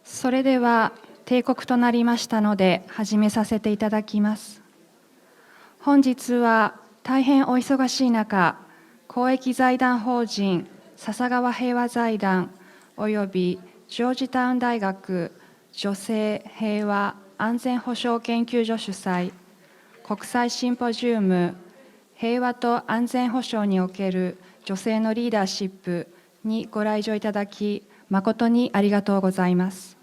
それでは定刻となりましたので始めさせていただきます。本日は大変お忙しい中、公益財団法人笹川平和財団およびジョージタウン大学女性平和安全保障研究所主催国際シンポジウム平和と安全保障における女性のリーダーシップにご来場いただき誠にありがとうございます。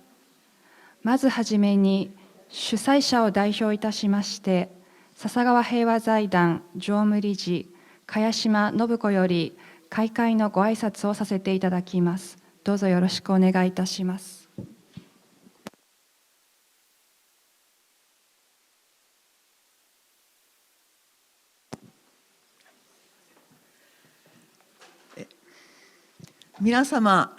まずはじめに、主催者を代表いたしまして、笹川平和財団常務理事、茅島信子より、開会のご挨拶をさせていただきます。どうぞよろしくお願いいたします。皆様、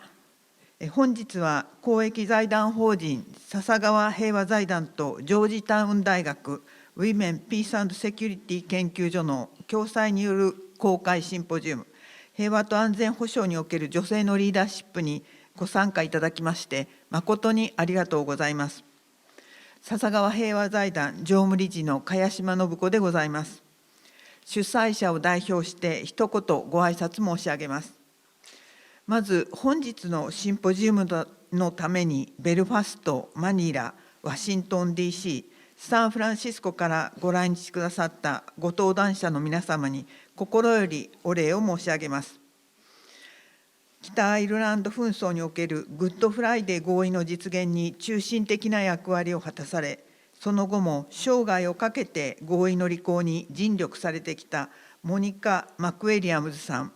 本日は公益財団法人笹川平和財団とジョージタウン大学ウィメン・ピース・セキュリティ研究所の共催による公開シンポジウム平和と安全保障における女性のリーダーシップにご参加いただきまして誠にありがとうございます。笹川平和財団常務理事の茅島信子でございます。主催者を代表して一言ご挨拶申し上げます。まず本日のシンポジウムのためにベルファスト、マニラ、ワシントン DC、サンフランシスコからご来日くださったご登壇者の皆様に心よりお礼を申し上げます。北アイルランド紛争におけるグッドフライデー合意の実現に中心的な役割を果たされ、その後も生涯をかけて合意の履行に尽力されてきたモニカ・マクウェリアムズさん、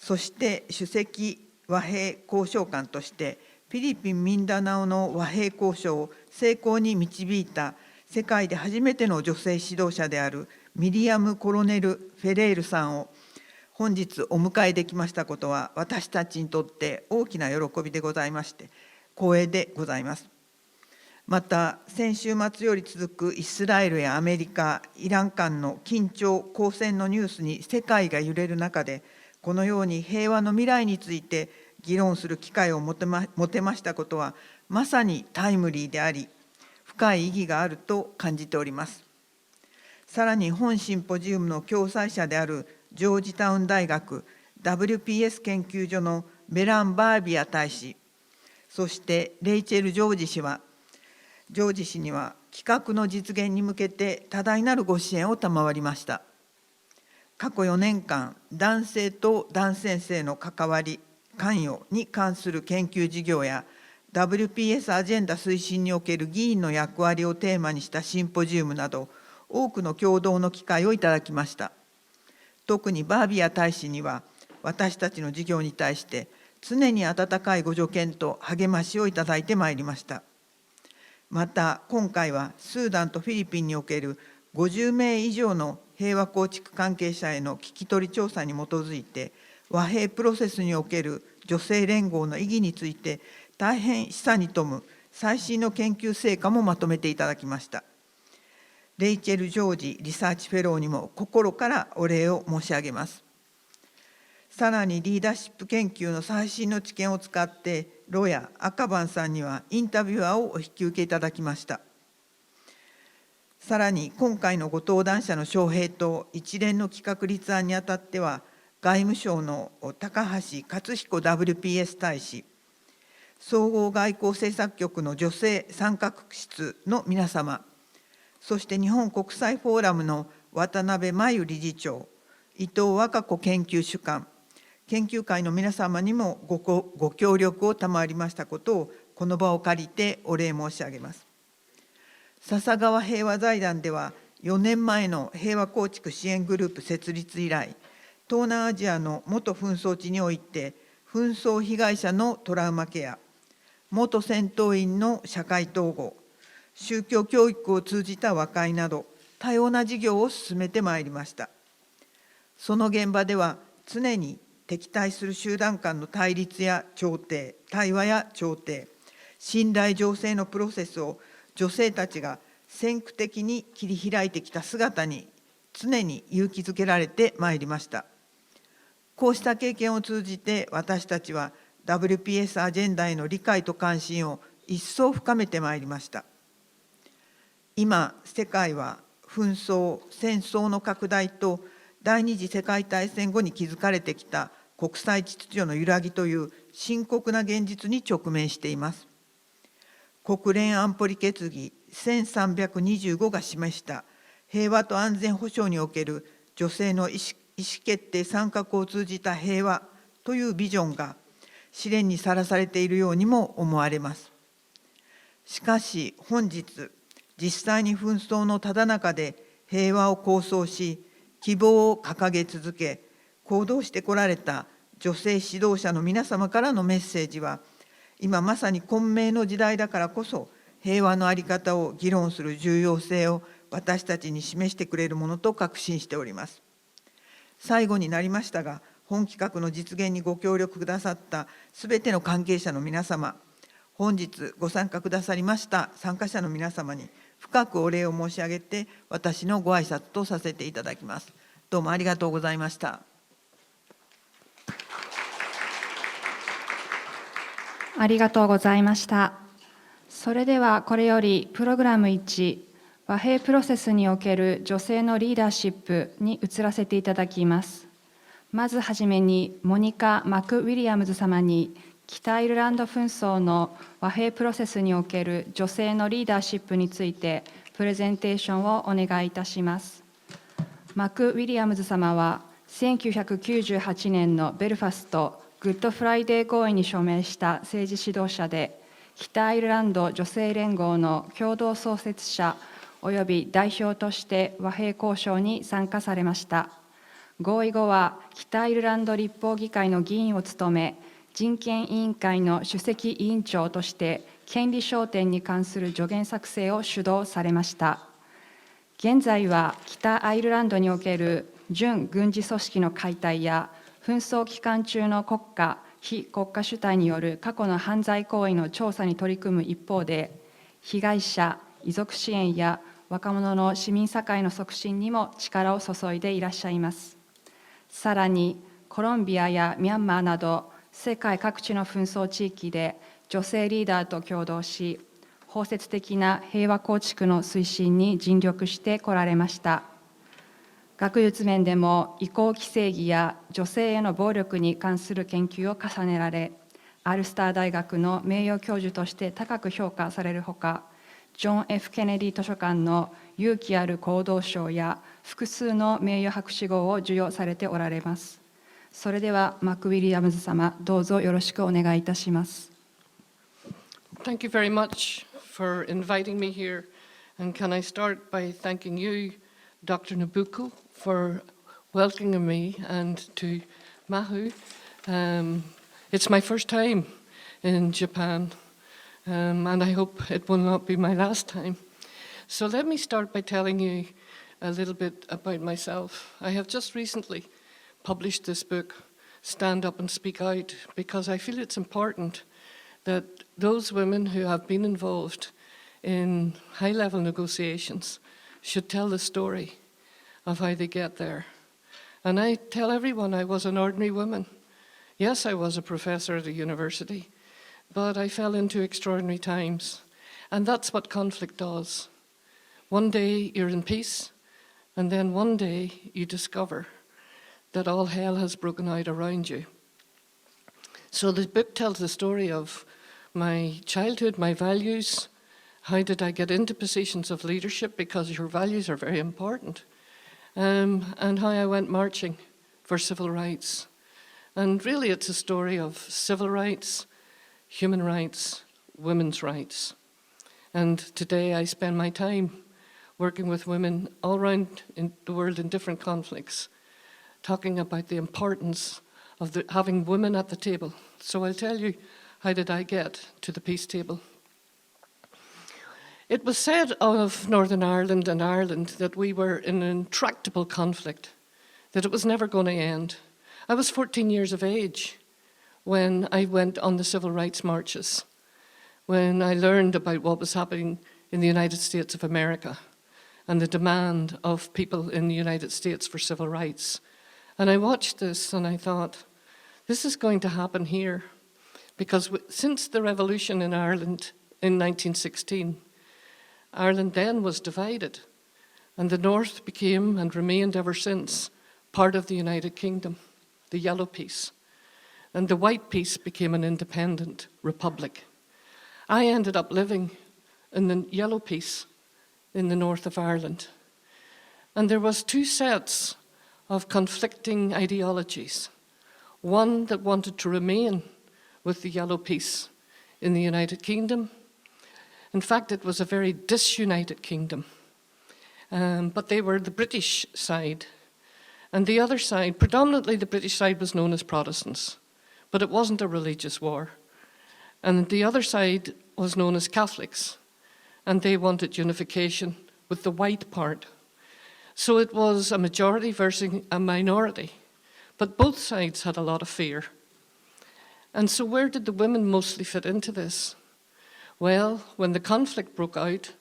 そして首席和平交渉官としてフィリピン・ミンダナオの和平交渉を成功に導いた世界で初めての女性指導者であるミリアム・コロネル・フェレールさんを本日お迎えできましたことは私たちにとって大きな喜びでございまして光栄でございます。また先週末より続くイスラエルやアメリカ、イラン間の緊張・交戦のニュースに世界が揺れる中でこのように平和の未来について議論する機会を持てましたことはまさにタイムリーであり深い意義があると感じております。さらに本シンポジウムの共催者であるジョージタウン大学 WPS 研究所のベラン・バービア大使、そしてレイチェル・ジョージ氏には企画の実現に向けて多大なるご支援を賜りました。過去4年間、男性と男性性の関わり、関与に関する研究事業や WPS アジェンダ推進における議員の役割をテーマにしたシンポジウムなど、多くの共同の機会をいただきました。特にバービア大使には、私たちの事業に対して常に温かいご助言と励ましをいただいてまいりました。また、今回はスーダンとフィリピンにおける50名以上の平和構築関係者への聞き取り調査に基づいて、和平プロセスにおける女性連合の意義について、大変示唆に富む最新の研究成果もまとめていただきました。レイチェル・ジョージリサーチフェローにも心からお礼を申し上げます。さらにリーダーシップ研究の最新の知見を使って、ロヤ・赤番さんにはインタビュアーをお引き受けいただきました。さらに今回のご登壇者の招聘と一連の企画立案にあたっては、外務省の高橋克彦 WPS 大使、総合外交政策局の女性参画室の皆様、そして日本国際フォーラムの渡辺真由理事長、伊藤和歌子研究主幹、研究会の皆様にもご協力を賜りましたことを、この場を借りてお礼申し上げます。笹川平和財団では、4年前の平和構築支援グループ設立以来、東南アジアの元紛争地において、紛争被害者のトラウマケア、元戦闘員の社会統合、宗教教育を通じた和解など、多様な事業を進めてまいりました。その現場では、常に敵対する集団間の対立や調停、対話や調停、信頼醸成のプロセスを女性たちが先駆的に切り開いてきた姿に常に勇気づけられてまいりました。こうした経験を通じて私たちは WPS アジェンダへの理解と関心を一層深めてまいりました。今、世界は紛争、戦争の拡大と第二次世界大戦後に築かれてきた国際秩序の揺らぎという深刻な現実に直面しています。国連安保理決議1325が示した平和と安全保障における女性の意思決定参画を通じた平和というビジョンが試練にさらされているようにも思われます。しかし本日、実際に紛争のただ中で平和を構想し、希望を掲げ続け、行動してこられた女性指導者の皆様からのメッセージは、今まさに混迷の時代だからこそ、平和の在り方を議論する重要性を私たちに示してくれるものと確信しております。最後になりましたが、本企画の実現にご協力くださったすべての関係者の皆様、本日ご参加くださりました参加者の皆様に深くお礼を申し上げて、私のご挨拶とさせていただきます。どうもありがとうございました。ありがとうございました。それではこれよりプログラム1、和平プロセスにおける女性のリーダーシップに移らせていただきます。まずはじめに、モニカ・マクウィリアムズ様に、北アイルランド紛争の和平プロセスにおける女性のリーダーシップについて、プレゼンテーションをお願いいたします。マクウィリアムズ様は、1998年のベルファスト・グッドフライデー合意に署名した政治指導者で、北アイルランド女性連合の共同創設者および代表として和平交渉に参加されました。合意後は北アイルランド立法議会の議員を務め、人権委員会の首席委員長として権利焦点に関する助言作成を主導されました。現在は北アイルランドにおける準軍事組織の解体や紛争期間中の国家・非国家主体による過去の犯罪行為の調査に取り組む一方で、被害者、遺族支援や若者の市民社会の促進にも力を注いでいらっしゃいます。さらに、コロンビアやミャンマーなど、世界各地の紛争地域で女性リーダーと共同し、包摂的な平和構築の推進に尽力してこられました。学術面でも移行期正義や女性への暴力に関する研究を重ねられ、アルスター大学の名誉教授として高く評価されるほか、ジョン・ F ・ケネディ図書館の勇気ある行動賞や複数の名誉博士号を授与されておられます。それではマクウィリアムズ様、どうぞよろしくお願いいたします。Thank you very much for inviting me here. And can I start by thanking you, Dr. Nabucco, for welcoming me, and to Mahu. It's my first time in Japan, and I hope it will not be my last time. So let me start by telling you a little bit about myself. I have just recently published this book, Stand Up and Speak Out, because I feel it's important that those women who have been involved in high-level negotiations should tell the story of how they get there. And I tell everyone I was an ordinary woman. Yes, I was a professor at a university, but I fell into extraordinary times. And that's what conflict does. One day you're in peace, and then one day you discover that all hell has broken out around you. So the book tells the story of my childhood, my values. How did I get into positions of leadership? Because your values are very important. And how I went marching for civil rights. And really it's a story of civil rights, human rights, women's rights. And today I spend my time working with women all around in the world in different conflicts, talking about the importance of having women at the table. So I'll tell you, how did I get to the peace table? It was said of Northern Ireland and Ireland that we were in an intractable conflict, that it was never going to end. I was 14 years of age when I went on the civil rights marches, when I learned about what was happening in the United States of America and the demand of people in the United States for civil rights. And I watched this and I thought, this is going to happen here. because since the revolution in Ireland in 1916, Ireland then was divided, and the North became, and remained ever since, part of the United Kingdom, the yellow piece, and the white piece became an independent republic. I ended up living in the yellow piece in the north of Ireland, and there was two sets of conflicting ideologies. One that wanted to remain with the yellow piece in the United Kingdom. In fact, it was a very disunited kingdom, but they were the British side. And the other side, predominantly the British side, was known as Protestants, but it wasn't a religious war. And the other side was known as Catholics, and they wanted unification with the white part. So it was a majority versus a minority, but both sides had a lot of fear. And so where did the women mostly fit into this? Well, when the conflict broke out,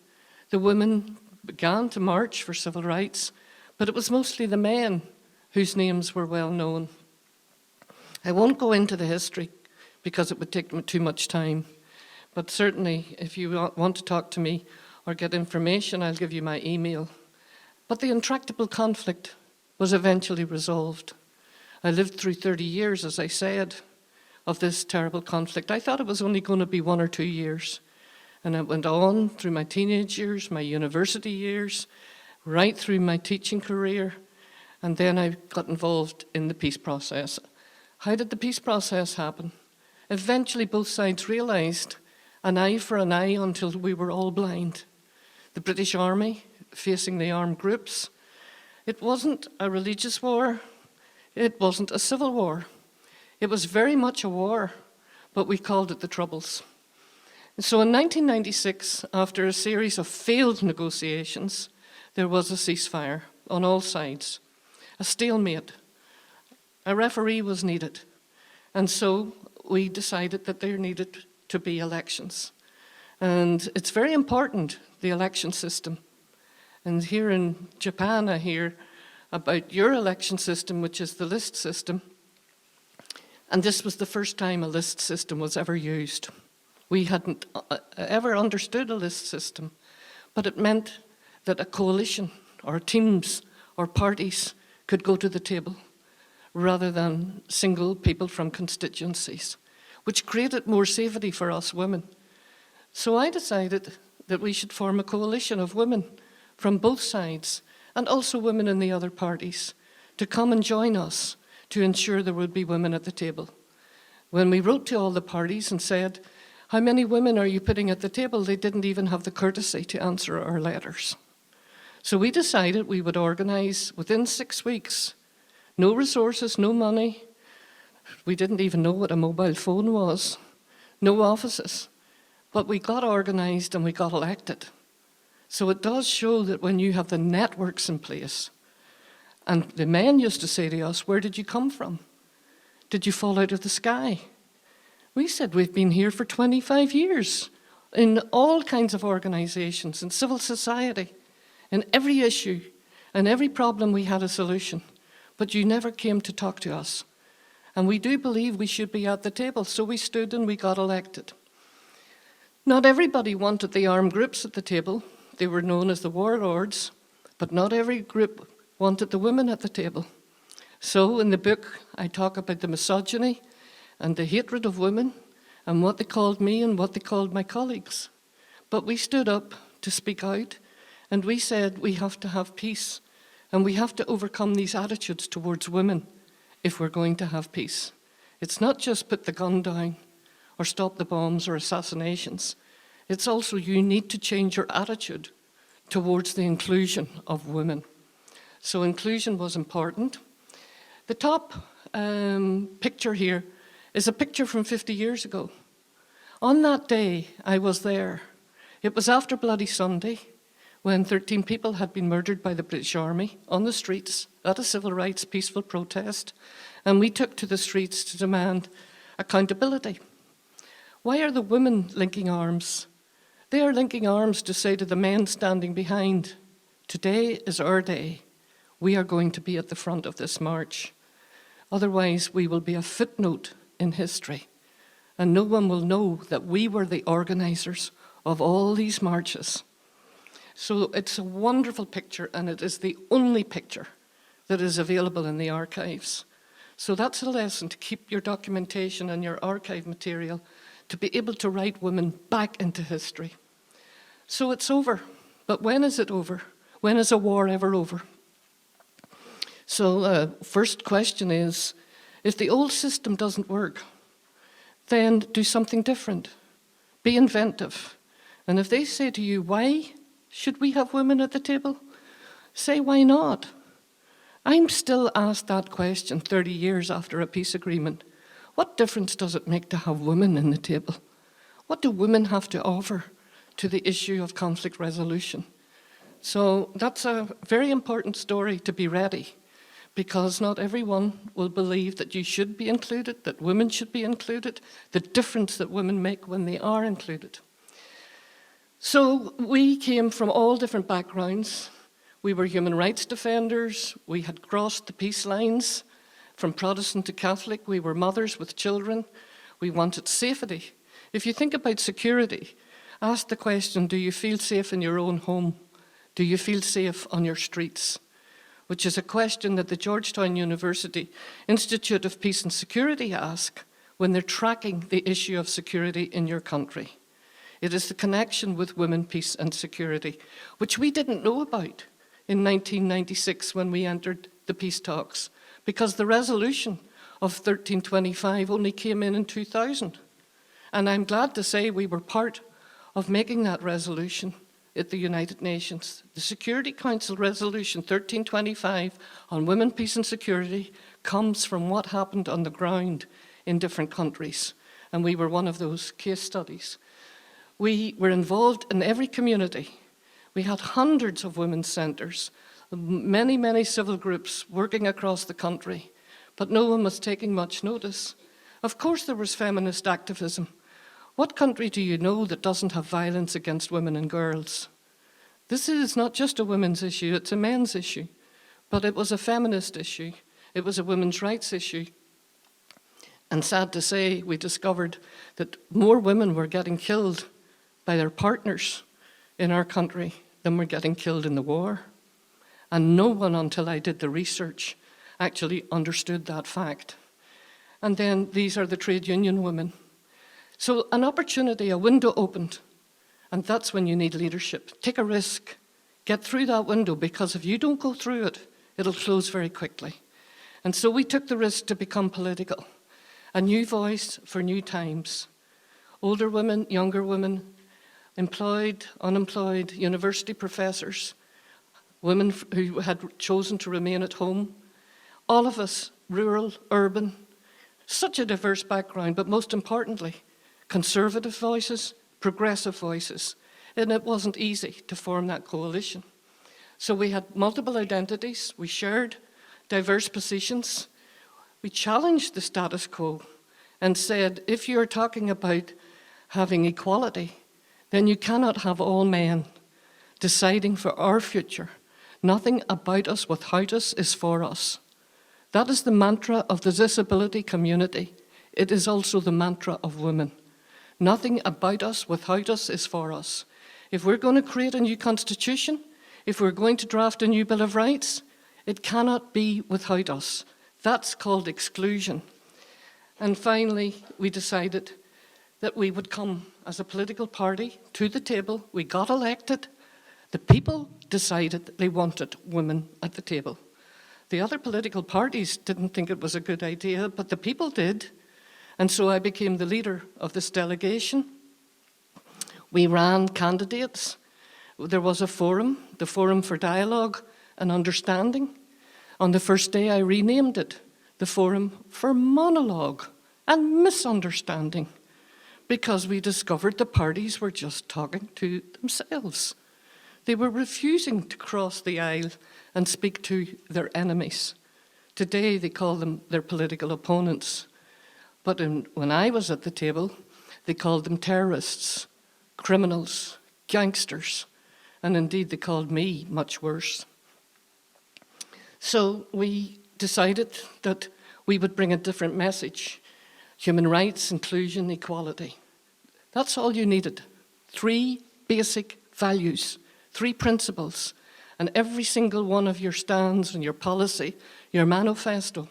the women began to march for civil rights, but it was mostly the men whose names were well known. I won't go into the history because it would take too much time, but certainly if you want to talk to me or get information, I'll give you my email. But the intractable conflict was eventually resolved. I lived through 30 years, as I said, of this terrible conflict. I thought it was only going to be 1 or 2 years. And it went on through my teenage years, my university years, right through my teaching career. And then I got involved in the peace process. How did the peace process happen? Eventually both sides realized an eye for an eye until we were all blind. The British Army facing the armed groups. It wasn't a religious war. It wasn't a civil war. It was very much a war, but we called it the Troubles. So in 1996, after a series of failed negotiations, there was a ceasefire on all sides, a stalemate. A referee was needed. And so we decided that there needed to be elections. And it's very important, the election system. And here in Japan, I hear about your election system, which is the list system. And this was the first time a list system was ever used. We hadn't ever understood a list system, but it meant that a coalition or teams or parties could go to the table rather than single people from constituencies, which created more safety for us women. So I decided that we should form a coalition of women from both sides and also women in the other parties to come and join us to ensure there would be women at the table. When we wrote to all the parties and said, how many women are you putting at the table? They didn't even have the courtesy to answer our letters. So we decided we would organise within 6 weeks. No resources, no money. We didn't even know what a mobile phone was. No offices. But we got organised and we got elected. So it does show that when you have the networks in place, and the men used to say to us, where did you come from? Did you fall out of the sky? We said we've been here for 25 years in all kinds of organisations, in civil society, in every issue and every problem we had a solution, but you never came to talk to us. And we do believe we should be at the table, so we stood and we got elected. Not everybody wanted the armed groups at the table. They were known as the warlords, but not every group wanted the women at the table. So in the book, I talk about the misogyny and the hatred of women and what they called me and what they called my colleagues. But we stood up to speak out and we said we have to have peace and we have to overcome these attitudes towards women if we're going to have peace. It's not just put the gun down or stop the bombs or assassinations. It's also you need to change your attitude towards the inclusion of women. So inclusion was important. The top picture here is a picture from 50 years ago. On that day, I was there. It was after Bloody Sunday, when 13 people had been murdered by the British Army on the streets at a civil rights peaceful protest, and we took to the streets to demand accountability. Why are the women linking arms? They are linking arms to say to the men standing behind, today is our day. We are going to be at the front of this march. Otherwise, we will be a footnote in history. and no one will know that we were the organisers of all these marches. So it's a wonderful picture, and it is the only picture that is available in the archives. So that's a lesson to keep your documentation and your archive material, to be able to write women back into history. So it's over, but when is it over? When is a war ever over? So first question is, if the old system doesn't work, then do something different. Be inventive. And if they say to you, why should we have women at the table? Say, why not? I'm still asked that question 30 years after a peace agreement. What difference does it make to have women in the table? What do women have to offer to the issue of conflict resolution? So that's a very important story to be ready, because not everyone will believe that you should be included, that women should be included, the difference that women make when they are included. So we came from all different backgrounds. We were human rights defenders. We had crossed the peace lines from Protestant to Catholic. We were mothers with children. We wanted safety. If you think about security, ask the question, do you feel safe in your own home? Do you feel safe on your streets? Which is a question that the Georgetown University Institute of Peace and Security ask when they're tracking the issue of security in your country. It is the connection with women, peace and security, which we didn't know about in 1996 when we entered the peace talks, because the resolution of 1325 only came in 2000. And I'm glad to say we were part of making that resolution at the United Nations. The Security Council Resolution 1325 on women, peace and security comes from what happened on the ground in different countries. And we were one of those case studies. We were involved in every community. We had hundreds of women's centres, many, many civil groups working across the country, but no one was taking much notice. Of course there was feminist activism. What country do you know that doesn't have violence against women and girls? This is not just a women's issue, it's a men's issue. But it was a feminist issue. It was a women's rights issue. And sad to say, we discovered that more women were getting killed by their partners in our country than were getting killed in the war. And no one, until I did the research, actually understood that fact. And then these are the trade union women. So an opportunity, a window opened, and that's when you need leadership. Take a risk, get through that window, because if you don't go through it, it'll close very quickly. And so we took the risk to become political, a new voice for new times. Older women, younger women, employed, unemployed, university professors, women who had chosen to remain at home, all of us, rural, urban, such a diverse background, but most importantly, conservative voices, progressive voices, and it wasn't easy to form that coalition. So we had multiple identities, we shared diverse positions, we challenged the status quo and said, if you're talking about having equality, then you cannot have all men deciding for our future. Nothing about us without us is for us. That is the mantra of the disability community. It is also the mantra of women. Nothing about us without us is for us. If we're going to create a new constitution, if we're going to draft a new Bill of Rights, it cannot be without us. That's called exclusion. And finally, we decided that we would come as a political party to the table. We got elected. The people decided that they wanted women at the table. The other political parties didn't think it was a good idea, but the people did. And so I became the leader of this delegation. We ran candidates. There was a forum, the Forum for Dialogue and Understanding. On the first day, I renamed it the Forum for Monologue and Misunderstanding, because we discovered the parties were just talking to themselves. They were refusing to cross the aisle and speak to their enemies. Today, they call them their political opponents. But when I was at the table, they called them terrorists, criminals, gangsters, and indeed they called me much worse. So we decided that we would bring a different message. human rights, inclusion, equality. That's all you needed. 3 basic values, 3 principles, and every single one of your stands and your policy, your manifesto.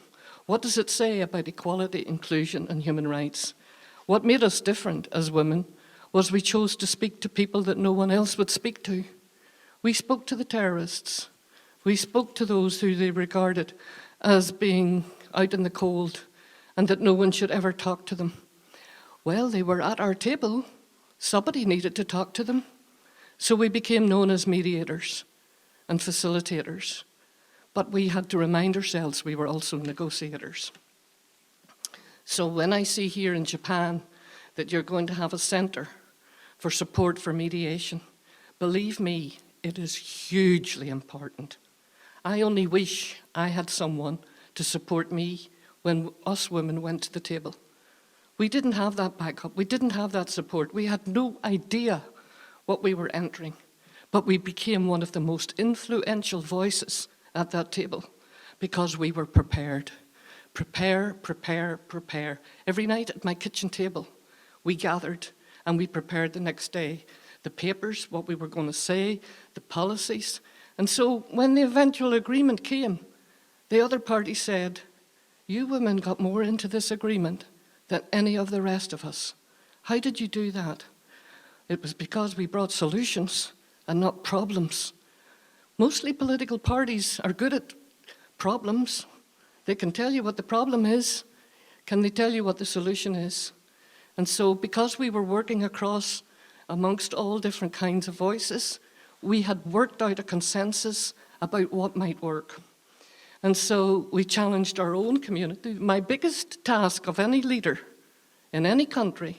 What does it say about equality, inclusion, and human rights? What made us different as women was we chose to speak to people that no one else would speak to. We spoke to the terrorists. We spoke to those who they regarded as being out in the cold and that no one should ever talk to them. Well, they were at our table. Somebody needed to talk to them. So we became known as mediators and facilitators. But we had to remind ourselves we were also negotiators. So when I see here in Japan that you're going to have a centre for support for mediation, believe me, it is hugely important. I only wish I had someone to support me when us women went to the table. We didn't have that backup. We didn't have that support. We had no idea what we were entering. But we became one of the most influential voices at that table because we were prepared. Prepare, prepare, prepare. Every night at my kitchen table, we gathered and we prepared the next day. The papers, what we were going to say, the policies. And so when the eventual agreement came, the other party said, you women got more into this agreement than any of the rest of us. How did you do that? It was because we brought solutions and not problems. Mostly political parties are good at problems. They can tell you what the problem is. Can they tell you what the solution is? And so because we were working across amongst all different kinds of voices, we had worked out a consensus about what might work. And so we challenged our own community. My biggest task of any leader in any country,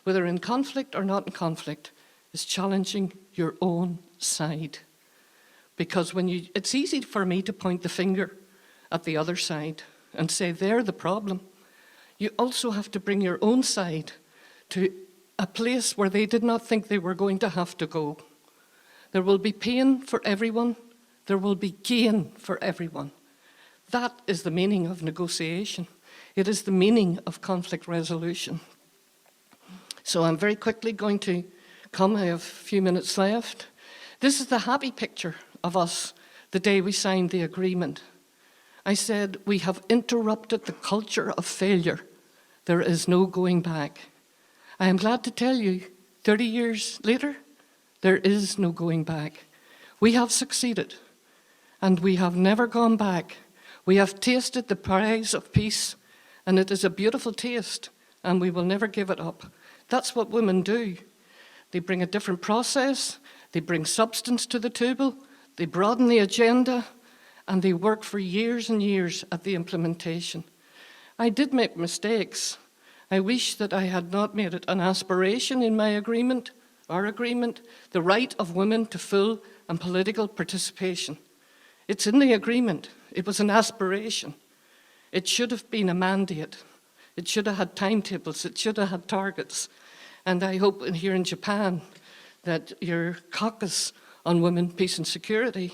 whether in conflict or not in conflict, is challenging your own side. Because it's easy for me to point the finger at the other side and say they're the problem. You also have to bring your own side to a place where they did not think they were going to have to go. There will be pain for everyone. There will be gain for everyone. That is the meaning of negotiation. It is the meaning of conflict resolution. So I'm very quickly going to come. I have a few minutes left. This is the happy picture of us the day we signed the agreement. I said, we have interrupted the culture of failure. There is no going back. I am glad to tell you, 30 years later, there is no going back. We have succeeded, and we have never gone back. We have tasted the prize of peace, and it is a beautiful taste, and we will never give it up. That's what women do. They bring a different process, they bring substance to the table, they broaden the agenda, and they work for years and years at the implementation. I did make mistakes. I wish that I had not made it an aspiration in my agreement, our agreement, the right of women to full and political participation. It's in the agreement. It was an aspiration. It should have been a mandate. It should have had timetables. It should have had targets. And I hope here in Japan that your caucus on women, peace and security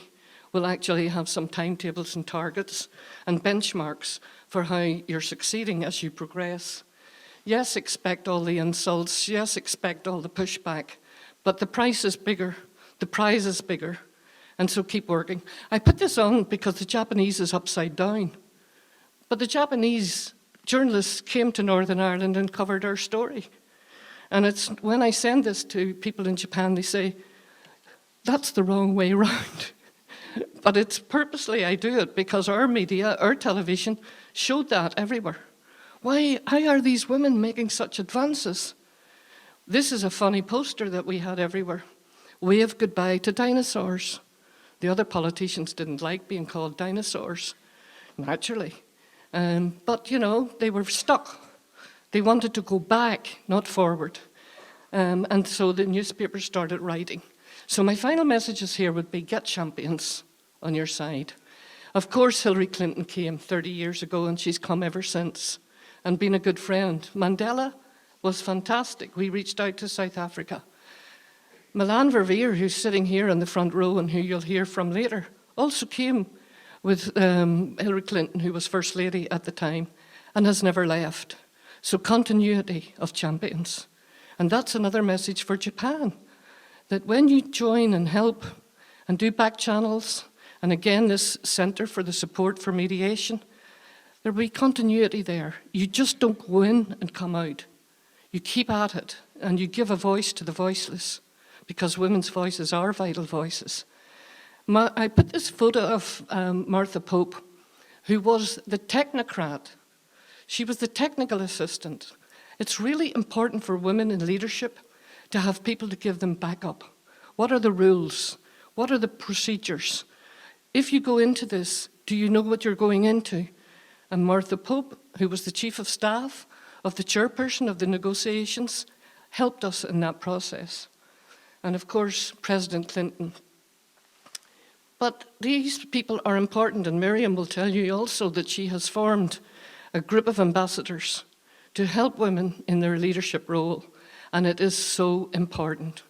will actually have some timetables and targets and benchmarks for how you're succeeding as you progress. Yes, expect all the insults. Yes, expect all the pushback. But the price is bigger. The prize is bigger. And so keep working. I put this on because the Japanese is upside down. But the Japanese journalists came to Northern Ireland and covered our story. And it's when I send this to people in Japan, they say, that's the wrong way around. But it's purposely I do it because our media, our television, showed that everywhere. How are these women making such advances? This is a funny poster that we had everywhere. Wave goodbye to dinosaurs. The other politicians didn't like being called dinosaurs, naturally. But, you know, they were stuck. They wanted to go back, not forward. And so the newspapers started writing. So my final messages here would be get champions on your side. Of course, Hillary Clinton came 30 years ago, and she's come ever since and been a good friend. Mandela was fantastic. We reached out to South Africa. Milan Verveer, who's sitting here in the front row and who you'll hear from later, also came with Hillary Clinton, who was First Lady at the time, and has never left. So continuity of champions. And that's another message for Japan, that when you join and help and do back channels, and again this Centre for the Support for Mediation, there'll be continuity there. You just don't go in and come out. You keep at it and you give a voice to the voiceless, because women's voices are vital voices. I put this photo of Martha Pope, who was the technocrat. She was the technical assistant. It's really important for women in leadership to have people to give them backup. What are the rules? What are the procedures? If you go into this, do you know what you're going into? And Martha Pope, who was the chief of staff of the chairperson of the negotiations, helped us in that process. And of course, President Clinton. But these people are important, and Miriam will tell you also that she has formed a group of ambassadors to help women in their leadership role, and it is so important.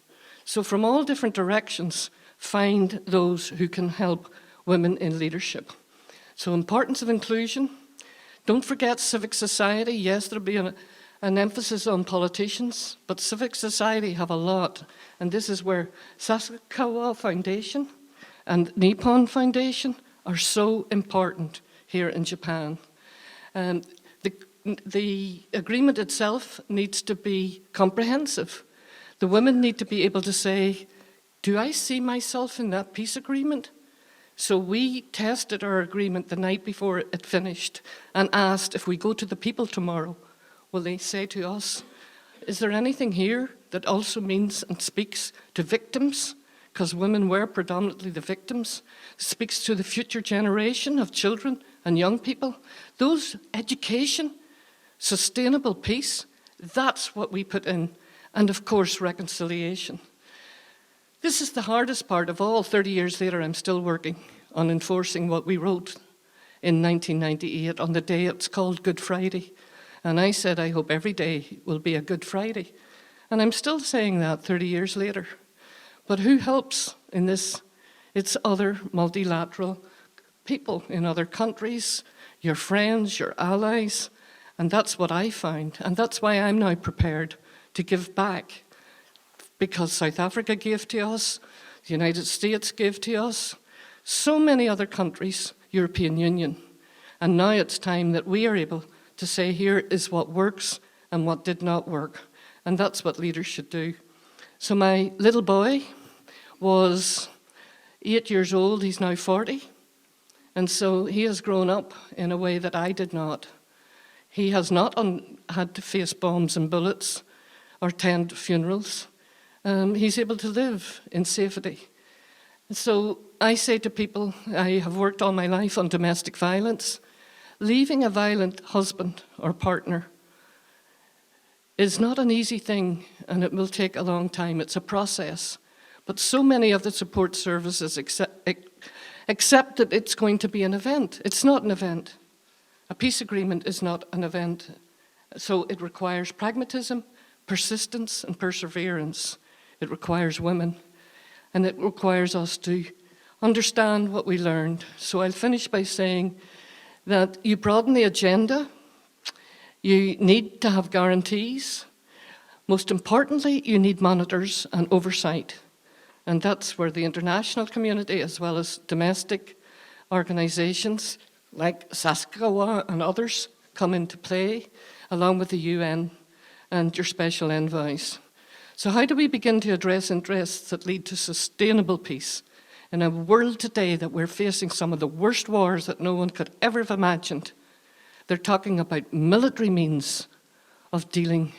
So from all different directions, find those who can help women in leadership. So importance of inclusion. Don't forget civic society. Yes, there'll be an emphasis on politicians, but civic society have a lot, and this is where Sasakawa Foundation and Nippon Foundation are so important here in Japan. The agreement itself needs to be comprehensive. The women need to be able to say, do I see myself in that peace agreement? So we tested our agreement the night before it finished and asked, if we go to the people tomorrow, will they say to us, is there anything here that also means and speaks to victims? Because women were predominantly the victims. Speaks to the future generation of children and young people. Those education, sustainable peace, that's what we put in. And of course, reconciliation. This is the hardest part of all. 30 years later, I'm still working on enforcing what we wrote in 1998 on the day it's called Good Friday. And I said, I hope every day will be a Good Friday. And I'm still saying that 30 years later. But who helps in this? It's other multilateral people in other countries, your friends, your allies. And that's what I find. And that's why I'm now prepared to give back. Because South Africa gave to us, the United States gave to us, so many other countries, European Union. And now it's time that we are able to say, here is what works and what did not work. And that's what leaders should do. So my little boy was 8 years old, he's now 40. And so he has grown up in a way that I did not. He has not had to face bombs and bullets or attend funerals. He's able to live in safety. So I say to people, I have worked all my life on domestic violence. Leaving a violent husband or partner is not an easy thing, and it will take a long time. It's a process. But so many of the support services accept that it's going to be an event. It's not an event. A peace agreement is not an event. So it requires pragmatism, persistence, and perseverance. It requires women, and it requires us to understand what we learned. So I'll finish by saying that you broaden the agenda, you need to have guarantees. Most importantly, you need monitors and oversight. And that's where the international community, as well as domestic organizations like Sasakawa and others, come into play, along with the UN and your special envoys. So how do we begin to address interests that lead to sustainable peace in a world today that we're facing some of the worst wars that no one could ever have imagined? They're talking about military means of dealing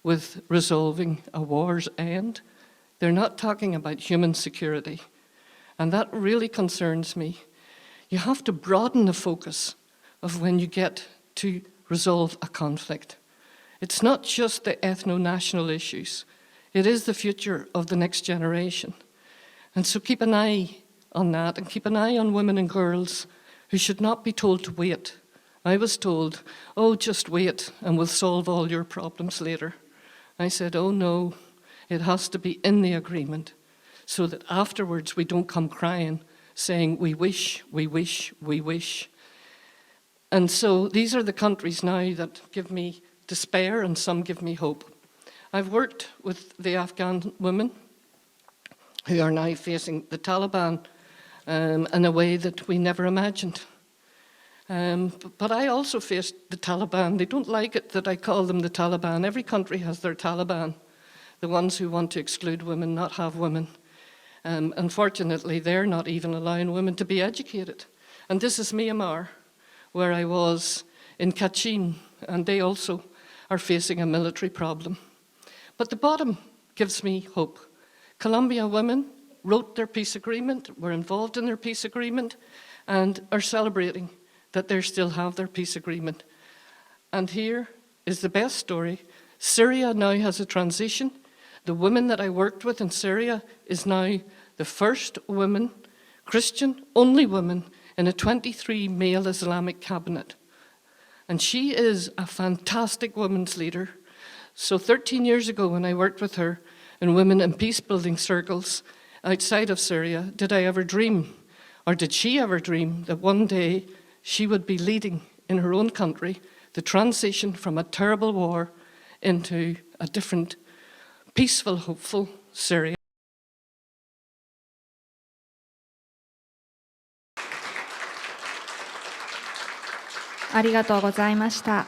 with resolving a war's end. They're not talking about human security. And that really concerns me. You have to broaden the focus of when you get to resolve a conflict. It's not just the ethno-national issues. It is the future of the next generation. And so keep an eye on that, and keep an eye on women and girls who should not be told to wait. I was told, oh, just wait and we'll solve all your problems later. I said, oh no, it has to be in the agreement so that afterwards we don't come crying saying, we wish, we wish, we wish. And so these are the countries now that give me despair, and some give me hope. I've worked with the Afghan women who are now facing the Taliban in a way that we never imagined. But I also faced the Taliban. They don't like it that I call them the Taliban. Every country has their Taliban, the ones who want to exclude women, not have women. Unfortunately, they're not even allowing women to be educated. And this is Myanmar, where I was in Kachin, and they also are facing a military problem. But the bottom gives me hope. Colombia women wrote their peace agreement, were involved in their peace agreement, and are celebrating that they still have their peace agreement. And here is the best story. Syria now has a transition. The woman that I worked with in Syria is now the first woman, Christian, only woman, in a 23 male Islamic cabinet. And she is a fantastic women's leader. So 13 years ago when I worked with her in women in peace-building circles outside of Syria, did I ever dream, or did she ever dream, that one day she would be leading in her own country the transition from a terrible war into a different, peaceful, hopeful Syria. ありがとうございました。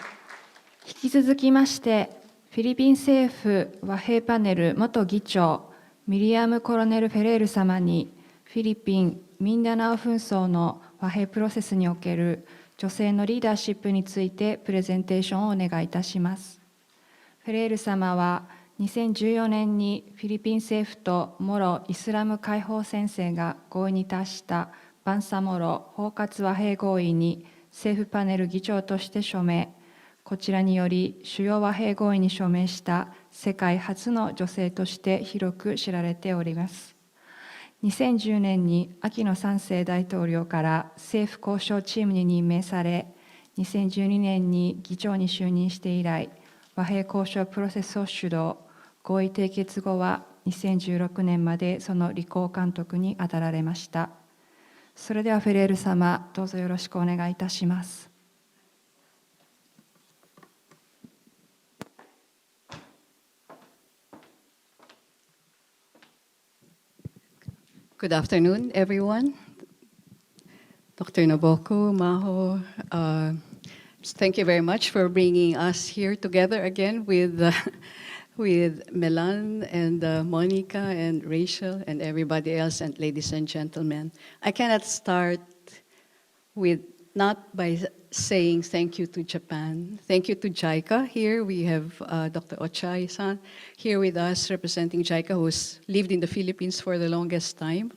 引き続きまして、フィリピン政府和平パネル元議長、ミリアム・コロネル・フェレール様に、フィリピン・ミンダナオ紛争の和平プロセスにおける女性のリーダーシップについてプレゼンテーションをお願いいたします。フェレール様は2014年にフィリピン政府とモロ・イスラム解放戦線が合意に達したバンサモロ包括和平合意に政府パネル議長として署名、こちらにより主要和平合意に署名した世界初の女性として広く知られております。2010年に秋野三世大統領から政府交渉チームに任命され、2012年に議長に就任して以来、和平交渉プロセスを主導、合意締結後は2016年までその履行監督に当たられました。それではフェレール様、どうぞよろしくお願いいたします。Good afternoon, everyone. Dr. Nobuko, Maho, thank you very much for bringing us here together again with Melan and Monica and Rachel and everybody else, and ladies and gentlemen. I cannot start with not by saying thank you to Japan. Thank you to JICA. Here we have Dr. Ochai-san here with us representing JICA, who's lived in the Philippines for the longest time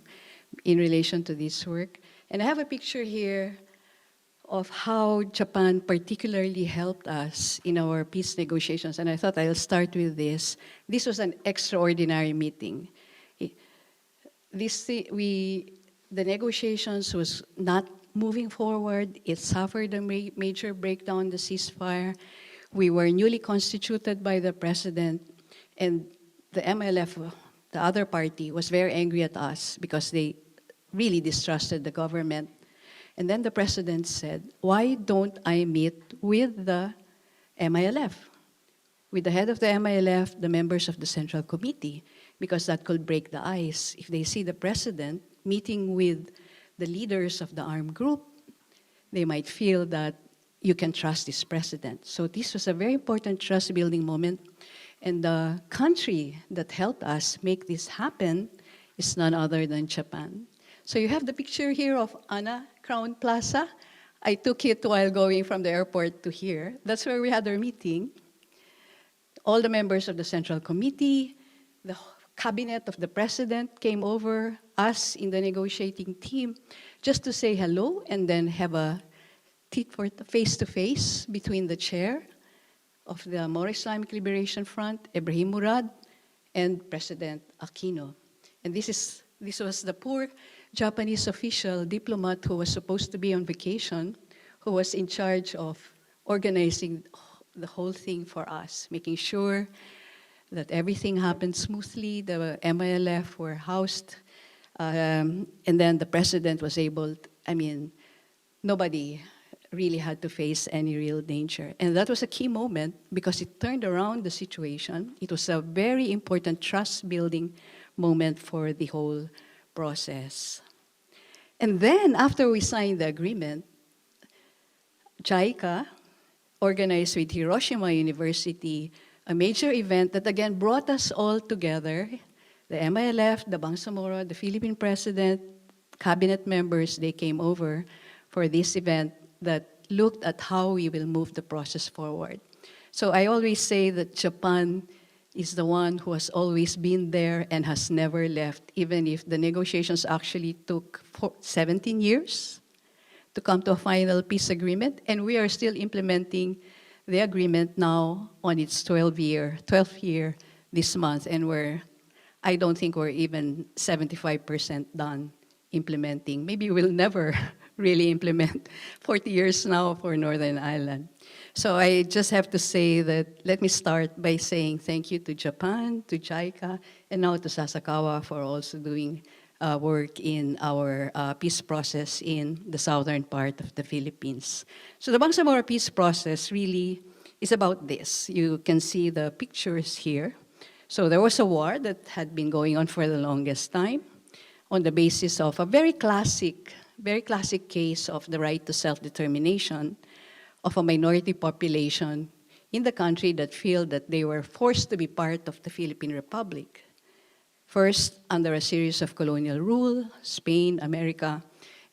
in relation to this work. And I have a picture here of how Japan particularly helped us in our peace negotiations. And I thought I'll start with this. This was an extraordinary meeting. The negotiations was not moving forward. It suffered a major breakdown, the ceasefire. We were newly constituted by the president, and the MLF, the other party, was very angry at us because they really distrusted the government. And then the president said, why don't I meet with the MILF, with the head of the MILF, the members of the Central Committee, because that could break the ice. If they see the president meeting with the leaders of the armed group, they might feel that you can trust this president. So this was a very important trust-building moment. And the country that helped us make this happen is none other than Japan. So you have the picture here of Anna Crown Plaza. I took it while going from the airport to here. That's where we had our meeting. All the members of the Central Committee, the cabinet of the president came over, us in the negotiating team, just to say hello and then have a face-to-face between the chair of the More Islamic Liberation Front, Ibrahim Murad, and President Aquino. And this was the poor Japanese official diplomat who was supposed to be on vacation, who was in charge of organizing the whole thing for us, making sure that everything happened smoothly. The MILF were housed, and then the president was able, nobody really had to face any real danger. And that was a key moment because it turned around the situation. It was a very important trust-building moment for the whole process. And then, after we signed the agreement, JICA organized with Hiroshima University a major event that again brought us all together. The MILF, the Bangsamoro, the Philippine president, cabinet members, they came over for this event that looked at how we will move the process forward. So I always say that Japan is the one who has always been there and has never left, even if the negotiations actually took 17 years to come to a final peace agreement, and we are still implementing the agreement now on its 12th year this month, and I don't think we're even 75% done implementing. Maybe we'll never really implement 40 years now for Northern Ireland. So I just have to say that, let me start by saying thank you to Japan, to JICA, and now to Sasakawa for also doing work in our peace process in the southern part of the Philippines. So the Bangsamoro peace process really is about this. You can see the pictures here. So there was a war that had been going on for the longest time on the basis of a very classic case of the right to self-determination of a minority population in the country that feel that they were forced to be part of the Philippine Republic. First, under a series of colonial rule, Spain, America,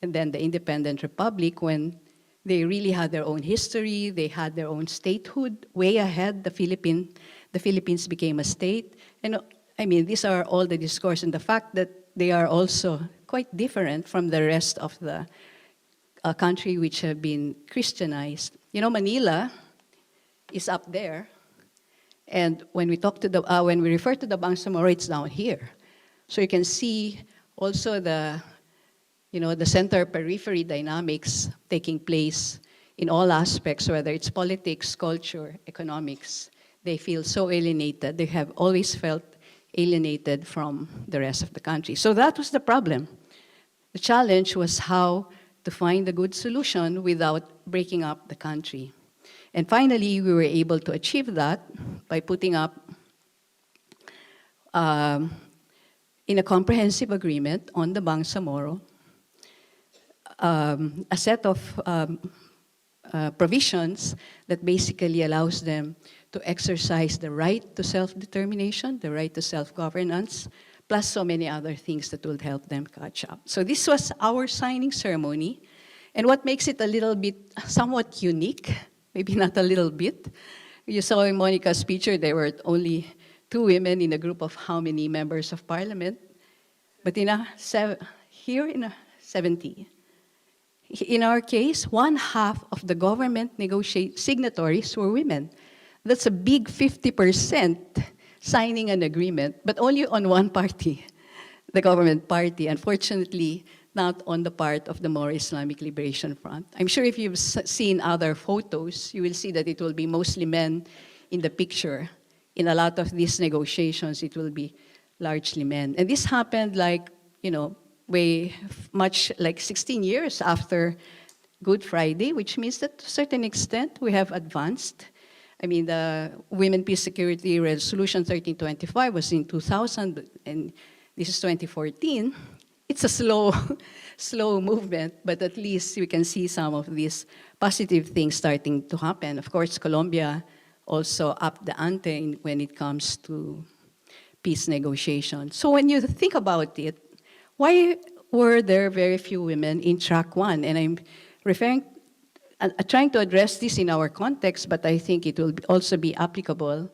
and then the independent republic, when they really had their own history, they had their own statehood, way ahead the Philippines became a state. And I mean, these are all the discourse and the fact that they are also quite different from the rest of the country which have been Christianized. You know, Manila is up there, and when we refer to the Bangsamoro, it's down here. So you can see also the center-periphery dynamics taking place in all aspects, whether it's politics, culture, economics. They feel so alienated. They have always felt alienated from the rest of the country. So that was the problem. The challenge was how to find a good solution without breaking up the country. And finally, we were able to achieve that by putting up in a comprehensive agreement on the Bangsamoro, a set of provisions that basically allows them to exercise the right to self-determination, the right to self-governance, plus so many other things that will help them catch up. So this was our signing ceremony, and what makes it a little bit somewhat unique, maybe not a little bit, you saw in Monica's picture there were only 2 women in a group of how many members of parliament, but here in a 70. In our case, 1/2 of the government signatories were women. That's a big 50% signing an agreement, but only on one party, the government party. Unfortunately, not on the part of the more Islamic Liberation Front. I'm sure if you've seen other photos, you will see that it will be mostly men in the picture. In a lot of these negotiations, it will be largely men. And this happened way much like 16 years after Good Friday, which means that to a certain extent we have advanced. I mean, the Women, Peace, Security Resolution 1325 was in 2000, and this is 2014. It's a slow movement, but at least we can see some of these positive things starting to happen. Of course, Colombia also upped the ante when it comes to peace negotiations. So when you think about it, why were there very few women in track 1? And I'm trying to address this in our context, but I think it will also be applicable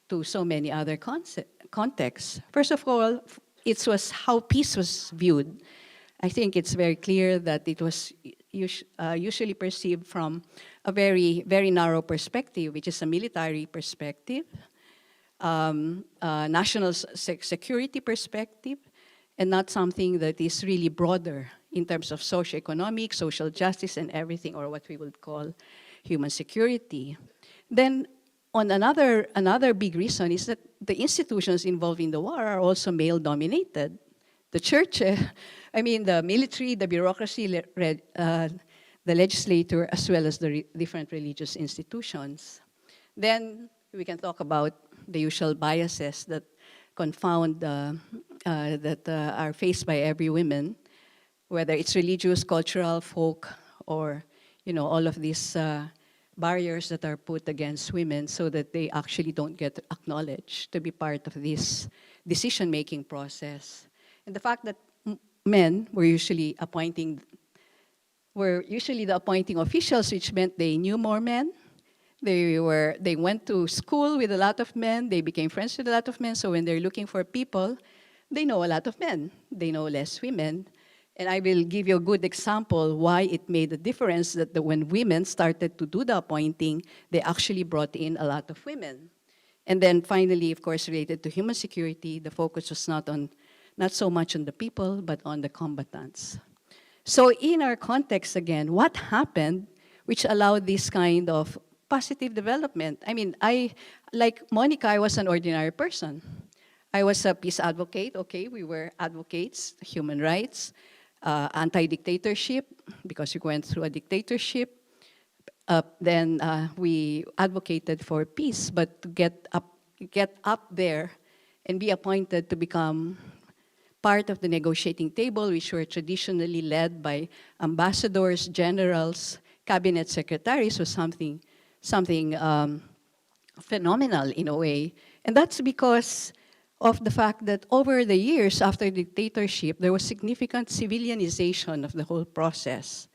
to so many other contexts. First of all, it was how peace was viewed. I think it's very clear that it was usually perceived from a very, very narrow perspective, which is a military perspective, national security perspective, and not something that is really broader in terms of socioeconomic, social justice, and everything, or what we would call human security. Then, on another big reason is that the institutions involved in the war are also male-dominated. The church, the military, the bureaucracy, the legislature, as well as the different religious institutions. Then we can talk about the usual biases that confound, that are faced by every woman, whether it's religious, cultural, folk, or all of these barriers that are put against women so that they actually don't get acknowledged to be part of this decision-making process. And the fact that men were usually the appointing officials, which meant they knew more men. They went to school with a lot of men. They became friends with a lot of men. So when they're looking for people, they know a lot of men. They know less women. And I will give you a good example why it made a difference that when women started to do the appointing, they actually brought in a lot of women. And then finally, of course, related to human security, the focus was not so much on the people, but on the combatants. So in our context, again, what happened which allowed this kind of positive development? I mean, like Monica, I was an ordinary person. I was a peace advocate, okay, we were advocates, human rights, anti-dictatorship, because we went through a dictatorship. Then we advocated for peace, but to get up there and be appointed to become part of the negotiating table, which were traditionally led by ambassadors, generals, cabinet secretaries, was something phenomenal in a way. And that's because of the fact that over the years after dictatorship, there was significant civilianization of the whole process.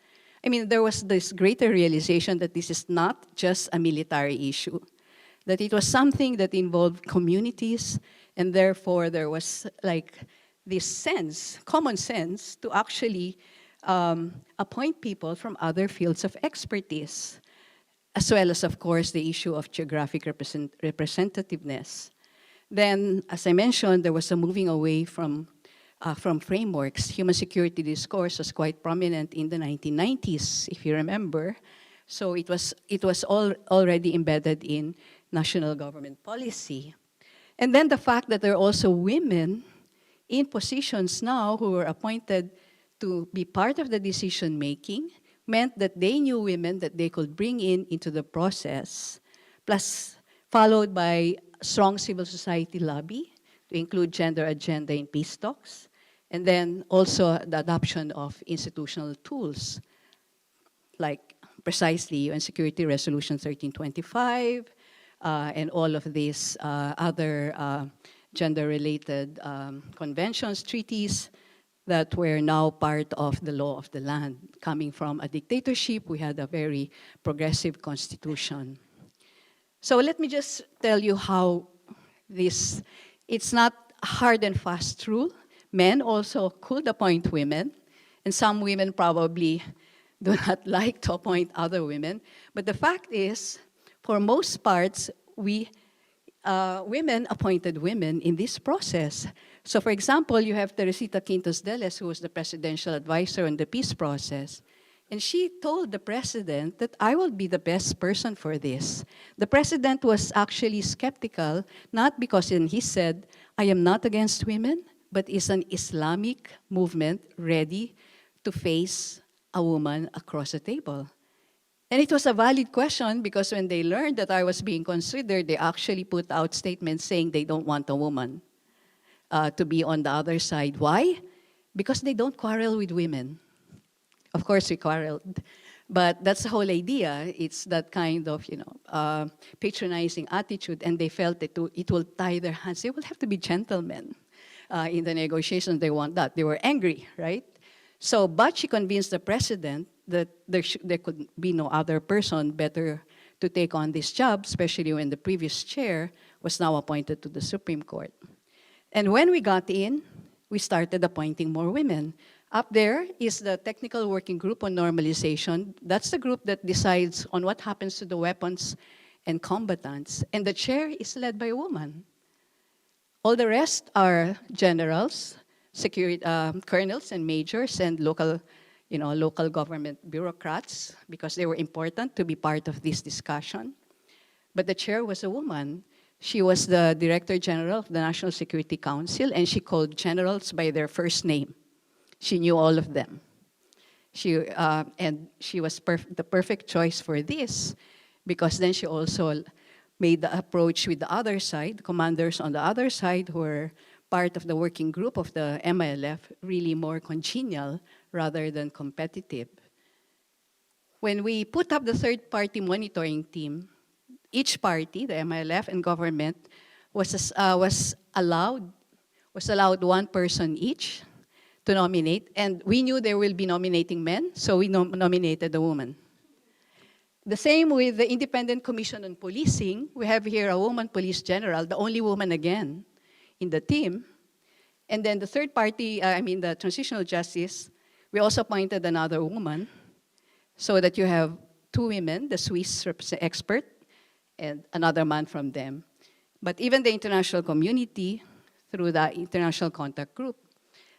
I mean, there was this greater realization that this is not just a military issue, that it was something that involved communities, and therefore there was like this sense, common sense, to actually appoint people from other fields of expertise, as well as, of course, the issue of geographic representativeness. Then, as I mentioned, there was a moving away from frameworks. Human security discourse was quite prominent in the 1990s, if you remember. So it was already embedded in national government policy. And then the fact that there are also women in positions now who were appointed to be part of the decision-making meant that they knew women that they could bring into the process, plus followed by strong civil society lobby to include gender agenda in peace talks, and then also the adoption of institutional tools, like precisely UN Security Resolution 1325, and all of these other gender-related conventions, treaties that were now part of the law of the land. Coming from a dictatorship, we had a very progressive constitution. So let me just tell you how it's not a hard and fast rule. Men also could appoint women, and some women probably do not like to appoint other women. But the fact is, for most parts, women appointed women in this process. So for example, you have Teresita Quintos Deles, who was the presidential advisor on the peace process. And she told the president that I will be the best person for this. The president was actually skeptical, not because he said, I am not against women, but it's an Islamic movement ready to face a woman across the table. And it was a valid question because when they learned that I was being considered, they actually put out statements saying they don't want a woman to be on the other side. Why? Because they don't quarrel with women. Of course, we quarreled, but that's the whole idea. It's that kind of, patronizing attitude, and they felt that it will tie their hands. They will have to be gentlemen in the negotiations. They want that. They were angry, right? So, but she convinced the president that there could be no other person better to take on this job, especially when the previous chair was now appointed to the Supreme Court. And when we got in, we started appointing more women. Up there is the Technical Working Group on Normalization. That's the group that decides on what happens to the weapons and combatants. And the chair is led by a woman. All the rest are generals, colonels and majors, and local government bureaucrats, because they were important to be part of this discussion. But the chair was a woman. She was the Director General of the National Security Council, and she called generals by their first name. She knew all of them. And she was the perfect choice for this, because then she also made the approach with the other side, commanders on the other side who were part of the working group of the MILF, really more congenial rather than competitive. When we put up the third-party monitoring team, each party, the MILF and government, was allowed one person each to nominate, and we knew they will be nominating men, so we nominated a woman. The same with the Independent Commission on Policing. We have here a woman police general, the only woman again in the team. And then the third party, the transitional justice, we also appointed another woman, so that you have two women, the Swiss expert, and another man from them. But even the international community, through the International Contact Group,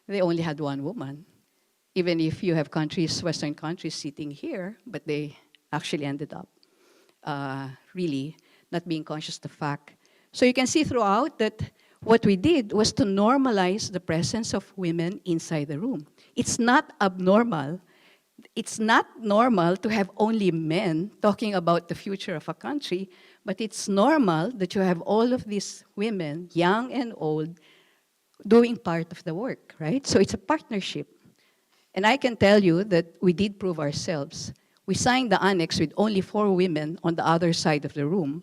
they only had one woman. Even if you have countries, Western countries sitting here, but they actually ended up really not being conscious of the fact. So you can see throughout that what we did was to normalize the presence of women inside the room. It's not abnormal. It's not normal to have only men talking about the future of a country, but it's normal that you have all of these women, young and old, doing part of the work, right? So it's a partnership. And I can tell you that we did prove ourselves. We signed the annex with only 4 women on the other side of the room,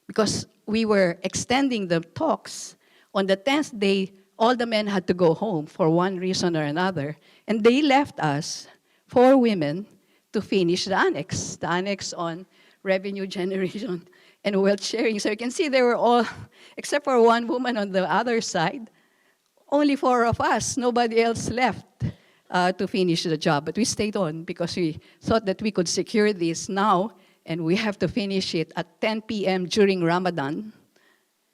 because we were extending the talks. On the 10th day, all the men had to go home for one reason or another, and they left us 4 women to finish the annex on revenue generation and wealth sharing. So you can see they were all, except for one woman on the other side, only 4 of us, nobody else left to finish the job. But we stayed on because we thought that we could secure this now, and we have to finish it at 10 p.m. during Ramadan,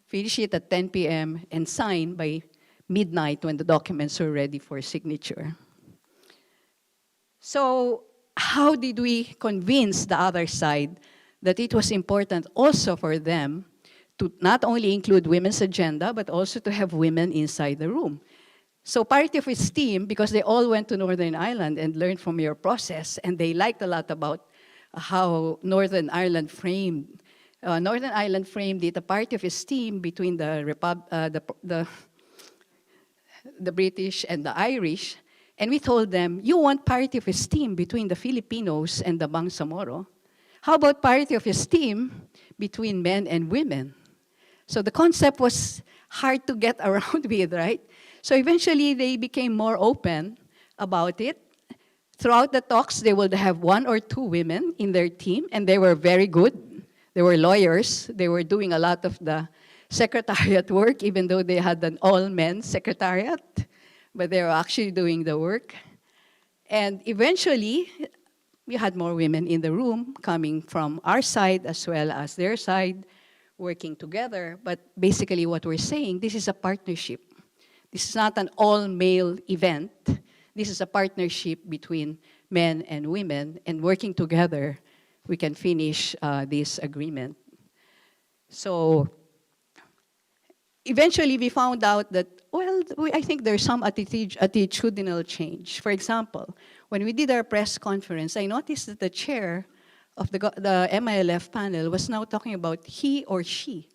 finish it at 10 p.m. and sign by midnight when the documents were ready for signature. So how did we convince the other side that it was important also for them to not only include women's agenda, but also to have women inside the room? So Parity of Esteem, because they all went to Northern Ireland and learned from your process, and they liked a lot about how Northern Ireland framed it, a Parity of Esteem between the British and the Irish. And we told them, you want parity of esteem between the Filipinos and the Bangsamoro. How about parity of esteem between men and women? So the concept was hard to get around with, right? So eventually they became more open about it. Throughout the talks, they would have 1 or 2 women in their team, and they were very good. They were lawyers. They were doing a lot of the secretariat work, even though they had an all-men secretariat. But they were actually doing the work. And eventually, we had more women in the room coming from our side as well as their side, working together. But basically what we're saying, this is a partnership. This is not an all-male event. This is a partnership between men and women, and working together, we can finish this agreement. So eventually we found out that, well, I think there's some attitudinal change. For example, when we did our press conference, I noticed that the chair of the MILF panel was now talking about he or she.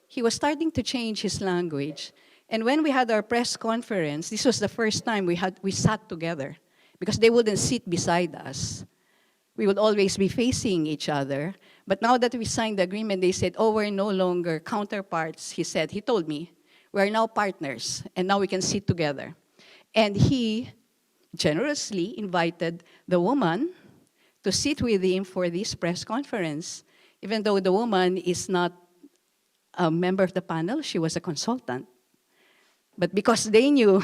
He was starting to change his language. And when we had our press conference, this was the first time we sat together, because they wouldn't sit beside us. We would always be facing each other. But now that we signed the agreement, they said, oh, we're no longer counterparts, he told me. We're now partners, and now we can sit together. And he generously invited the woman to sit with him for this press conference. Even though the woman is not a member of the panel, she was a consultant. But because they knew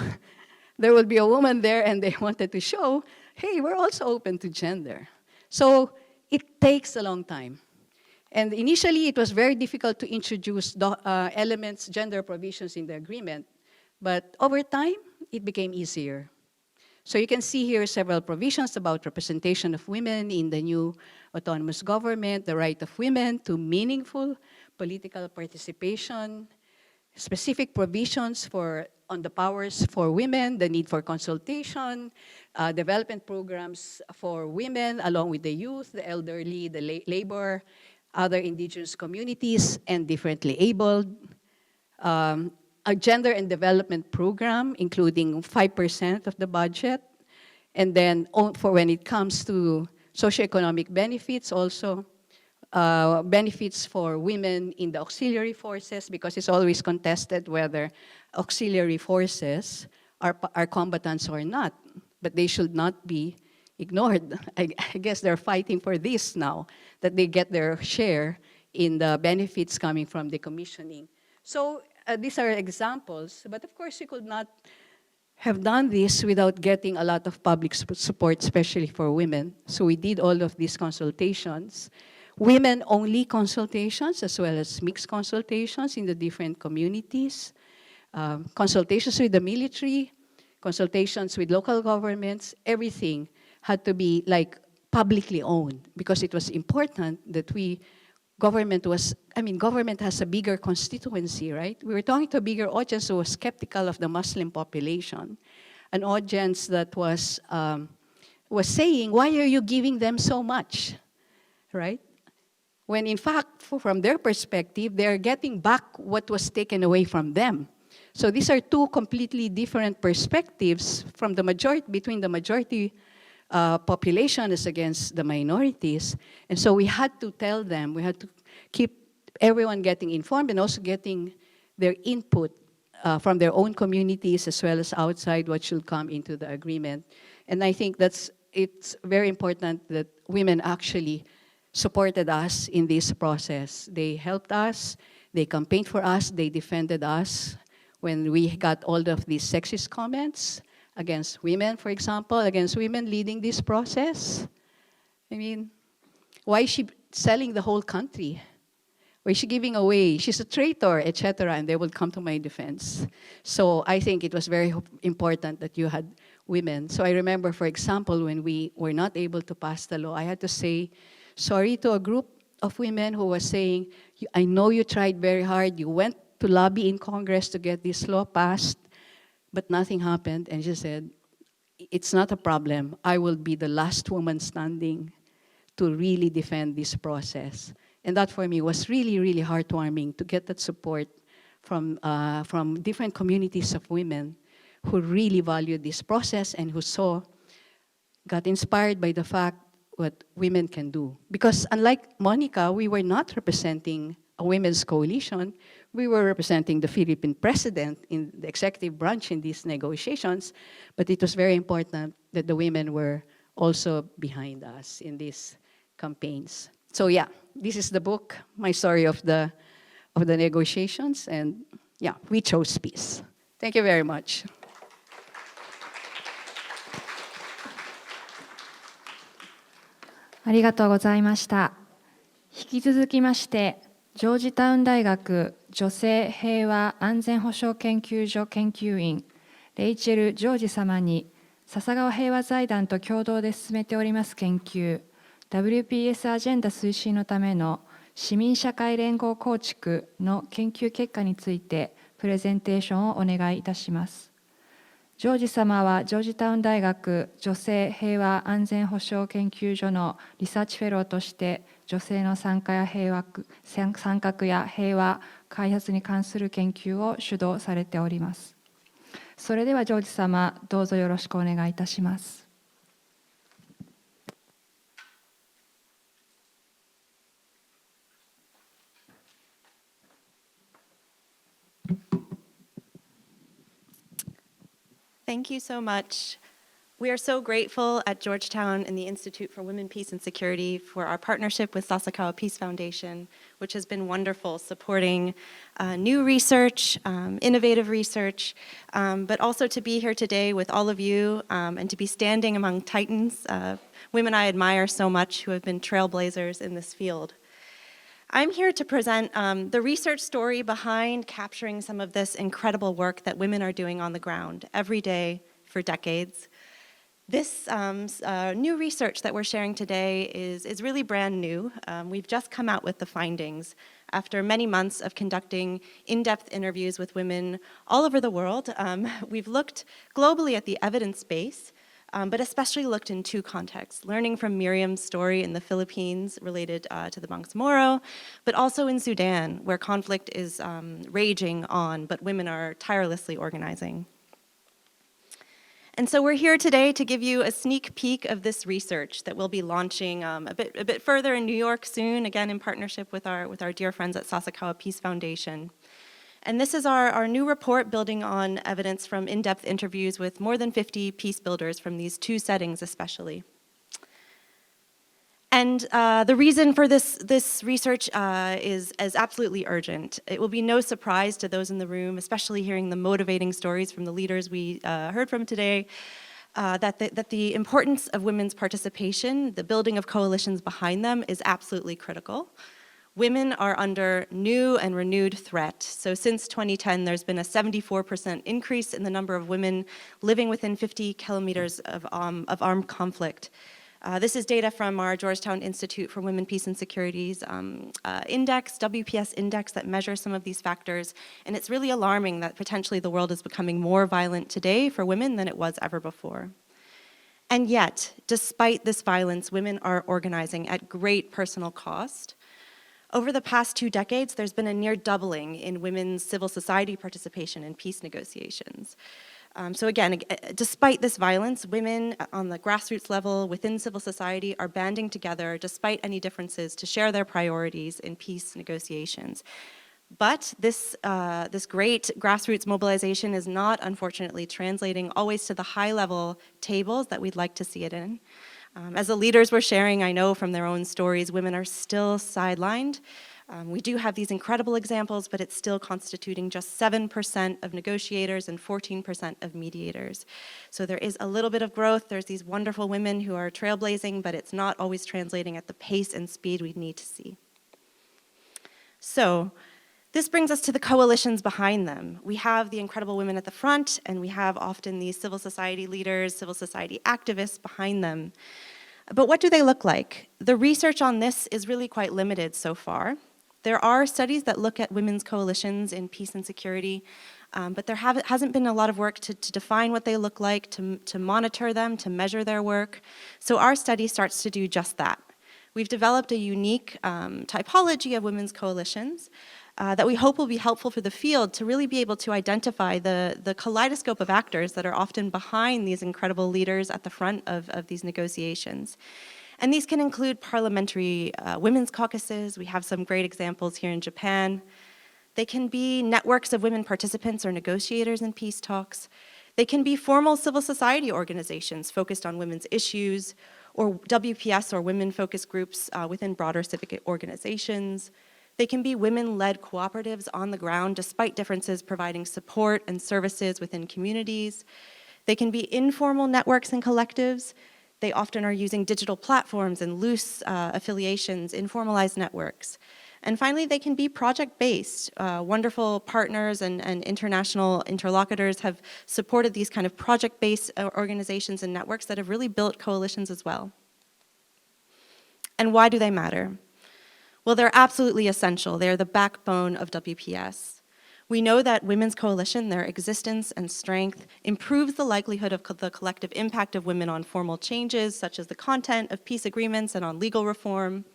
there would be a woman there and they wanted to show, hey, we're also open to gender. So it takes a long time. And initially, it was very difficult to introduce elements, gender provisions in the agreement. But over time, it became easier. So you can see here several provisions about representation of women in the new autonomous government, the right of women to meaningful political participation, specific provisions on the powers for women, the need for consultation, development programs for women, along with the youth, the elderly, the labor, other indigenous communities, and differently abled. A gender and development program, including 5% of the budget. And then for when it comes to socioeconomic benefits, also benefits for women in the auxiliary forces, because it's always contested whether auxiliary forces are combatants or not, but they should not be ignored. I guess they're fighting for this now, that they get their share in the benefits coming from decommissioning. So these are examples, but of course we could not have done this without getting a lot of public support, especially for women. So we did all of these consultations, women-only consultations, as well as mixed consultations in the different communities, consultations with the military, consultations with local governments. Everything had to be like publicly owned, because it was important that government has a bigger constituency, right? We were talking to a bigger audience who was skeptical of the Muslim population, an audience that was saying, why are you giving them so much, right? When in fact, from their perspective, they're getting back what was taken away from them. So these are two completely different perspectives from between the majority population as against the minorities. And so we had to tell them, we had to keep everyone getting informed and also getting their input from their own communities as well as outside what should come into the agreement. And I think it's very important that women actually supported us in this process. They helped us, they campaigned for us, they defended us when we got all of these sexist comments against women, for example, against women leading this process. I mean, why is she selling the whole country? Why is she giving away? She's a traitor, etc., and they will come to my defense. So I think it was very important that you had women. So I remember, for example, when we were not able to pass the law, I had to say sorry to a group of women who was saying, I know you tried very hard, you went to lobby in Congress to get this law passed, but nothing happened. And she said, it's not a problem. I will be the last woman standing to really defend this process. And that for me was really, really heartwarming to get that support from different communities of women who really valued this process and who got inspired by the fact what women can do. Because unlike Monica, we were not representing a women's coalition. We were representing the Philippine president in the executive branch in these negotiations, but it was very important that the women were also behind us in these campaigns. So yeah, this is the book, my story of the negotiations, and yeah, we chose peace. Thank you very much. ありがとうございました。引き続きまして、ジョージタウン大学女性平和安全保障研究所研究員レイチェル・ジョージ様に笹川平和財団と共同で進めております研究 WPS アジェンダ推進のための市民社会連合構築の研究結果についてプレゼンテーションをお願いいたします。ジョージ様はジョージタウン大学女性平和安全保障研究所のリサーチフェローとして女性の参画や平和開発に関する研究を主導されております。それではジョージ様、どうぞよろしくお願いいたします。Thank you so much. We are so grateful at Georgetown and the Institute for Women, Peace and Security for our partnership with Sasakawa Peace Foundation, which has been wonderful, supporting new research, innovative research, but also to be here today with all of you and to be standing among titans, women I admire so much who have been trailblazers in this field. I'm here to present the research story behind capturing some of this incredible work that women are doing on the ground every day for decades. This new research that we're sharing today is really brand new. We've just come out with the findings after many months of conducting in-depth interviews with women all over the world, we've looked globally at the evidence base, but especially looked in two contexts, learning from Miriam's story in the Philippines related to the Bangsamoro, but also in Sudan, where conflict is raging on, but women are tirelessly organizing. And so we're here today to give you a sneak peek of this research that we'll be launching a bit further in New York soon, again in partnership with our dear friends at Sasakawa Peace Foundation. And this is our new report building on evidence from in-depth interviews with more than 50 peace builders from these two settings especially. And the reason for this research is absolutely urgent. It will be no surprise to those in the room, especially hearing the motivating stories from the leaders we heard from today, that the importance of women's participation, the building of coalitions behind them, is absolutely critical. Women are under new and renewed threat. So since 2010, there's been a 74% increase in the number of women living within 50 kilometers of armed conflict. This is data from our Georgetown Institute for Women, Peace and Security's index, WPS index, that measures some of these factors. And it's really alarming that potentially the world is becoming more violent today for women than it was ever before. And yet, despite this violence, women are organizing at great personal cost. Over the past 2 decades, there's been a near doubling in women's civil society participation in peace negotiations. So again, despite this violence, women on the grassroots level within civil society are banding together despite any differences to share their priorities in peace negotiations. But this great grassroots mobilization is not, unfortunately, translating always to the high-level tables that we'd like to see it in. As the leaders were sharing, I know from their own stories, women are still sidelined. We do have these incredible examples, but it's still constituting just 7% of negotiators and 14% of mediators. So there is a little bit of growth. There's these wonderful women who are trailblazing, but it's not always translating at the pace and speed we need to see. So this brings us to the coalitions behind them. We have the incredible women at the front, and we have often these civil society leaders, civil society activists behind them. But what do they look like? The research on this is really quite limited so far. There are studies that look at women's coalitions in peace and security, but there hasn't been a lot of work to define what they look like, to monitor them, to measure their work. So our study starts to do just that. We've developed a unique typology of women's coalitions that we hope will be helpful for the field to really be able to identify the kaleidoscope of actors that are often behind these incredible leaders at the front of these negotiations. And these can include parliamentary women's caucuses. We have some great examples here in Japan. They can be networks of women participants or negotiators in peace talks. They can be formal civil society organizations focused on women's issues, or WPS or women focus groups within broader civic organizations. They can be women-led cooperatives on the ground, despite differences providing support and services within communities. They can be informal networks and collectives. They often are using digital platforms and loose affiliations, informalized networks. And finally, they can be project-based. Wonderful partners and international interlocutors have supported these kind of project-based organizations and networks that have really built coalitions as well. And why do they matter? Well, they're absolutely essential. They're the backbone of WPS. We know that women's coalition, their existence and strength, improves the likelihood of the collective impact of women on formal changes, such as the content of peace agreements and on legal reform.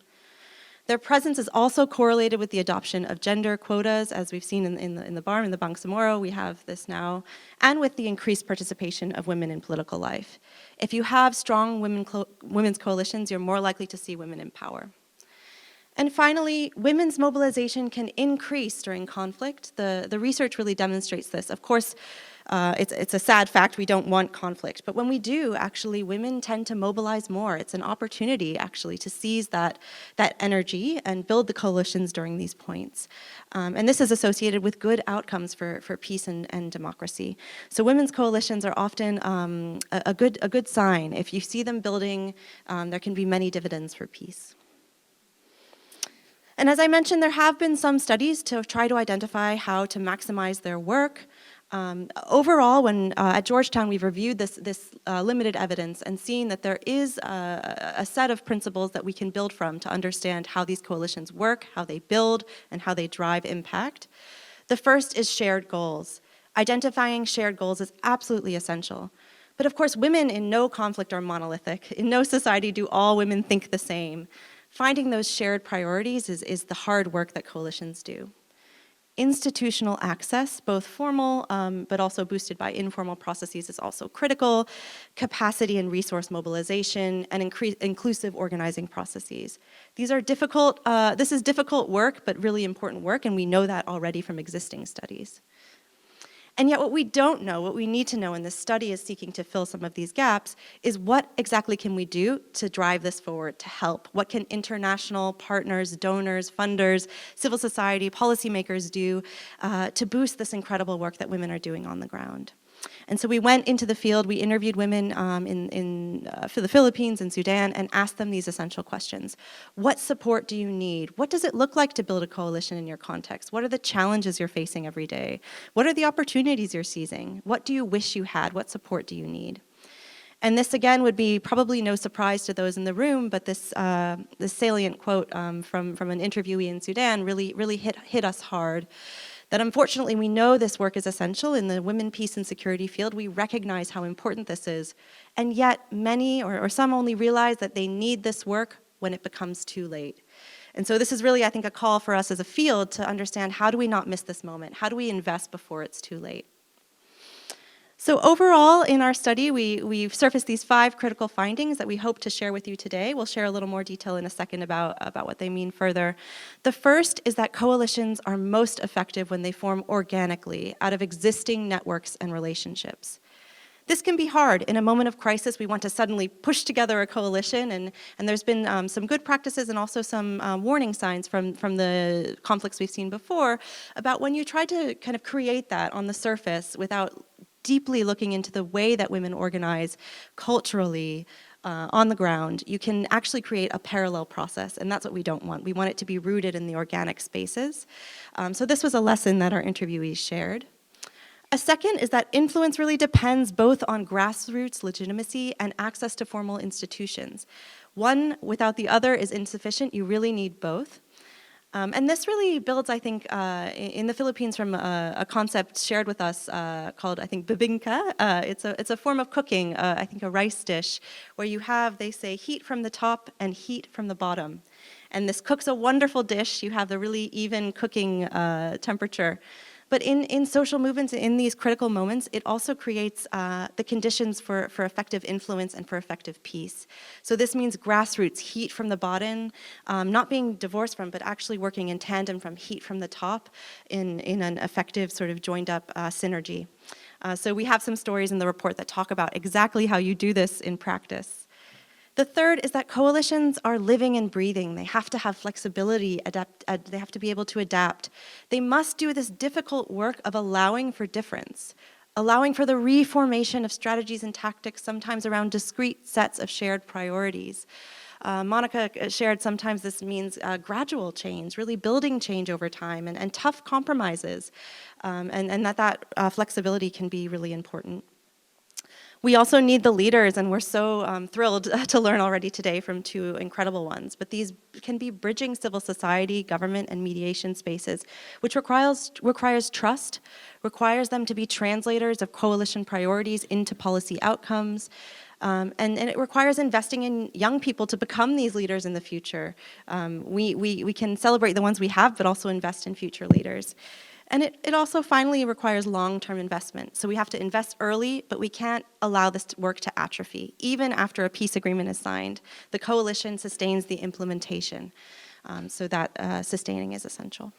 Their presence is also correlated with the adoption of gender quotas, as we've seen in the BARM, in the Bangsamoro, we have this now, and with the increased participation of women in political life. If you have strong women's coalitions, you're more likely to see women in power. And finally, women's mobilization can increase during conflict. The research really demonstrates this. Of course, it's a sad fact, we don't want conflict. But when we do, actually, women tend to mobilize more. It's an opportunity, actually, to seize that energy and build the coalitions during these points. And this is associated with good outcomes for peace and democracy. So women's coalitions are often a good sign. If you see them building, there can be many dividends for peace. And as I mentioned, there have been some studies to try to identify how to maximize their work. Overall, when at Georgetown, we've reviewed this limited evidence and seen that there is a set of principles that we can build from to understand how these coalitions work, how they build, and how they drive impact. The first is shared goals. Identifying shared goals is absolutely essential. But of course, women in no conflict are monolithic. In no society do all women think the same. Finding those shared priorities is the hard work that coalitions do. Institutional access, both formal but also boosted by informal processes, is also critical. Capacity and resource mobilization and inclusive organizing processes. These are difficult, this is difficult work, but really important work, and we know that already from existing studies. And yet what we don't know, what we need to know, and this study is seeking to fill some of these gaps, is what exactly can we do to drive this forward, to help? What can international partners, donors, funders, civil society, policymakers do to boost this incredible work that women are doing on the ground? And so we went into the field, we interviewed women for the Philippines and Sudan and asked them these essential questions. What support do you need? What does it look like to build a coalition in your context? What are the challenges you're facing every day? What are the opportunities you're seizing? What do you wish you had? What support do you need? And this, again, would be probably no surprise to those in the room, but this salient quote from an interviewee in Sudan really hit us hard. That unfortunately we know this work is essential in the women, peace, and security field. We recognize how important this is. And yet many or some only realize that they need this work when it becomes too late. And so this is really, I think, a call for us as a field to understand, how do we not miss this moment? How do we invest before it's too late? So overall, in our study, we've surfaced these 5 critical findings that we hope to share with you today. We'll share a little more detail in a second about what they mean further. The first is that coalitions are most effective when they form organically out of existing networks and relationships. This can be hard. In a moment of crisis, we want to suddenly push together a coalition, and there's been some good practices and also some warning signs from the conflicts we've seen before about when you try to kind of create that on the surface without deeply looking into the way that women organize culturally on the ground, you can actually create a parallel process, and that's what we don't want. We want it to be rooted in the organic spaces. So this was a lesson that our interviewees shared. A second is that influence really depends both on grassroots legitimacy and access to formal institutions. One without the other is insufficient. You really need both. And this really builds, I think, in the Philippines from a concept shared with us called, I think, bibingka. It's a form of cooking, I think a rice dish, where you have, they say, heat from the top and heat from the bottom. And this cooks a wonderful dish. You have the really even cooking temperature. But in social movements, in these critical moments, it also creates the conditions for effective influence and for effective peace. So this means grassroots, heat from the bottom, not being divorced from, but actually working in tandem from heat from the top in an effective sort of joined up synergy. So we have some stories in the report that talk about exactly how you do this in practice. The third is that coalitions are living and breathing. They have to have flexibility, they have to be able to adapt. They must do this difficult work of allowing for difference, allowing for the reformation of strategies and tactics, sometimes around discrete sets of shared priorities. Monica shared sometimes this means gradual change, really building change over time, and tough compromises, and that flexibility can be really important. We also need the leaders, and we're so thrilled to learn already today from 2 incredible ones. But these can be bridging civil society, government, and mediation spaces, which requires trust, requires them to be translators of coalition priorities into policy outcomes, and it requires investing in young people to become these leaders in the future. We can celebrate the ones we have, but also invest in future leaders. And it also finally requires long-term investment. So we have to invest early, but we can't allow this work to atrophy. Even after a peace agreement is signed, the coalition sustains the implementation. So that sustaining is essential.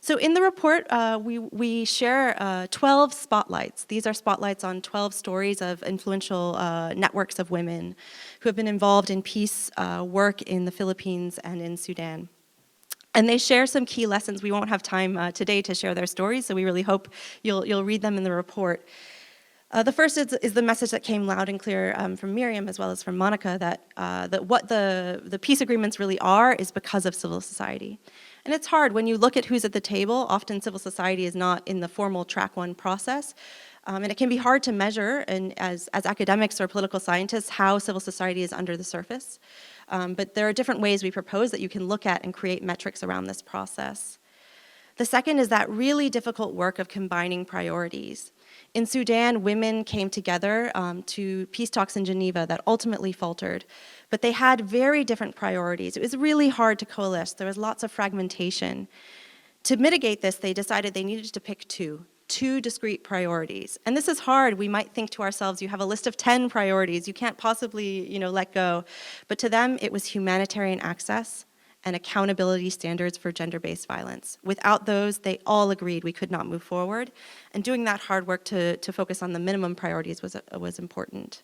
So in the report, we share 12 spotlights. These are spotlights on 12 stories of influential networks of women who have been involved in peace work in the Philippines and in Sudan. And they share some key lessons. We won't have time today to share their stories, so we really hope you'll read them in the report. The first is the message that came loud and clear from Miriam as well as from Monica, that what the peace agreements really are is because of civil society. And it's hard when you look at who's at the table. Often civil society is not in the formal track one process. And it can be hard to measure, and as academics or political scientists, how civil society is under the surface. But there are different ways we propose that you can look at and create metrics around this process. The second is that really difficult work of combining priorities. In Sudan, women came together to peace talks in Geneva that ultimately faltered, but they had very different priorities. It was really hard to coalesce. There was lots of fragmentation. To mitigate this, they decided they needed to pick two discrete priorities. And this is hard. We might think to ourselves, you have a list of 10 priorities. You can't possibly, let go. But to them, it was humanitarian access and accountability standards for gender-based violence. Without those, they all agreed we could not move forward. And doing that hard work to focus on the minimum priorities was important.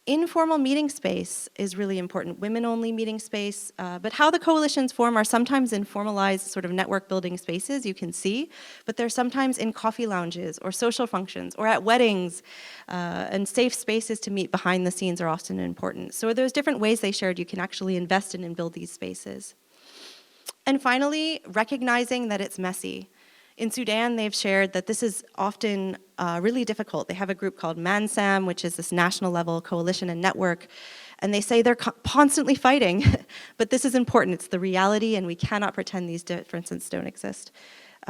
Informal meeting space is really important, women-only meeting space, but how the coalitions form are sometimes in formalized sort of network-building spaces, you can see, but they're sometimes in coffee lounges or social functions or at weddings, and safe spaces to meet behind the scenes are often important. So there's different ways they shared you can actually invest in and build these spaces. And finally, recognizing that it's messy. In Sudan, they've shared that this is often really difficult. They have a group called MANSAM, which is this national level coalition and network, and they say they're constantly fighting, but this is important. It's the reality, and we cannot pretend these differences don't exist.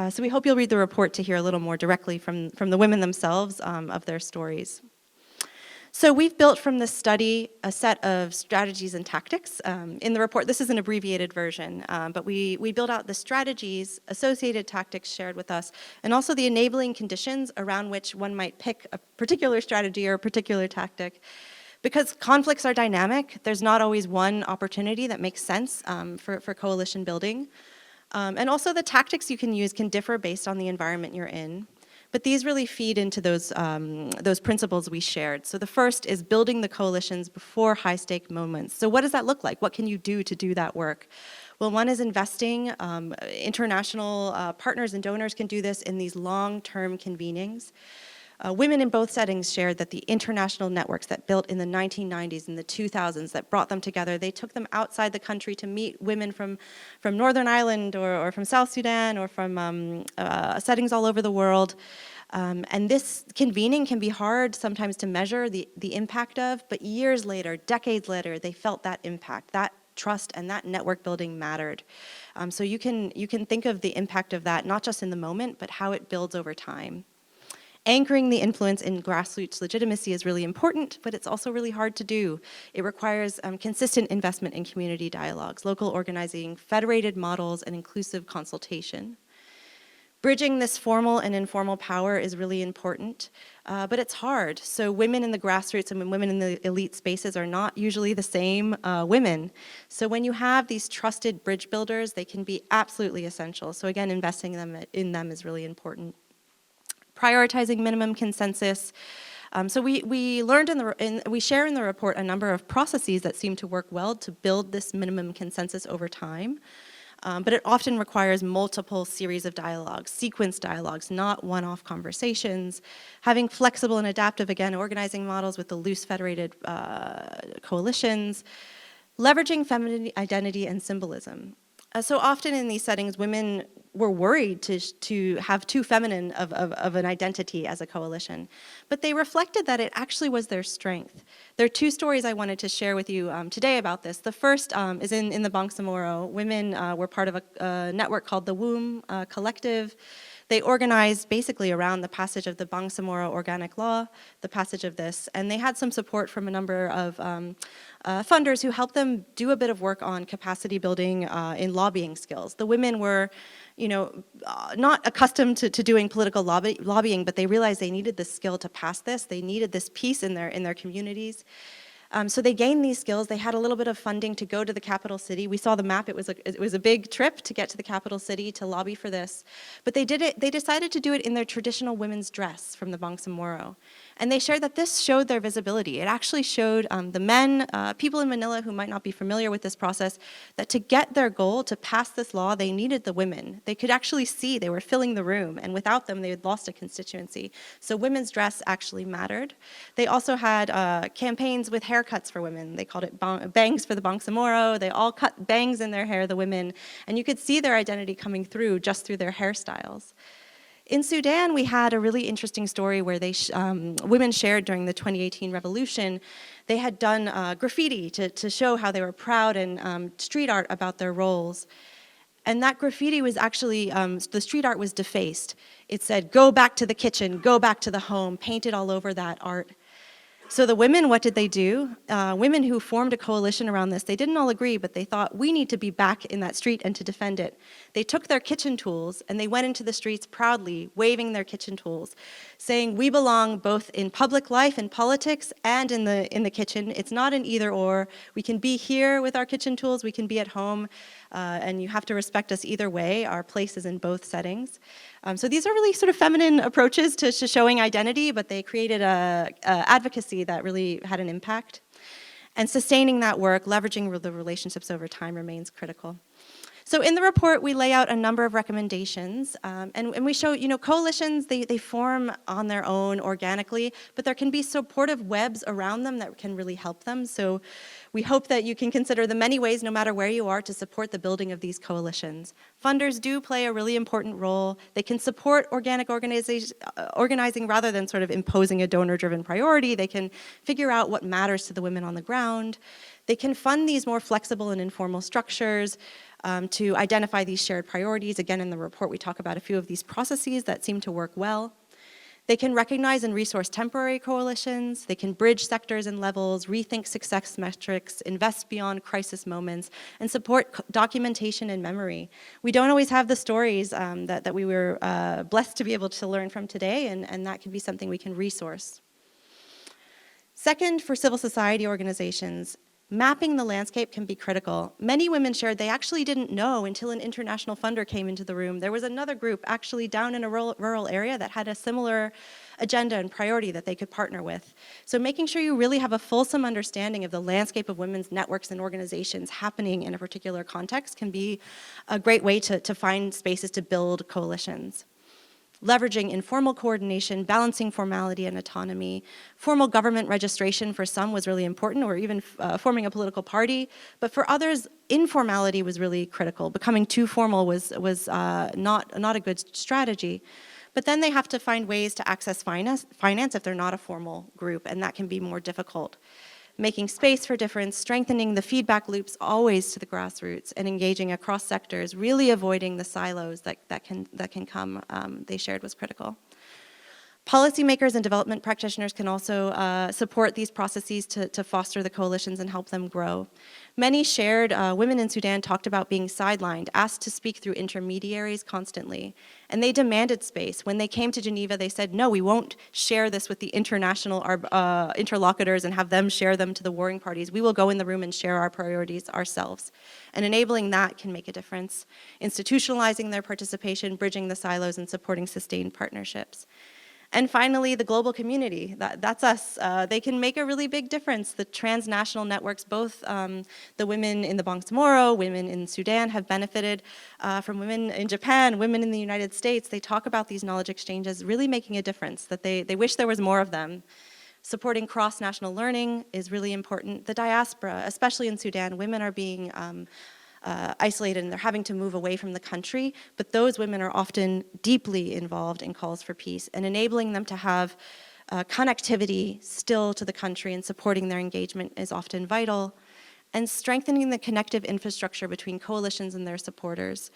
So we hope you'll read the report to hear a little more directly from the women themselves of their stories. So we've built from this study a set of strategies and tactics. In the report, this is an abbreviated version, but we built out the strategies, associated tactics shared with us, and also the enabling conditions around which one might pick a particular strategy or a particular tactic. Because conflicts are dynamic, there's not always one opportunity that makes sense for coalition building. And also the tactics you can use can differ based on the environment you're in. But these really feed into those principles we shared. So the first is building the coalitions before high-stake moments. So what does that look like? What can you do to do that work? Well, one is investing. International partners and donors can do this in these long-term convenings. Women in both settings shared that the international networks that built in the 1990s and the 2000s that brought them together, they took them outside the country to meet women from Northern Ireland or from South Sudan or from settings all over the world. And this convening can be hard sometimes to measure the impact of, but years later, decades later, they felt that impact, that trust and that network building mattered. So you can think of the impact of that, not just in the moment, but how it builds over time. Anchoring the influence in grassroots legitimacy is really important, but it's also really hard to do. It requires consistent investment in community dialogues, local organizing, federated models, and inclusive consultation. Bridging this formal and informal power is really important, but it's hard. So women in the grassroots and women in the elite spaces are not usually the same women. So when you have these trusted bridge builders, they can be absolutely essential. So again, investing in them is really important. Prioritizing minimum consensus. So we learned we share in the report a number of processes that seem to work well to build this minimum consensus over time. But it often requires multiple series of dialogues, sequenced dialogues, not one-off conversations. Having flexible and adaptive, again, organizing models with the loose federated coalitions. Leveraging feminine identity and symbolism. So often in these settings, women were worried to have too feminine of an identity as a coalition. But they reflected that it actually was their strength. There are two stories I wanted to share with you today about this. The first is in the Bangsamoro. Women were part of a network called the Womb Collective. They organized basically around the passage of the Bangsamoro Organic Law, the passage of this, and they had some support from a number of funders who helped them do a bit of work on capacity building in lobbying skills. The women were, not accustomed to doing political lobbying, but they realized they needed this skill to pass this. They needed this piece in their communities. So they gained these skills. They had a little bit of funding to go to the capital city. We saw the map. It was a big trip to get to the capital city to lobby for this. But they did it. They decided to do it in their traditional women's dress from the Bangsamoro. And they shared that this showed their visibility. It actually showed the men, people in Manila who might not be familiar with this process, that to get their goal, to pass this law, they needed the women. They could actually see they were filling the room, and without them, they had lost a constituency. So women's dress actually mattered. They also had campaigns with hair haircuts for women. They called it bangs for the Bangsamoro. They all cut bangs in their hair, the women, and you could see their identity coming through just through their hairstyles. In Sudan, we had a really interesting story where women shared during the 2018 revolution. They had done graffiti to show how they were proud and street art about their roles. And that graffiti was actually, the street art was defaced. It said, "Go back to the kitchen, go back to the home," painted all over that art. So the women, what did they do? Women who formed a coalition around this, they didn't all agree, but they thought, we need to be back in that street and to defend it. They took their kitchen tools and they went into the streets proudly, waving their kitchen tools, saying, we belong both in public life and politics and in the kitchen. It's not an either or. We can be here with our kitchen tools, we can be at home, and you have to respect us either way. Our place is in both settings. So these are really sort of feminine approaches to showing identity, but they created a advocacy that really had an impact. And sustaining that work, leveraging the relationships over time remains critical. So in the report, we lay out a number of recommendations, and we show, coalitions, they form on their own organically, but there can be supportive webs around them that can really help them. So we hope that you can consider the many ways, no matter where you are, to support the building of these coalitions. Funders do play a really important role. They can support organic organizing rather than sort of imposing a donor-driven priority. They can figure out what matters to the women on the ground. They can fund these more flexible and informal structures to identify these shared priorities. Again, in the report, we talk about a few of these processes that seem to work well. They can recognize and resource temporary coalitions. They can bridge sectors and levels, rethink success metrics, invest beyond crisis moments, and support documentation and memory. We don't always have the stories that we were blessed to be able to learn from today, and that can be something we can resource. Second, for civil society organizations, mapping the landscape can be critical. Many women shared they actually didn't know until an international funder came into the room. There was another group actually down in a rural area that had a similar agenda and priority that they could partner with. So making sure you really have a fulsome understanding of the landscape of women's networks and organizations happening in a particular context can be a great way to find spaces to build coalitions. Leveraging informal coordination, balancing formality and autonomy. Formal government registration for some was really important, or even forming a political party. But for others, informality was really critical. Becoming too formal was not a good strategy. But then they have to find ways to access finance if they're not a formal group, and that can be more difficult. Making space for difference, strengthening the feedback loops always to the grassroots, and engaging across sectors, really avoiding the silos that can come, they shared was critical. Policymakers and development practitioners can also support these processes to foster the coalitions and help them grow. Many shared, women in Sudan talked about being sidelined, asked to speak through intermediaries constantly, and they demanded space. When they came to Geneva, they said, no, we won't share this with the international interlocutors and have them share them to the warring parties. We will go in the room and share our priorities ourselves. And enabling that can make a difference. Institutionalizing their participation, bridging the silos, and supporting sustained partnerships. And finally, the global community, that's us. They can make a really big difference. The transnational networks, both the women in the Bangsamoro, women in Sudan have benefited from women in Japan, women in the United States. They talk about these knowledge exchanges really making a difference, that they wish there was more of them. Supporting cross-national learning is really important. The diaspora, especially in Sudan, women are being isolated and they're having to move away from the country, but those women are often deeply involved in calls for peace, and enabling them to have connectivity still to the country and supporting their engagement is often vital, and strengthening the connective infrastructure between coalitions and their supporters.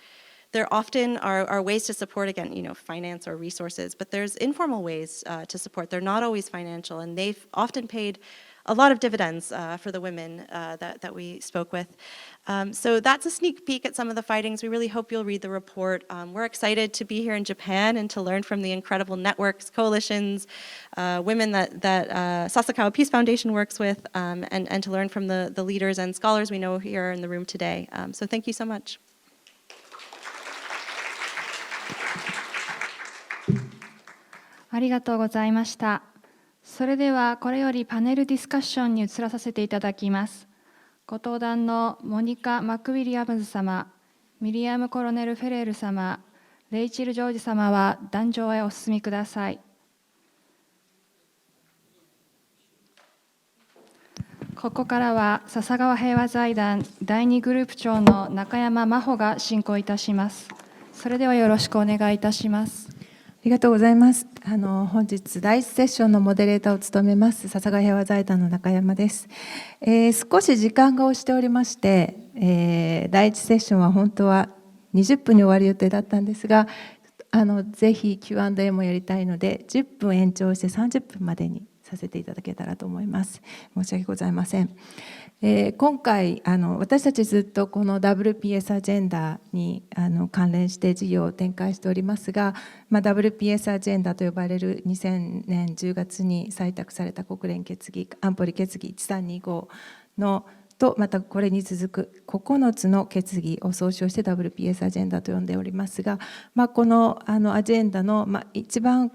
There often are ways to support, again, finance or resources, but there's informal ways to support. They're not always financial, and they've often paid a lot of dividends for the women that we spoke with. So that's a sneak peek at some of the findings. We really hope you'll read the report. We're excited to be here in Japan and to learn from the incredible networks, coalitions, women that Sasakawa Peace Foundation works with, and to learn from the leaders and scholars we know here in the room today. So thank you so much. ありがとうございました。それではこれよりパネルディスカッションに移らさせていただきます。ご登壇のモニカ・マクウィリアムズ様、ミリアム・コロネル・フェレール様、レイチェル・ジョージ様は壇上へお進みください。ここからは笹川平和財団第2グループ長の中山真帆が進行いたします。それではよろしくお願いいたします。ありがとうございます。本日第1セッションのモデレーターを務めます笹川平和財団の中山です。少し時間が押しておりまして、第1セッションは本当は20分に終わる予定だったんですが、ぜひ Q&A もやりたいので10分延長して30分までにさせていただけたらと思います。申し訳ございません。今回私たちずっとこの WPS アジェンダに関連して事業を展開しておりますが、WPS アジェンダと呼ばれる2000年10月に採択された国連決議安保理決議1325のとまたこれに続く9つの決議を総称して WPS アジェンダと呼んでおりますが、このアジェンダの一番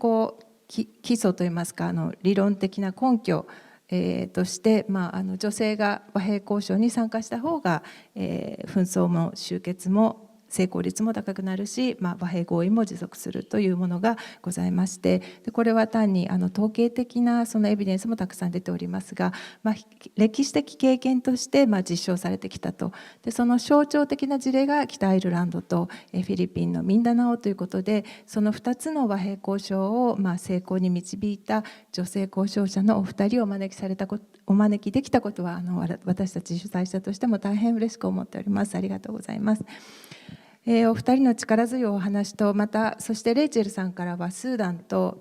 基礎といいますか理論的な根拠として、女性が和平交渉に参加した方が、紛争も終結も成功率も高くなるし、和平合意も持続するというものがございまして、これは単に統計的なそのエビデンスもたくさん出ておりますが、歴史的経験として実証されてきたと。でその象徴的な事例が北アイルランドとフィリピンのミンダナオということで、その2つの和平交渉を成功に導いた女性交渉者のお二人をお招きできたことは私たち主催者としても大変嬉しく思っております。ありがとうございます。お二人の力強いお話と、またそしてレイチェルさんからはスーダンと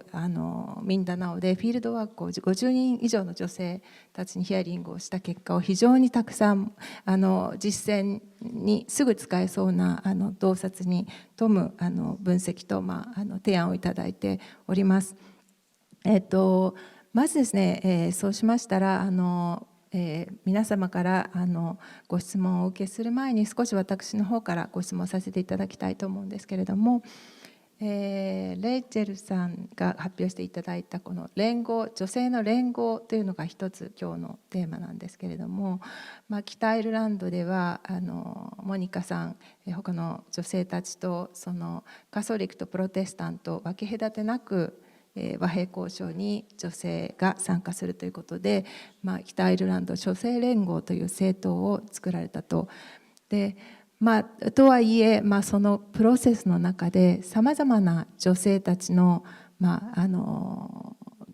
ミンダナオでフィールドワークを50人以上の女性たちにヒアリングをした結果を非常にたくさん実践にすぐ使えそうな洞察に富む分析と、提案をいただいております。まずですね、そうしましたら皆様からご質問をお受けする前に少し私の方からご質問させていただきたいと思うんですけれども、レイチェルさんが発表していただいたこの連合、女性の連合というのが一つ今日のテーマなんですけれども、北アイルランドではモニカさん他の女性たちとそのカソリックとプロテスタント分け隔てなく和平交渉に女性が参加するということで、北アイルランド女性連合という政党を作られたと。でとはいえ、そのプロセスの中でさまざまな女性たちの、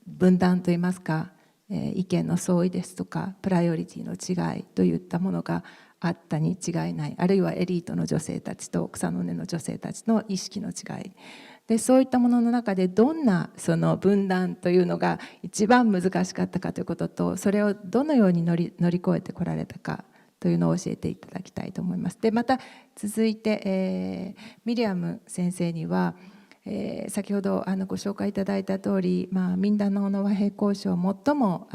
分断といいますか、意見の相違ですとかプライオリティの違いといったものがあったに違いない、あるいはエリートの女性たちと草の根の女性たちの意識の違いで、そういったものの中でどんなその分断というのが一番難しかったかということと、それをどのように乗り越えてこられたかというのを教えていただきたいと思います。でまた続いて、ミリアム先生には、先ほどご紹介いただいた通り、ミンダナオの和平交渉最も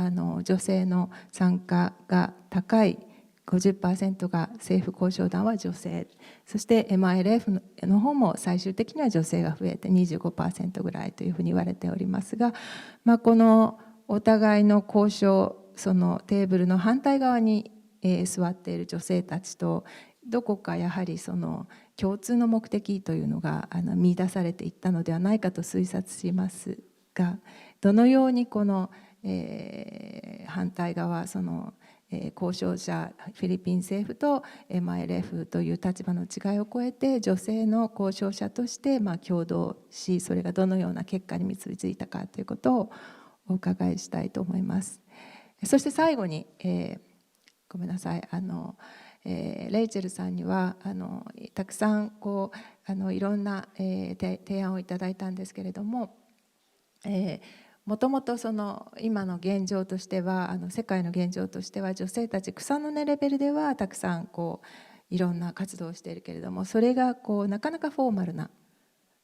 女性の参加が高い50% が政府交渉団は女性、そして MILF の方も最終的には女性が増えて 25% ぐらいというふうに言われておりますが、このお互いの交渉、そのテーブルの反対側に座っている女性たちとどこかやはりその共通の目的というのが見出されていったのではないかと推察しますが、どのようにこの反対側、その交渉者フィリピン政府と MILF という立場の違いを超えて女性の交渉者として共同し、それがどのような結果に導いたかということをお伺いしたいと思います。そして最後に、ごめんなさい、レイチェルさんにはたくさんいろんな、提案をいただいたんですけれども、もともとその今の現状としては世界の現状としては女性たち草の根レベルではたくさんいろんな活動をしているけれども、それがなかなかフォーマルな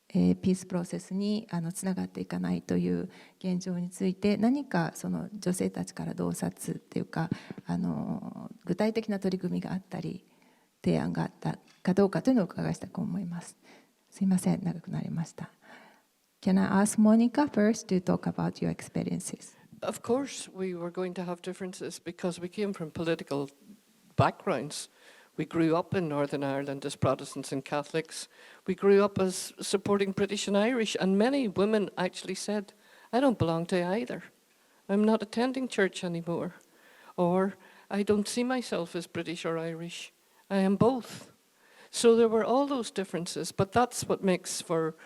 ピースプロセスにつながっていかないという現状について、何かその女性たちから洞察っていうか具体的な取り組みがあったり提案があったかどうかというのをお伺いしたく思います。すいません、長くなりました。Can I ask Monica first to talk about your experiences? Of course, we were going to have differences because we came from political backgrounds. We grew up in Northern Ireland as Protestants and Catholics. We grew up as supporting British and Irish, and many women actually said, I don't belong to either. I'm not attending church anymore. Or I don't see myself as British or Irish. I am both. So there were all those differences, but that's what makes for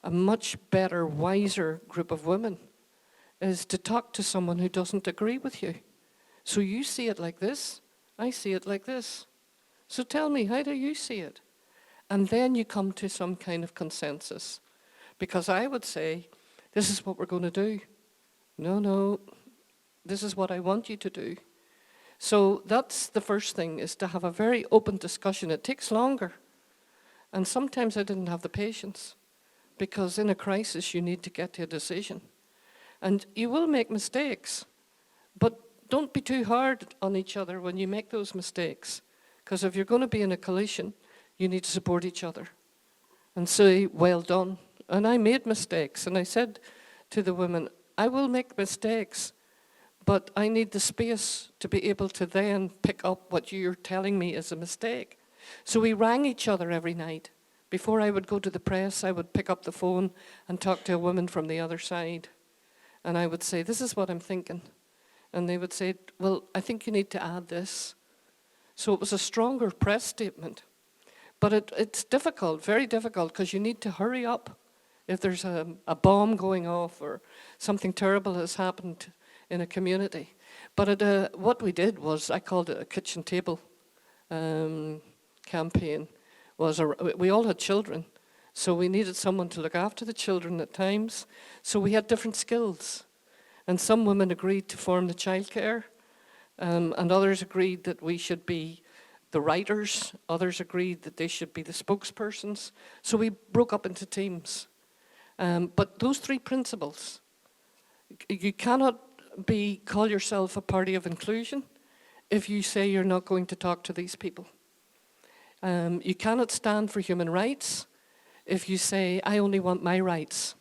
a much better, wiser group of women, is to talk to someone who doesn't agree with you. So you see it like this, I see it like this. So tell me, how do you see it? And then you come to some kind of consensus. Because I would say, this is what we're going to do. No, this is what I want you to do. So that's the first thing, is to have a very open discussion. It takes longer. And sometimes I didn't have the patience, because in a crisis you need to get to a decision. And you will make mistakes, but don't be too hard on each other when you make those mistakes. Because if you're going to be in a coalition, you need to support each other and say, well done. And I made mistakes, and I said to the women, I will make mistakes, but I need the space to be able to then pick up what you're telling me is a mistake. So we rang each other every night. Before I would go to the press, I would pick up the phone and talk to a woman from the other side. And I would say, this is what I'm thinking. And they would say, well, I think you need to add this. So it was a stronger press statement. But it's difficult, very difficult, because you need to hurry up. If there's a bomb going off or something terrible has happened in a community. But what we did was, I called it a kitchen table campaign. We all had children, so we needed someone to look after the children at times. So we had different skills. And some women agreed to form the childcare, and others agreed that we should be the writers. Others agreed that they should be the spokespersons. So we broke up into teams. But those three principles, you cannot call yourself a party of inclusion if you say you're not going to talk to these people. You cannot stand for human rights if you say, I only want my rights.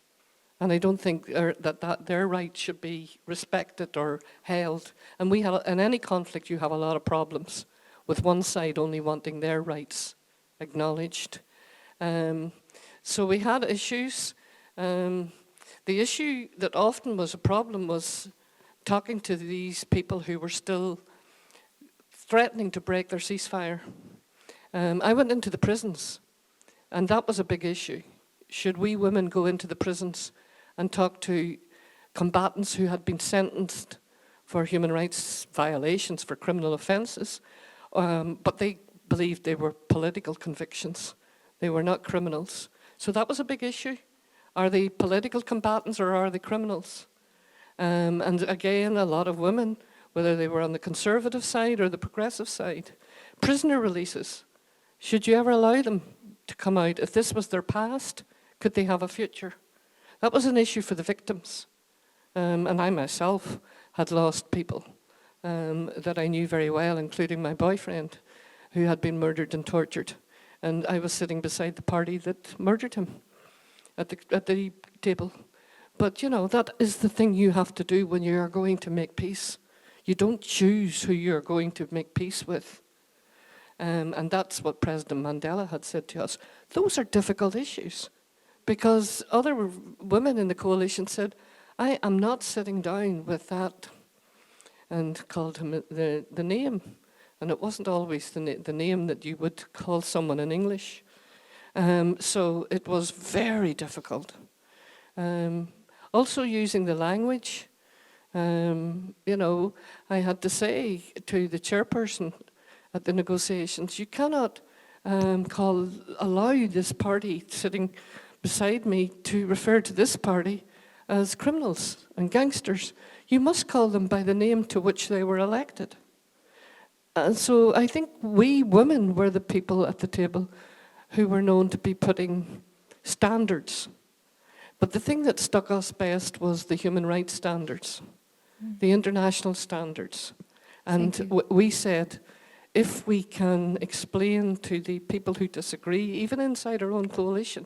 And I don't think that their rights should be respected or held. And in any conflict, you have a lot of problems with one side only wanting their rights acknowledged. So we had issues. The issue that often was a problem was talking to these people who were still threatening to break their ceasefire. I went into the prisons, and that was a big issue. Should we women go into the prisons and talk to combatants who had been sentenced for human rights violations, for criminal offences, but they believed they were political convictions. They were not criminals. So that was a big issue. Are they political combatants or are they criminals? And again, a lot of women, whether they were on the conservative side or the progressive side. Prisoner releases. Should you ever allow them to come out? If this was their past, could they have a future? That was an issue for the victims. And I myself had lost people that I knew very well, including my boyfriend, who had been murdered and tortured. And I was sitting beside the party that murdered him at the table. But you know, that is the thing you have to do when you are going to make peace. You don't choose who you're going to make peace with. And that's what President Mandela had said to us. Those are difficult issues, because other women in the coalition said, I am not sitting down with that, and called him the name. And it wasn't always the name that you would call someone in English. So it was very difficult. Also using the language, you know, I had to say to the chairperson at the negotiations, you cannot allow this party sitting beside me to refer to this party as criminals and gangsters. You must call them by the name to which they were elected. And so I think we women were the people at the table who were known to be putting standards. But the thing that stuck us best was the human rights standards, the international standards. And we said, if we can explain to the people who disagree, even inside our own coalition,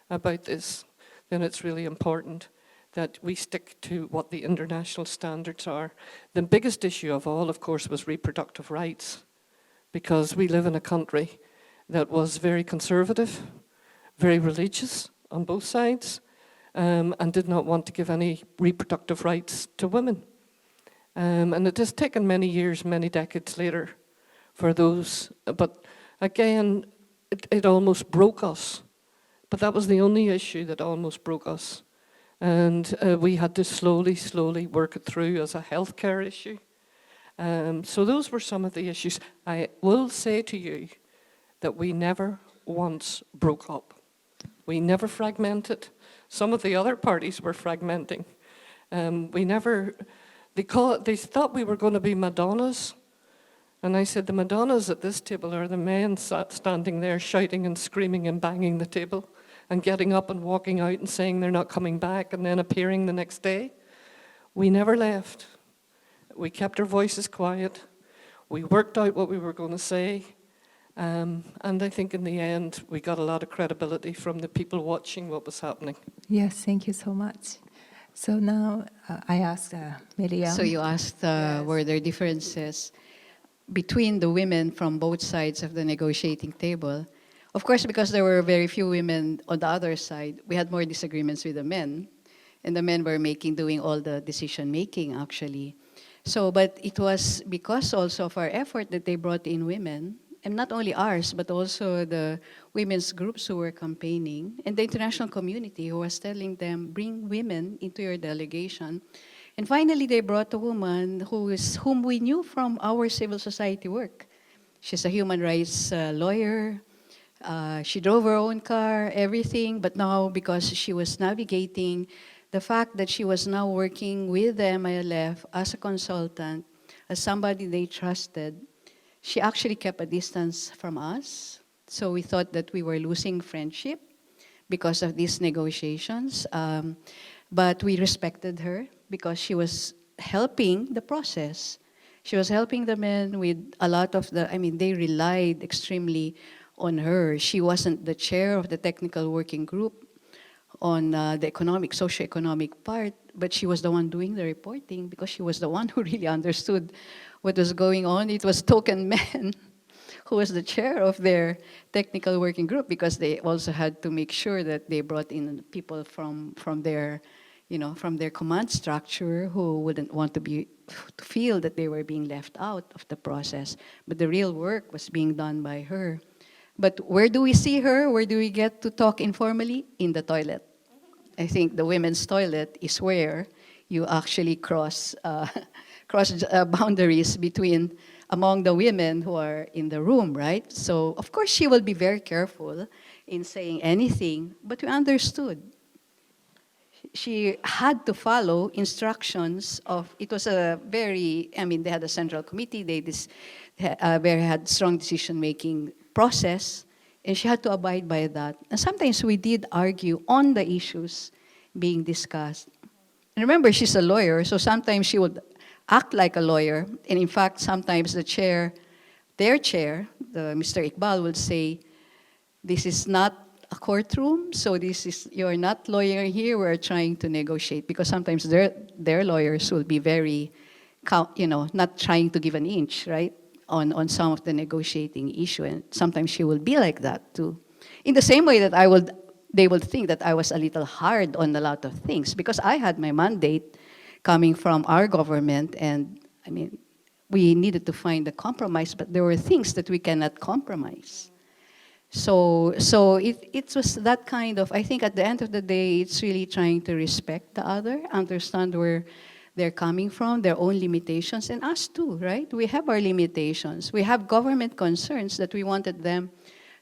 about this, then it's really important that we stick to what the international standards are. The biggest issue of all, of course, was reproductive rights, because we live in a country that was very conservative, very religious on both sides, and did not want to give any reproductive rights to women. And it has taken many years, many decades later for those, but again, it almost broke us. But that was the only issue that almost broke us. And we had to slowly work it through as a healthcare issue. So those were some of the issues. I will say to you that we never once broke up. We never fragmented. Some of the other parties were fragmenting. They thought we were going to be Madonnas. And I said, the Madonnas at this table are the men standing there shouting and screaming and banging the table and getting up and walking out and saying they're not coming back and then appearing the next day. We never left. We kept our voices quiet. We worked out what we were going to say. And I think in the end, we got a lot of credibility from the people watching what was happening. Yes, thank you so much. So now I asked Miriam. So you asked, were there differences between the women from both sides of the negotiating table? Of course, because there were very few women on the other side, we had more disagreements with the men. And the men were doing all the decision-making, actually. So, but it was because also of our effort that they brought in women, and not only ours, but also the women's groups who were campaigning, and the international community who was telling them, bring women into your delegation. And finally, they brought a woman whom we knew from our civil society work. She's a human rights lawyer. She drove her own car, everything, but now because she was navigating the fact that she was now working with the MILF as a consultant, as somebody they trusted, she actually kept a distance from us. So we thought that we were losing friendship because of these negotiations. But we respected her because she was helping the process. She was helping the men with a lot of they relied extremely on her. She wasn't the chair of the technical working group on the socioeconomic part, but she was the one doing the reporting because she was the one who really understood what was going on. It was Token Men who was the chair of their technical working group because they also had to make sure that they brought in people from their command structure who wouldn't want to feel that they were being left out of the process. But the real work was being done by her. But where do we see her? Where do we get to talk informally? In the toilet. I think the women's toilet is where you actually cross boundaries among the women who are in the room, right? So, of course, she will be very careful in saying anything, but we understood. She had to follow instructions it was a very, they had a central committee, they had strong decision-making process, and she had to abide by that. And sometimes we did argue on the issues being discussed. And remember, she's a lawyer, so sometimes she would act like a lawyer, and in fact, sometimes their chair, Mr. Iqbal, would say, this is not a courtroom, so you're not lawyer here, we're trying to negotiate, because sometimes their lawyers will be very, not trying to give an inch, right, on some of the negotiating issue, and sometimes she will be like that too. In the same way that they would think that I was a little hard on a lot of things, because I had my mandate coming from our government, and we needed to find a compromise, but there were things that we cannot compromise. So it was that kind of, I think at the end of the day, it's really trying to respect the other, understand where they're coming from, their own limitations, and us too, right? We have our limitations. We have government concerns that we wanted them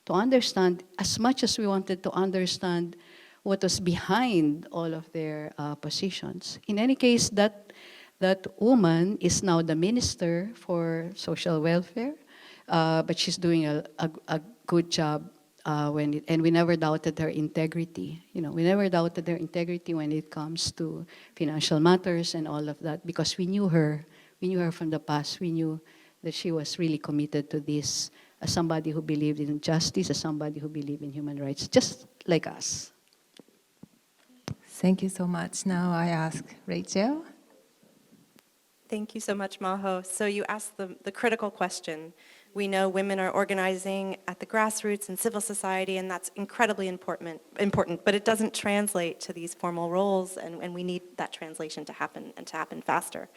to understand as much as we wanted to understand what was behind all of their positions. In any case, that woman is now the Minister for Social Welfare, but she's doing a good job, and we never doubted her integrity. We never doubted her integrity when it comes to financial matters and all of that, because we knew her. We knew her from the past. We knew that she was really committed to this as somebody who believed in justice, as somebody who believed in human rights, just like us. Thank you so much. Now I ask Rachel. Thank you so much, Maho. So you asked the critical question. We know women are organizing at the grassroots and civil society, and that's incredibly important, but it doesn't translate to these formal roles, and we need that translation to happen, and to happen faster.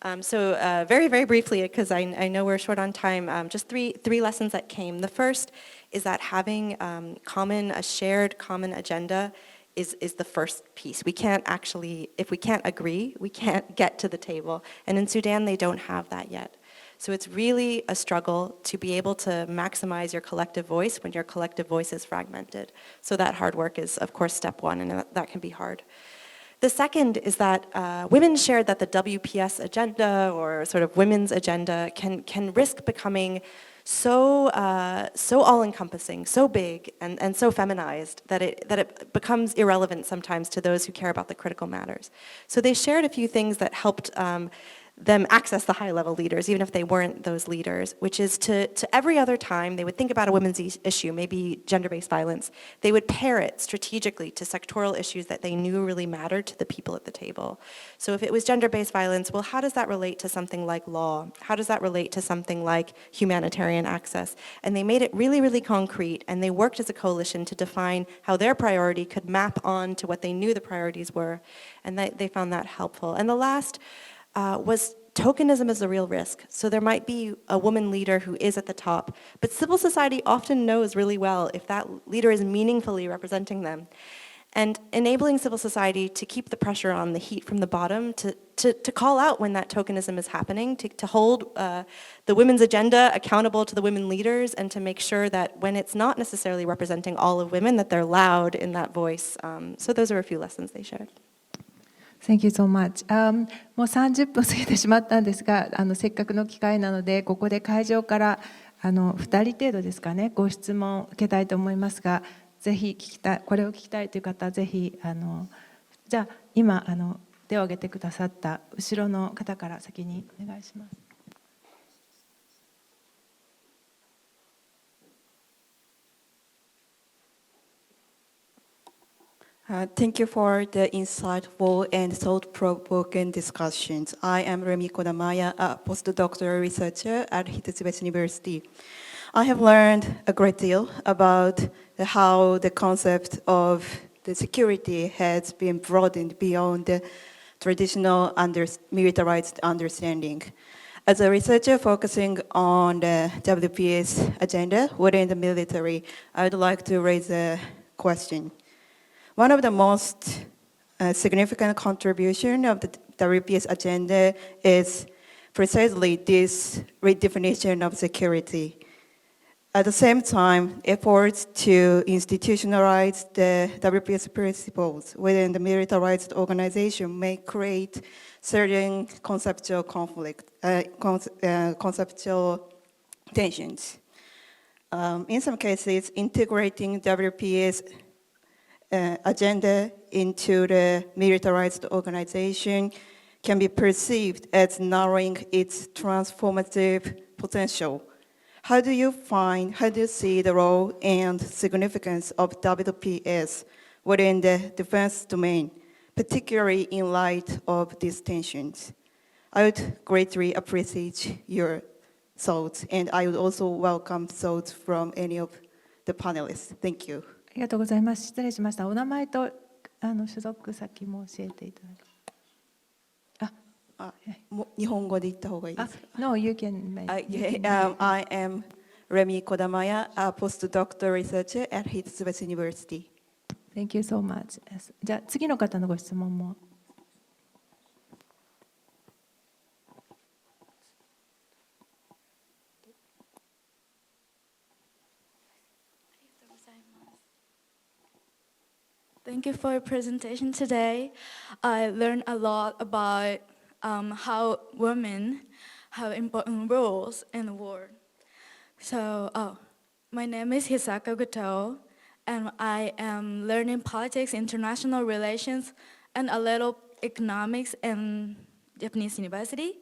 Very, very briefly, because I know we're short on time, just three lessons that came. The first is that having a shared common agenda is the first piece. We can't actually, if we can't agree, we can't get to the table. And in Sudan, they don't have that yet. So it's really a struggle to be able to maximize your collective voice when your collective voice is fragmented. So that hard work is, of course, step one, and that can be hard. The second is that women shared that the WPS agenda, or sort of women's agenda, can risk becoming so all-encompassing, so big, and so feminized that it becomes irrelevant sometimes to those who care about the critical matters. So they shared a few things that helped them access the high-level leaders, even if they weren't those leaders, which is to every other time they would think about a women's issue, maybe gender-based violence, they would pair it strategically to sectoral issues that they knew really mattered to the people at the table. So if it was gender-based violence, well, how does that relate to something like law? How does that relate to something like humanitarian access? And they made it really, really concrete, and they worked as a coalition to define how their priority could map on to what they knew the priorities were, and they found that helpful. And the last was tokenism is a real risk. So there might be a woman leader who is at the top, but civil society often knows really well if that leader is meaningfully representing them. And enabling civil society to keep the pressure on, the heat from the bottom, to call out when that tokenism is happening, to hold the women's agenda accountable to the women leaders, and to make sure that when it's not necessarily representing all of women, that they're loud in that voice. So those are a few lessons they shared. Thank you so much. もう30分過ぎてしまったんですが、せっかくの機会なので、ここで会場から2人程度ですかね、ご質問を受けたいと思いますが、ぜひこれを聞きたいという方はぜひじゃあ今手を挙げてくださった後ろの方から先にお願いします。Thank you for the insightful and thought-provoking discussions. I am Remi Kodamaya, a postdoctoral researcher at Hitotsubashi University. I have learned a great deal about how the concept of the security has been broadened beyond the traditional militarized understanding. As a researcher focusing on the WPS agenda within the military, I would like to raise a question. One of the most significant contribution of the WPS agenda is precisely this redefinition of security. At the same time, efforts to institutionalize the WPS principles within the militarized organization may create certain conceptual conceptual tensions. In some cases, integrating WPS agenda into the militarized organization can be perceived as narrowing its transformative potential. How do you see the role and significance of WPS within the defense domain, particularly in light of these tensions? I would greatly appreciate your thoughts, and I would also welcome thoughts from any of the panelists. Thank you. ありがとうございます。失礼しました。お名前と所属先も教えていただけますか。日本語で言った方がいいですか。No, you can make. I am Remi Kodamaya, a postdoctoral researcher at Hitotsubashi University. Thank you so much. じゃあ次の方のご質問も。Thank you for your presentation today. I learned a lot about how women have important roles in the world. So, my name is Hisaka Goto, and I am learning politics, international relations, and a little economics in Japanese university.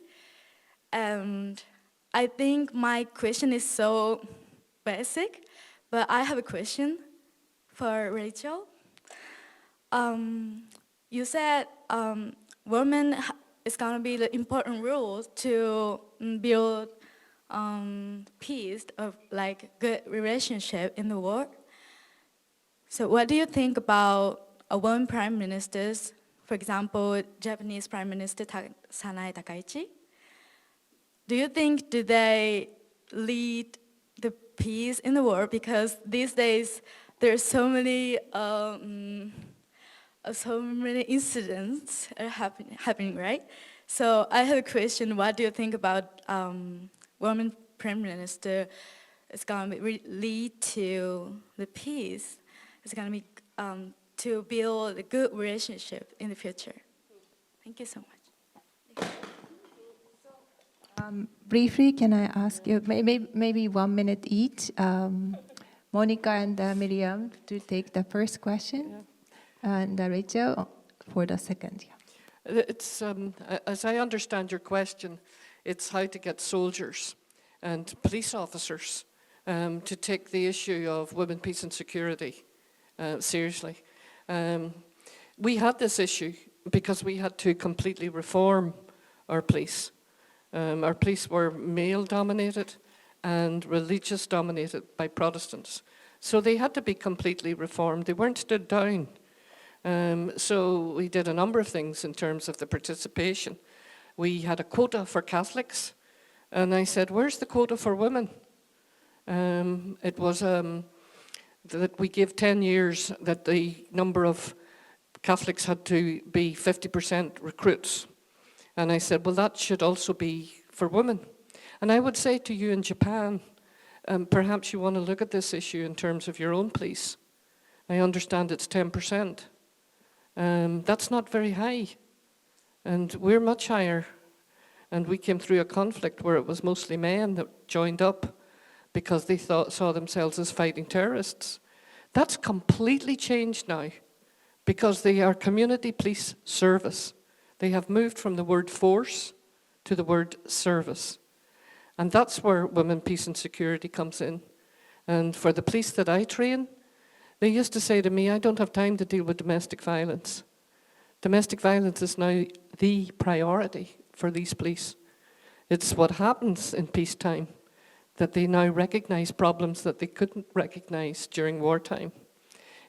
And I think my question is so basic, but I have a question for Rachel. You said women is going to be the important role to build peace of like good relationship in the world. So what do you think about a woman prime ministers, for example, Japanese Prime Minister Sanae Takaichi? do you think do they lead the peace in the world? Because these days there's so many incidents are happening, right? So I have a question. What do you think about women prime minister? It's going to lead to the peace. It's going to be to build a good relationship in the future. Thank you so much. Briefly, can I ask you, maybe 1 minute each, Monica and Miriam to take the first question, and Rachel for the second. Yeah. It's, as I understand your question, it's how to get soldiers and police officers to take the issue of women, peace and security seriously. We had this issue because we had to completely reform our police. Our police were male-dominated and religious-dominated by Protestants. So they had to be completely reformed. They weren't stood down. So we did a number of things in terms of the participation. We had a quota for Catholics, and I said, where's the quota for women? It was that we gave 10 years that the number of Catholics had to be 50% recruits. And I said, well, that should also be for women. And I would say to you in Japan, perhaps you want to look at this issue in terms of your own police. I understand it's 10%. That's not very high. And we're much higher. And we came through a conflict where it was mostly men that joined up because they saw themselves as fighting terrorists. That's completely changed now because they are community police service. They have moved from the word force to the word service. And that's where women, peace and security comes in. And for the police that I train, they used to say to me, I don't have time to deal with domestic violence. Domestic violence is now the priority for these police. It's what happens in peacetime, that they now recognize problems that they couldn't recognize during wartime.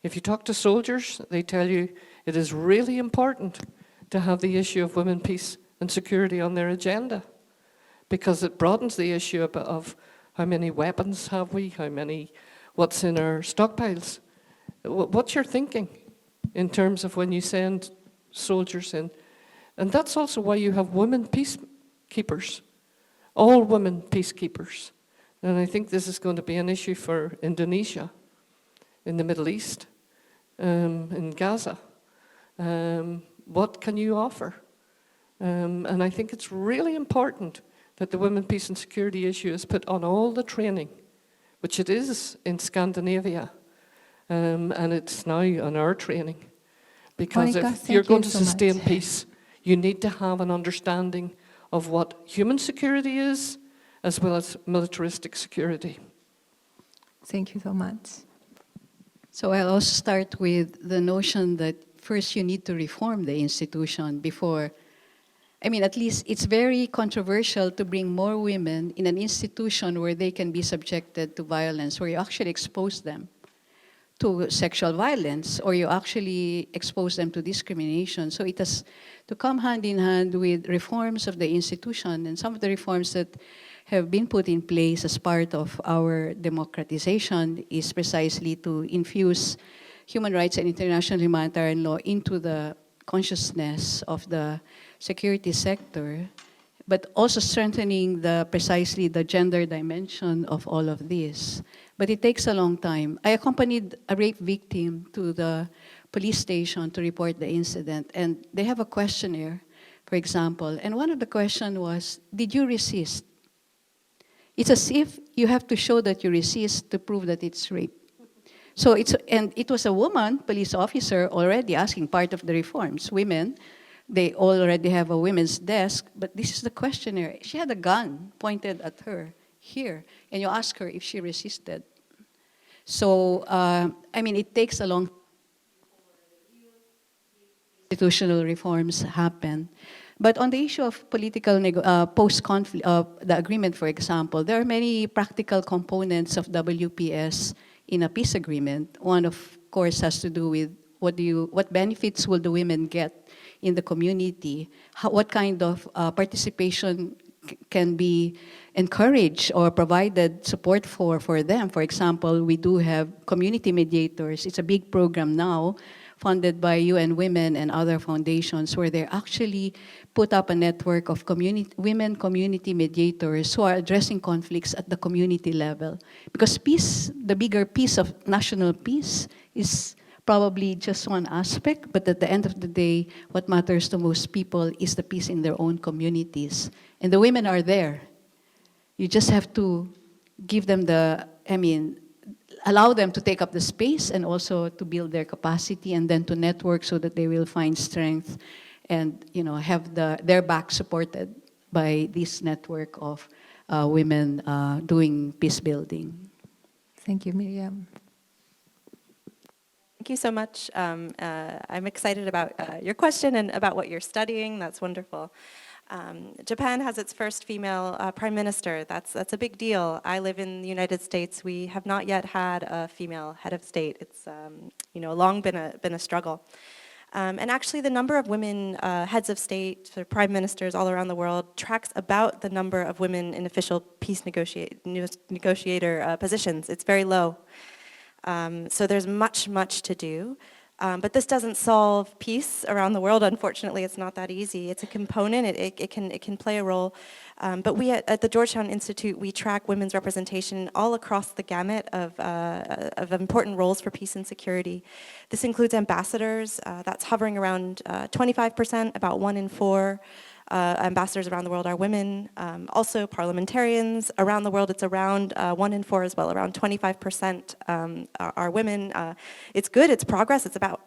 If you talk to soldiers, they tell you it is really important to have the issue of women, peace and security on their agenda because it broadens the issue of how many weapons have we, what's in our stockpiles. What's your thinking in terms of when you send soldiers in? And that's also why you have women peacekeepers, all women peacekeepers. And I think this is going to be an issue for Indonesia, in the Middle East, in Gaza. What can you offer? And I think it's really important that the women, peace and security issue is put on all the training, which it is in Scandinavia. And it's now on our training. Because Monica, if you're going to thank you so sustain much. peace, you need to have an understanding of what human security is, as well as militaristic security. Thank you so much. So I'll also start with the notion that first you need to reform the institution before, at least it's very controversial to bring more women in an institution where they can be subjected to violence, where you actually expose them to sexual violence, or you actually expose them to discrimination. So it has to come hand in hand with reforms of the institution, and some of the reforms that have been put in place as part of our democratization is precisely to infuse human rights and international humanitarian law into the consciousness of the security sector, but also strengthening precisely the gender dimension of all of this. But it takes a long time. I accompanied a rape victim to the police station to report the incident, and they have a questionnaire, for example, and one of the questions was, did you resist? It's as if you have to show that you resist to prove that it's rape. So it was a woman police officer already asking part of the reforms. Women, they already have a women's desk, but this is the questionnaire. She had a gun pointed at her here, and you ask her if she resisted. So, it takes a long time before institutional reforms happen. But on the issue of political post-conflict, the agreement, for example, there are many practical components of WPS in a peace agreement. One, of course, has to do with what benefits will the women get in the community? What kind of participation can be encouraged or provided support for them. For example, we do have community mediators. It's a big program now funded by UN Women and other foundations where they actually put up a network of women community mediators who are addressing conflicts at the community level. Because peace, the bigger piece of national peace, is probably just one aspect, but at the end of the day, what matters to most people is the peace in their own communities. And the women are there. You just have to give them allow them to take up the space and also to build their capacity and then to network so that they will find strength and have their back supported by this network of women doing peace building. Thank you, Miriam. Thank you so much. I'm excited about your question and about what you're studying. That's wonderful. Japan has its first female prime minister. That's a big deal. I live in the United States. We have not yet had a female head of state. It's long been a struggle. And actually, the number of women heads of state, or prime ministers all around the world, tracks about the number of women in official peace negotiator positions. It's very low. So there's much to do. But this doesn't solve peace around the world. Unfortunately, it's not that easy. It's a component. It can play a role. But we at the Georgetown Institute, we track women's representation all across the gamut of important roles for peace and security. This includes ambassadors. That's hovering around 25%, about 1 in 4. Ambassadors around the world are women. Also parliamentarians around the world, it's around 1 in 4 as well, around 25% are women. It's good, it's progress, it's about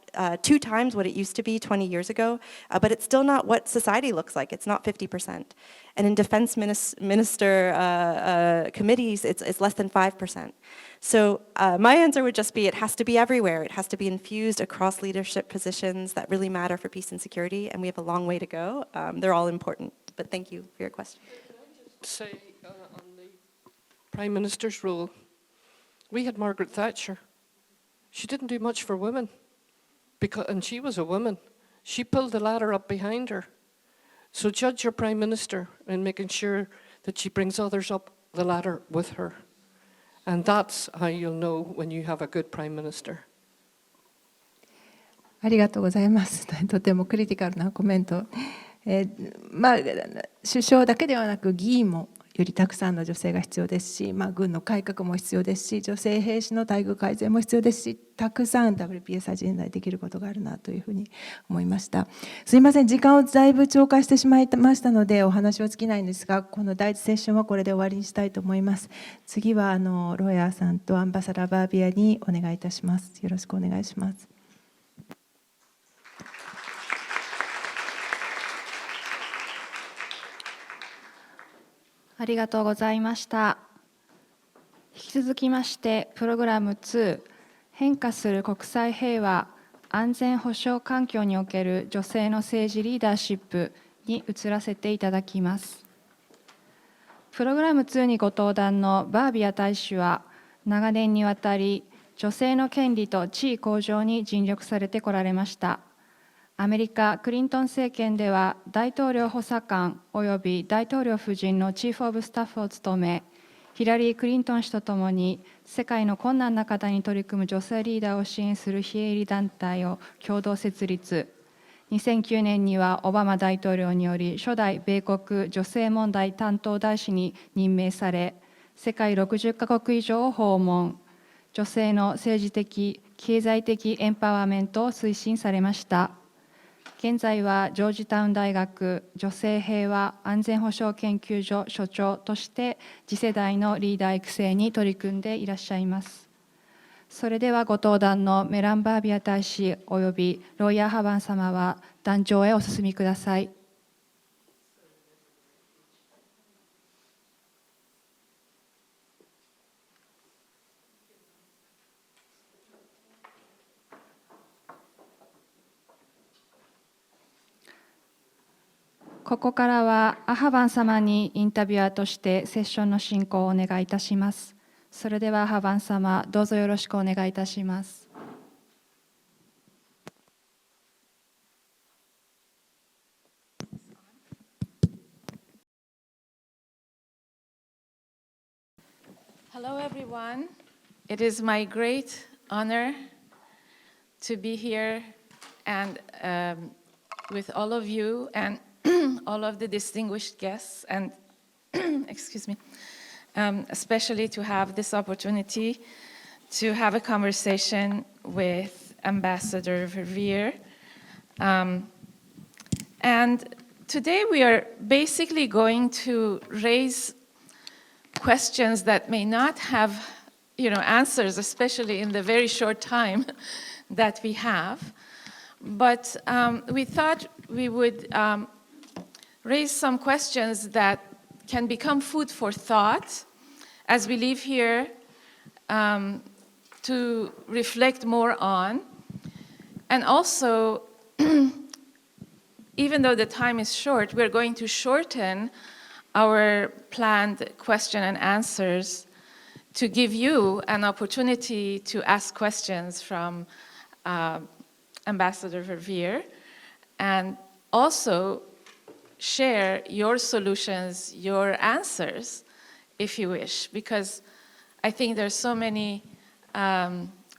2 times what it used to be 20 years ago, but it's still not what society looks like, it's not 50%. And in defense minister committees, it's less than 5%. So my answer would just be it has to be everywhere. It has to be infused across leadership positions that really matter for peace and security, and we have a long way to go. They're all important, but thank you for your question. Say on the Prime Minister's role, we had Margaret Thatcher. She didn't do much for women, and she was a woman. She pulled the ladder up behind her. So judge your Prime Minister in making sure that she brings others up the ladder with her. And that's how you'll know when you have a good Prime Minister. ありがとうございます。とてもクリティカルなコメント。首相だけではなく議員もよりたくさんの女性が必要ですし、軍の改革も必要ですし、女性兵士の待遇改善も必要ですし、たくさん WPS アジェンダでできることがあるなというふうに思いました。すいません、時間をだいぶ超過してしまいましたのでお話は尽きないんですが、この第一セッションはこれで終わりにしたいと思います。次はロイヤーさんとアンバサダーバービアにお願いいたします。よろしくお願いします。ありがとうございました。引き続きまして、プログラム2、変化する国際平和、安全保障環境における女性の政治リーダーシップに移らせていただきます。プログラム2にご登壇のバービア大使は、長年にわたり女性の権利と地位向上に尽力されてこられました。アメリカ・クリントン政権では大統領補佐官および大統領夫人のチーフ・オブ・スタッフを務め、ヒラリー・クリントン氏とともに世界の困難な方に取り組む女性リーダーを支援する非営利団体を共同設立。2009年にはオバマ大統領により初代米国女性問題担当大使に任命され、世界60カ国以上を訪問。女性の政治的・経済的エンパワーメントを推進されました。現在はジョージタウン大学女性平和安全保障研究所所長として次世代のリーダー育成に取り組んでいらっしゃいます。それではご登壇のメランバービア大使およびロイヤーハバン様は壇上へお進みください。ここからはアハバン様にインタビュアーとしてセッションの進行をお願いいたします。それではアハバン様、どうぞよろしくお願いいたします。Hello, everyone. It is my great honor to be here and with all of you and all of the distinguished guests, and excuse me, especially to have this opportunity to have a conversation with Ambassador Verveer. And today we are basically going to raise questions that may not have, answers, especially in the very short time that we have. But we thought we would raise some questions that can become food for thought as we leave here to reflect more on. And also, even though the time is short, we're going to shorten our planned question and answers to give you an opportunity to ask questions from Ambassador Verveer, and also share your solutions, your answers, if you wish, because I think there's so many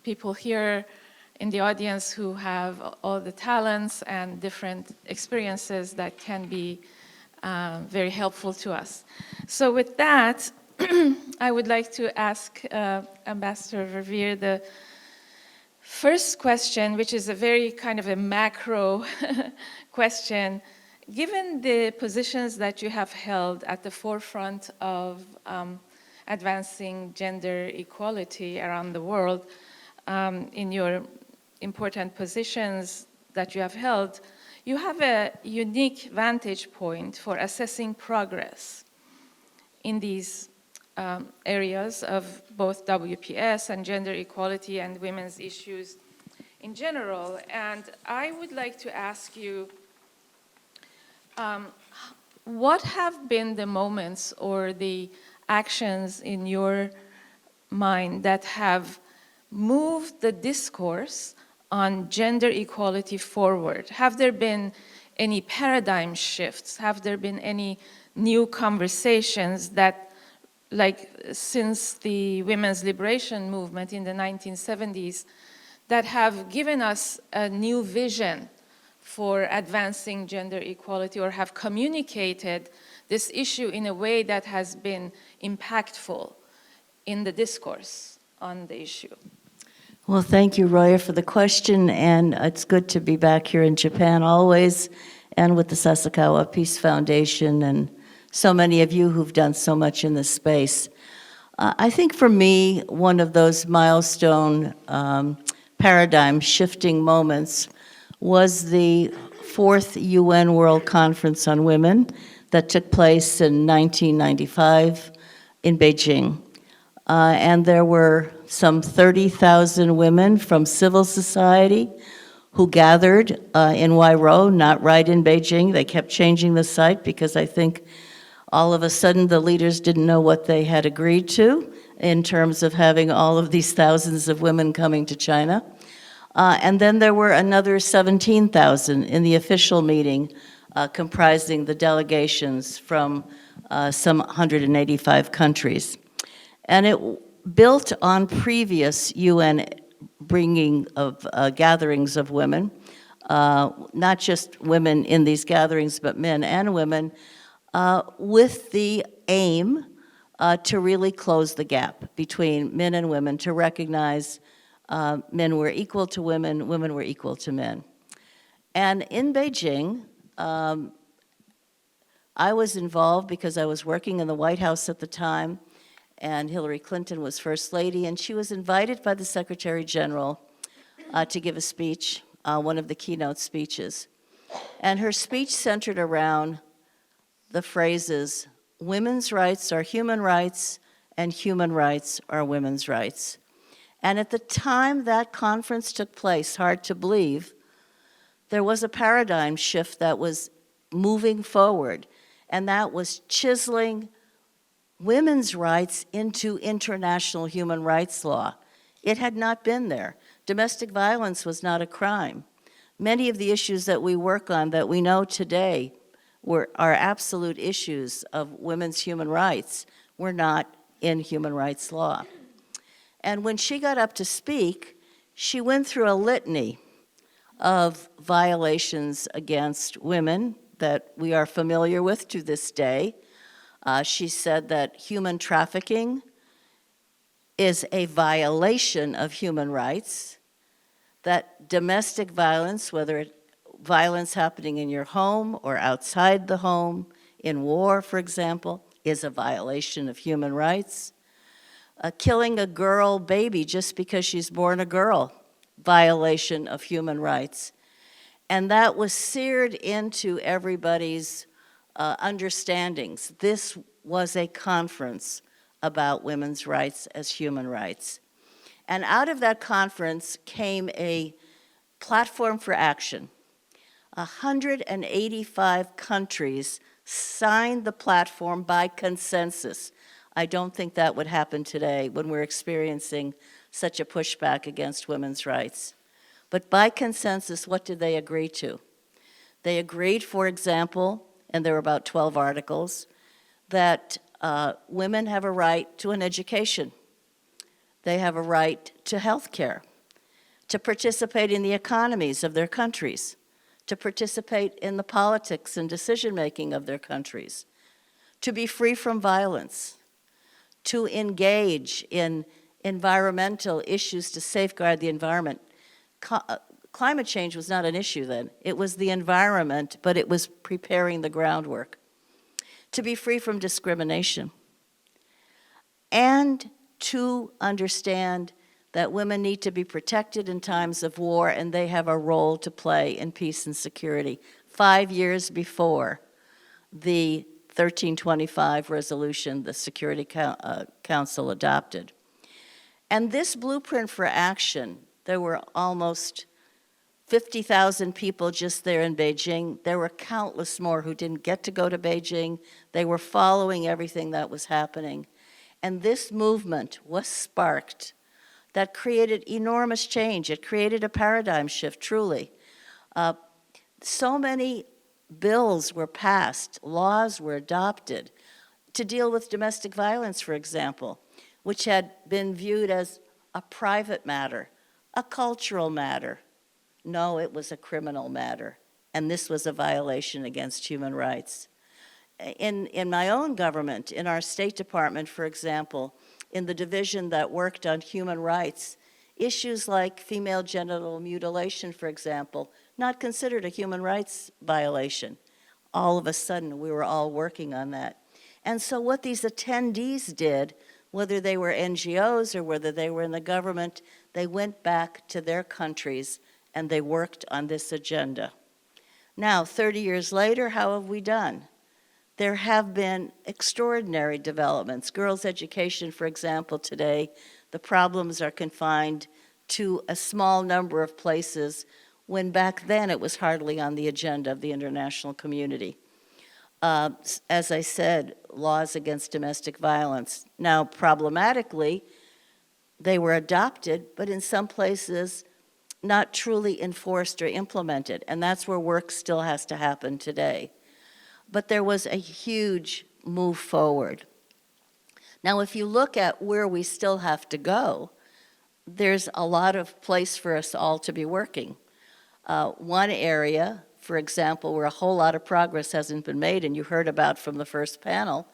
people here in the audience who have all the talents and different experiences that can be very helpful to us. So with that, I would like to ask Ambassador Verveer the first question, which is a very kind of a macro question. Given the positions that you have held at the forefront of advancing gender equality around the world, in your important positions that you have held, you have a unique vantage point for assessing progress in these areas of both WPS and gender equality and women's issues in general. And I would like to ask you, what have been the moments or the actions in your mind that have moved the discourse on gender equality forward? Have there been any paradigm shifts? Have there been any new conversations that, like since the women's liberation movement in the 1970s, that have given us a new vision for advancing gender equality, or have communicated this issue in a way that has been impactful in the discourse on the issue? Well, thank you, Roya, for the question, and it's good to be back here in Japan always, and with the Sasakawa Peace Foundation, and so many of you who've done so much in this space. I think for me, one of those milestone paradigm-shifting moments was the 4th UN World Conference on Women that took place in 1995 in Beijing. And there were some 30,000 women from civil society who gathered in Wairou, not right in Beijing. They kept changing the site because I think all of a sudden the leaders didn't know what they had agreed to in terms of having all of these thousands of women coming to China. And then there were another 17,000 in the official meeting, comprising the delegations from some 185 countries. And it built on previous UN bringing of gatherings of women, not just women in these gatherings, but men and women, with the aim to really close the gap between men and women, to recognize men were equal to women, women were equal to men. And in Beijing, I was involved because I was working in the White House at the time, and Hillary Clinton was First Lady, and she was invited by the Secretary General to give a speech, one of the keynote speeches. And her speech centered around the phrases, women's rights are human rights, and human rights are women's rights. And at the time that conference took place, hard to believe, there was a paradigm shift that was moving forward, and that was chiseling women's rights into international human rights law. It had not been there. Domestic violence was not a crime. Many of the issues that we work on that we know today are absolute issues of women's human rights were not in human rights law. And when she got up to speak, she went through a litany of violations against women that we are familiar with to this day. She said that human trafficking is a violation of human rights, that domestic violence, whether it's violence happening in your home or outside the home, in war, for example, is a violation of human rights. Killing a girl baby just because she's born a girl, violation of human rights. And that was seared into everybody's understandings. This was a conference about women's rights as human rights. And out of that conference came a platform for action. 185 countries signed the platform by consensus. I don't think that would happen today when we're experiencing such a pushback against women's rights. But by consensus, what did they agree to? They agreed, for example, and there were about 12 articles, that women have a right to an education. They have a right to health care, to participate in the economies of their countries, to participate in the politics and decision-making of their countries, to be free from violence, to engage in environmental issues to safeguard the environment. Climate change was not an issue then. It was the environment, but it was preparing the groundwork. To be free from discrimination, and to understand that women need to be protected in times of war and they have a role to play in peace and security. 5 years before the 1325 resolution the Security Council adopted. And this blueprint for action, there were almost 50,000 people just there in Beijing. There were countless more who didn't get to go to Beijing. They were following everything that was happening. And this movement was sparked that created enormous change. It created a paradigm shift, truly. So many bills were passed, laws were adopted to deal with domestic violence, for example, which had been viewed as a private matter, a cultural matter. No, it was a criminal matter, and this was a violation against human rights. In my own government, in our State Department, for example, in the division that worked on human rights, issues like female genital mutilation, for example, not considered a human rights violation. All of a sudden, we were all working on that. And so what these attendees did, whether they were NGOs or whether they were in the government, they went back to their countries and they worked on this agenda. Now, 30 years later, how have we done? There have been extraordinary developments. Girls' education, for example, today, the problems are confined to a small number of places, when back then it was hardly on the agenda of the international community. As I said, laws against domestic violence. Now, problematically, they were adopted, but in some places, not truly enforced or implemented, and that's where work still has to happen today. But there was a huge move forward. Now, if you look at where we still have to go, there's a lot of place for us all to be working. One area, for example, where a whole lot of progress hasn't been made, and you heard about from the first panel,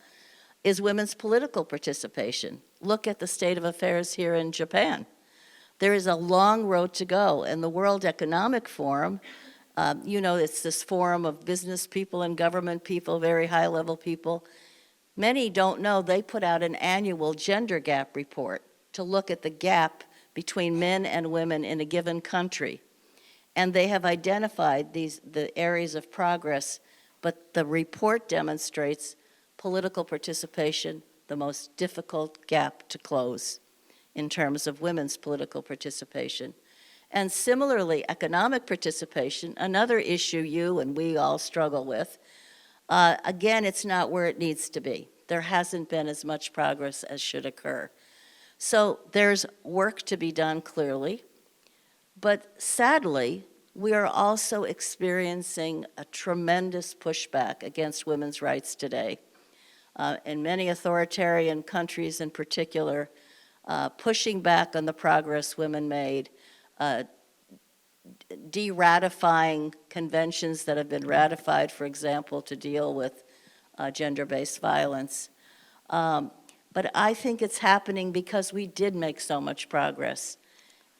is women's political participation. Look at the state of affairs here in Japan. There is a long road to go, and the World Economic Forum, it's this forum of business people and government people, very high-level people. Many don't know they put out an annual gender gap report to look at the gap between men and women in a given country. And they have identified the areas of progress, but the report demonstrates political participation, the most difficult gap to close in terms of women's political participation. And similarly, economic participation, another issue you and we all struggle with. Again, it's not where it needs to be. There hasn't been as much progress as should occur. So there's work to be done, clearly. But sadly, we are also experiencing a tremendous pushback against women's rights today. in many authoritarian countries in particular, pushing back on the progress women made, de-ratifying conventions that have been ratified, for example, to deal with gender-based violence. But I think it's happening because we did make so much progress.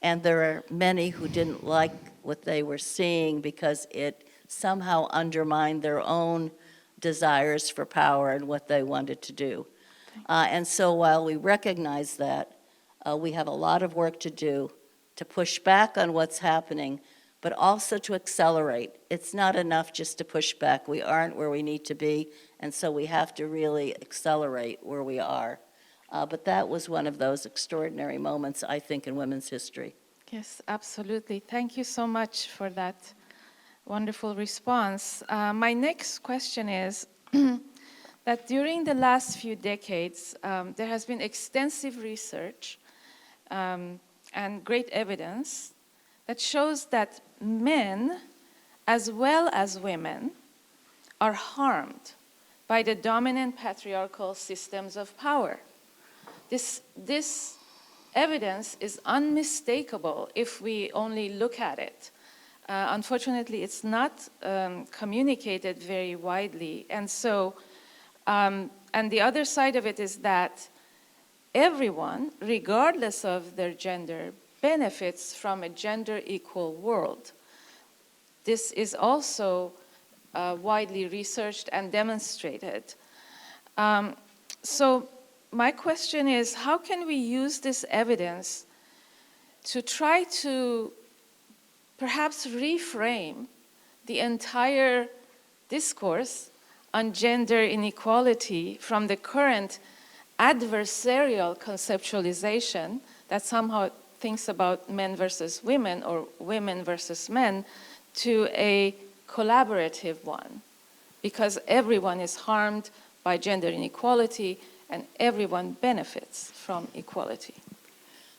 And there are many who didn't like what they were seeing because it somehow undermined their own desires for power and what they wanted to do. And so while we recognize that, we have a lot of work to do to push back on what's happening, but also to accelerate. It's not enough just to push back. We aren't where we need to be, and so we have to really accelerate where we are. But that was one of those extraordinary moments, I think, in women's history. Yes, absolutely. Thank you so much for that wonderful response. My next question is that during the last few decades, there has been extensive research and great evidence that shows that men, as well as women, are harmed by the dominant patriarchal systems of power. This evidence is unmistakable if we only look at it. Unfortunately, it's not communicated very widely. And so, and the other side of it is that everyone, regardless of their gender, benefits from a gender-equal world. This is also widely researched and demonstrated. So my question is, how can we use this evidence to try to perhaps reframe the entire discourse on gender inequality from the current adversarial conceptualization that somehow thinks about men versus women or women versus men to a collaborative one, because everyone is harmed by gender inequality and everyone benefits from equality.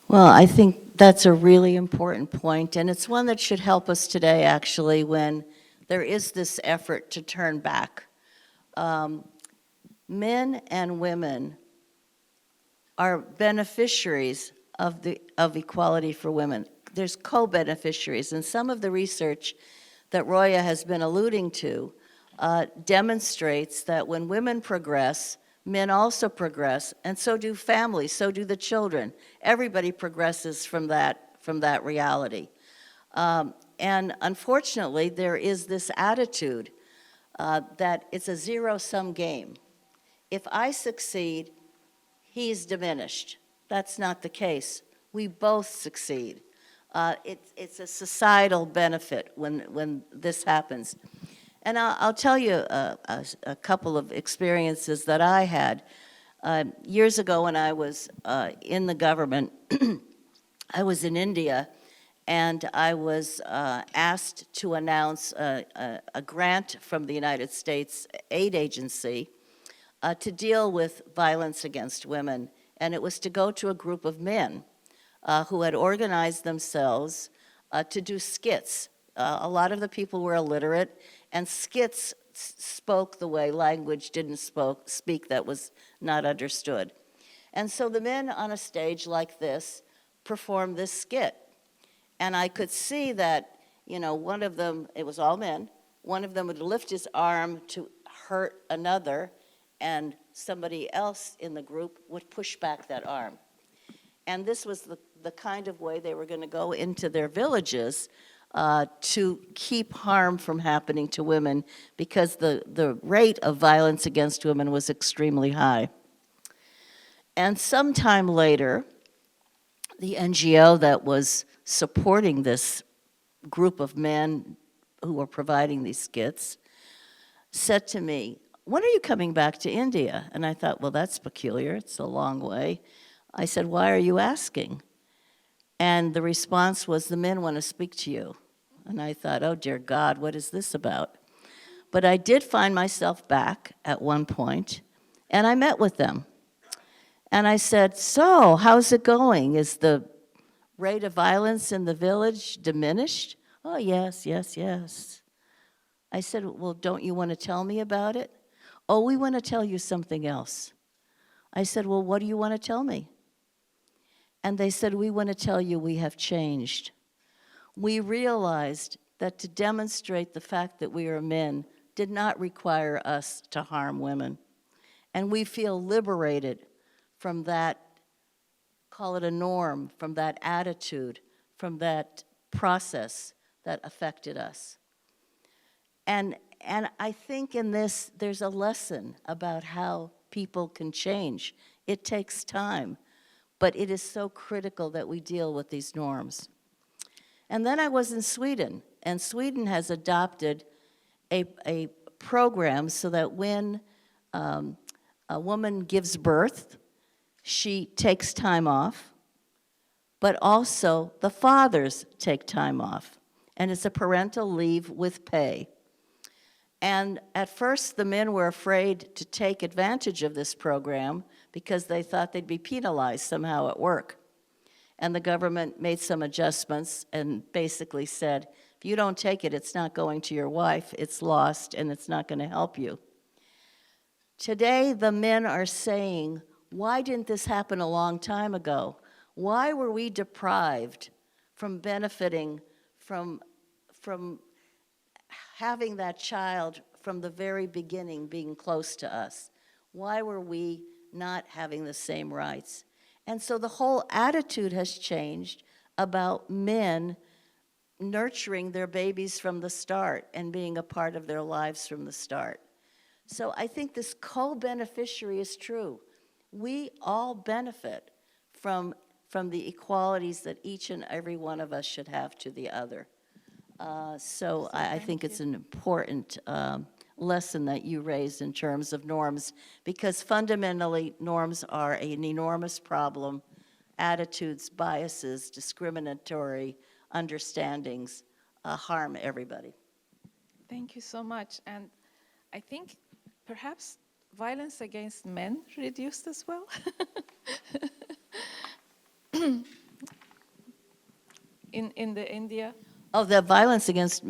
Well, I think that's a really important point, and it's one that should help us today, actually, when there is this effort to turn back. Men and women are beneficiaries of equality for women. There's co-beneficiaries, and some of the research that Roya has been alluding to demonstrates that when women progress, men also progress, and so do families, so do the children. Everybody progresses from that reality. And unfortunately, there is this attitude that it's a zero-sum game. If I succeed, he's diminished. That's not the case. We both succeed. It's a societal benefit when this happens. And I'll tell you a couple of experiences that I had. Years ago when I was in the government, I was in India, and I was asked to announce a grant from the United States aid agency to deal with violence against women. And it was to go to a group of men who had organized themselves to do skits. A lot of the people were illiterate, and skits spoke the way language didn't speak that was not understood. And so the men on a stage like this performed this skit. And I could see that, one of them, it was all men, one of them would lift his arm to hurt another, and somebody else in the group would push back that arm. And this was the kind of way they were going to go into their villages to keep harm from happening to women, because the rate of violence against women was extremely high. And sometime later, the NGO that was supporting this group of men who were providing these skits said to me, "When are you coming back to India?" And I thought, well, that's peculiar. It's a long way. I said, "Why are you asking?" And the response was, "The men want to speak to you." And I thought, oh, dear God, what is this about? But I did find myself back at one point, and I met with them. And I said, "So, how's it going? Is the rate of violence in the village diminished?" "Oh, yes, yes, yes." I said, "Well, don't you want to tell me about it?" "Oh, we want to tell you something else." I said, "Well, what do you want to tell me?" And they said, "We want to tell you we have changed. We realized that to demonstrate the fact that we are men did not require us to harm women. And we feel liberated from that, call it a norm, from that attitude, from that process that affected us." And I think in this, there's a lesson about how people can change. It takes time, but it is so critical that we deal with these norms. And then I was in Sweden, and Sweden has adopted a program so that when a woman gives birth, she takes time off, but also the fathers take time off. And it's a parental leave with pay. And at first, the men were afraid to take advantage of this program because they thought they'd be penalized somehow at work. And the government made some adjustments and basically said, if you don't take it, it's not going to your wife, it's lost, and it's not going to help you. Today, the men are saying, why didn't this happen a long time ago? Why were we deprived from benefiting from having that child from the very beginning being close to us? Why were we not having the same rights? And so the whole attitude has changed about men nurturing their babies from the start and being a part of their lives from the start. So I think this co-beneficiary is true. We all benefit from the equalities that each and every one of us should have to the other. So I think it's an important lesson that you raised in terms of norms, because fundamentally norms are an enormous problem. Attitudes, biases, discriminatory understandings harm everybody. Thank you so much. And I think perhaps violence against men reduced as well. in the India. Oh, the violence against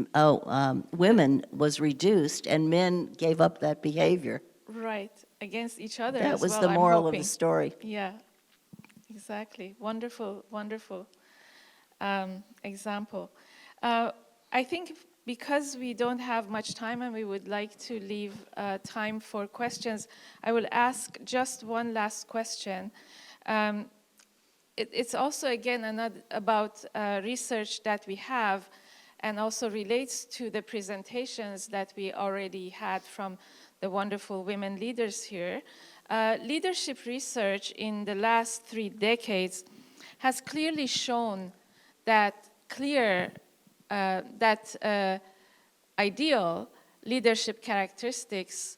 women was reduced, and men gave up that behavior. Right, against each other That as was well, the I'm moral of hoping. the story. Yeah, exactly. Wonderful, wonderful example. I think because we don't have much time and we would like to leave time for questions, I will ask just one last question. It's also, again, about research that we have, and also relates to the presentations that we already had from the wonderful women leaders here. Leadership research in the last 3 decades has clearly shown that ideal leadership characteristics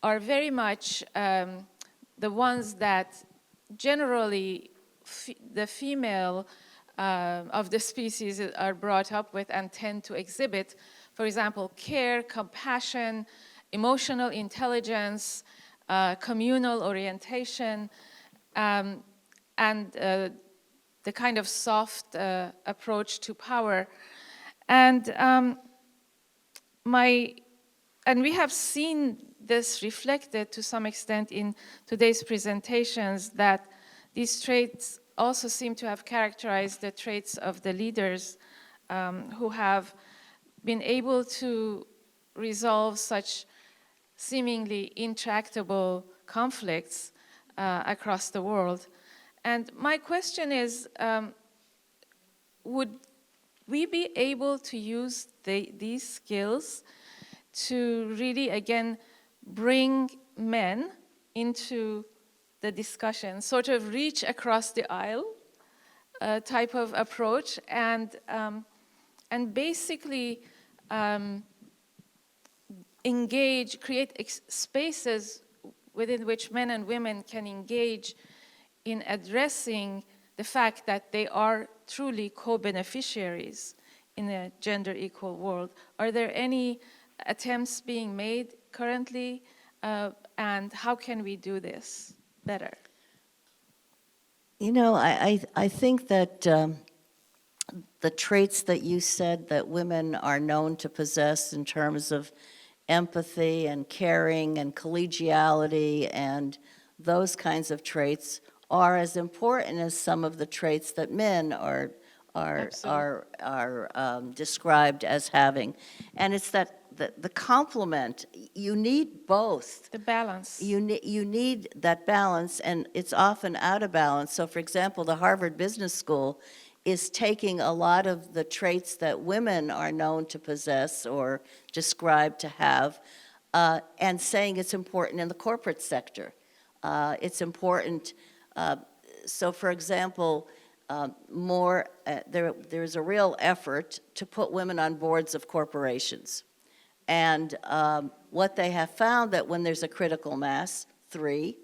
are very much the ones that generally the female of the species are brought up with and tend to exhibit. For example, care, compassion, emotional intelligence, communal orientation, and the kind of soft approach to power. And we have seen this reflected to some extent in today's presentations, that these traits also seem to have characterized the traits of the leaders who have been able to resolve such seemingly intractable conflicts across the world. And my question is, would we be able to use these skills to really, again, bring men into the discussion, sort of reach across the aisle type of approach, and basically engage, create spaces within which men and women can engage in addressing the fact that they are truly co-beneficiaries in a gender equal world? Are there any attempts being made currently, and how can we do this better? You know, I think that the traits that you said that women are known to possess in terms of empathy and caring and collegiality and those kinds of traits are as important as some of the traits that men are described as having. And it's that the complement, you need both. The balance. You need that balance, and it's often out of balance. So, for example, the Harvard Business School is taking a lot of the traits that women are known to possess or described to have, and saying it's important in the corporate sector. It's important. So, for example, there's a real effort to put women on boards of corporations. And what they have found that when there's a critical mass, 3,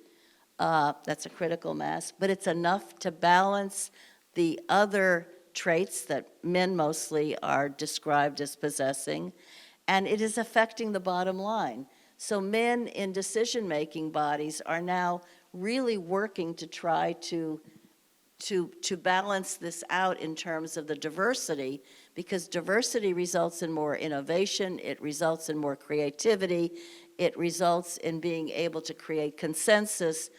that's a critical mass, but it's enough to balance the other traits that men mostly are described as possessing, and it is affecting the bottom line. So men in decision-making bodies are now really working to try to balance this out in terms of the diversity, because diversity results in more innovation, it results in more creativity, it results in being able to create consensus,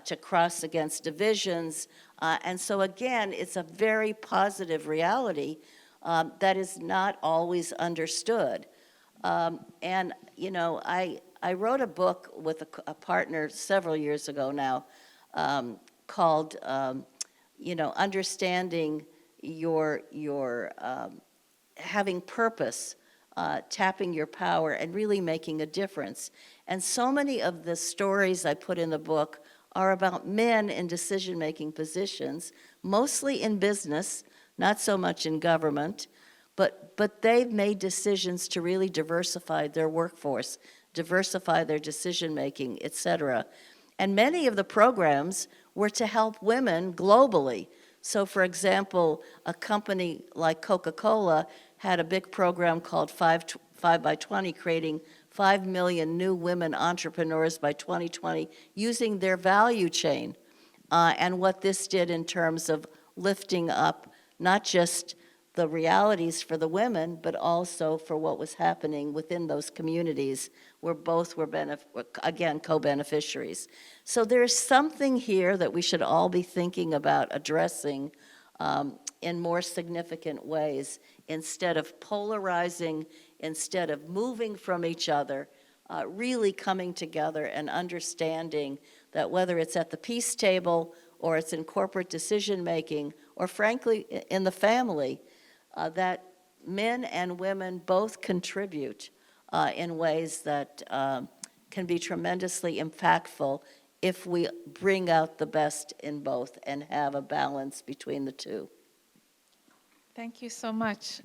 to cross against divisions. And so again, it's a very positive reality that is not always understood. And, you know, I wrote a book with a partner several years ago now called, you know, Understanding your having purpose, tapping your power, and really making a difference. And so many of the stories I put in the book are about men in decision-making positions, mostly in business, not so much in government, but they've made decisions to really diversify their workforce, diversify their decision-making, et cetera. And many of the programs were to help women globally. So, for example, a company like Coca-Cola had a big program called 5 by 20, creating 5 million new women entrepreneurs by 2020 using their value chain. And what this did in terms of lifting up not just the realities for the women, but also for what was happening within those communities where both were, again, co-beneficiaries. So there's something here that we should all be thinking about addressing in more significant ways, instead of polarizing, instead of moving from each other, really coming together and understanding that whether it's at the peace table or it's in corporate decision-making or frankly in the family, that men and women both contribute in ways that can be tremendously impactful if we bring out the best in both and have a balance between the two. Thank you so much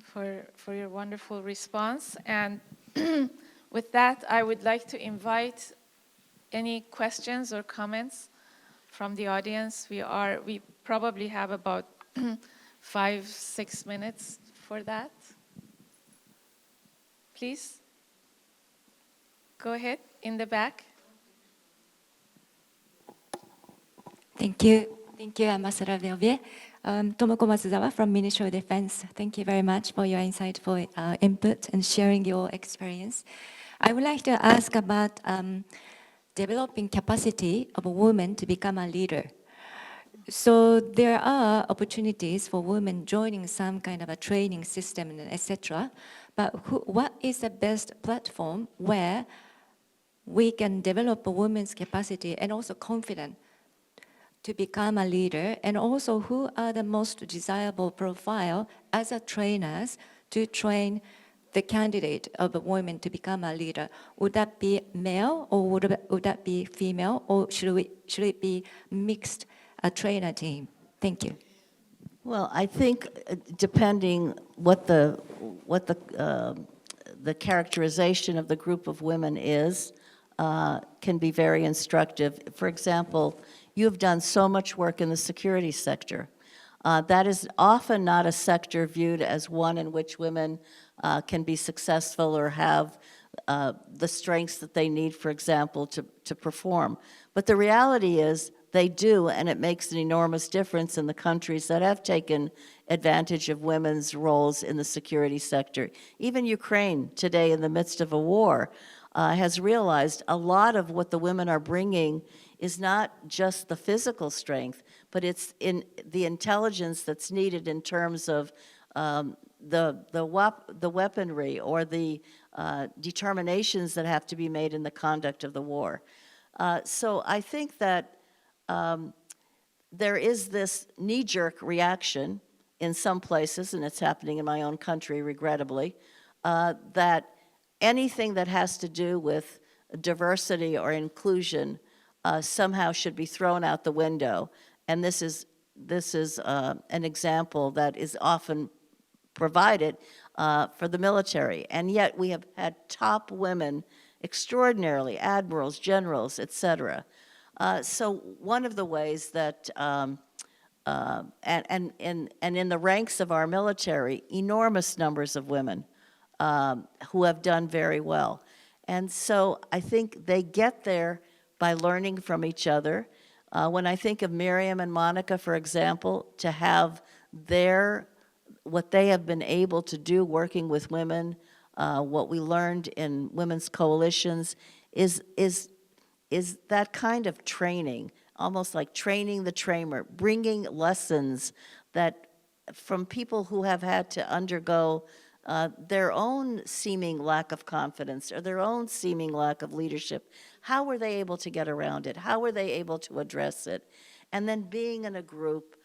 for your wonderful response. And with that, I would like to invite any questions or comments from the audience. We probably have about 5-6 minutes for that. Please, go ahead, in the back. Thank you, Ambassador Vilvier. Tomoko Matsuzawa from Ministry of Defense. Thank you very much for your insightful input and sharing your experience. I would like to ask about developing capacity of a woman to become a leader. So there are opportunities for women joining some kind of a training system, etc. But what is the best platform where we can develop a woman's capacity and also confidence to become a leader, and also who are the most desirable profile as a trainers to train the candidate of a woman to become a leader? Would that be male or would that be female, or should it be mixed a trainer team? Thank you. Well, I think depending what the characterization of the group of women is, can be very instructive. For example, you've done so much work in the security sector. That is often not a sector viewed as one in which women can be successful or have the strengths that they need, for example, to perform. But the reality is they do, and it makes an enormous difference in the countries that have taken advantage of women's roles in the security sector. Even Ukraine today, in the midst of a war, has realized a lot of what the women are bringing is not just the physical strength, but it's in the intelligence that's needed in terms of the weaponry or the determinations that have to be made in the conduct of the war. So I think that there is this knee-jerk reaction in some places, and it's happening in my own country, regrettably, that anything that has to do with diversity or inclusion somehow should be thrown out the window. And this is an example that is often provided for the military. And yet we have had top women extraordinarily, admirals, generals, et cetera. So one of the ways that, and in the ranks of our military, enormous numbers of women who have done very well. And so I think they get there by learning from each other. When I think of Miriam and Monica, for example, to have what they have been able to do working with women, what we learned in women's coalitions is that kind of training, almost like training the trainer, bringing lessons that from people who have had to undergo their own seeming lack of confidence or their own seeming lack of leadership. How were they able to get around it? How were they able to address it? And then being in a group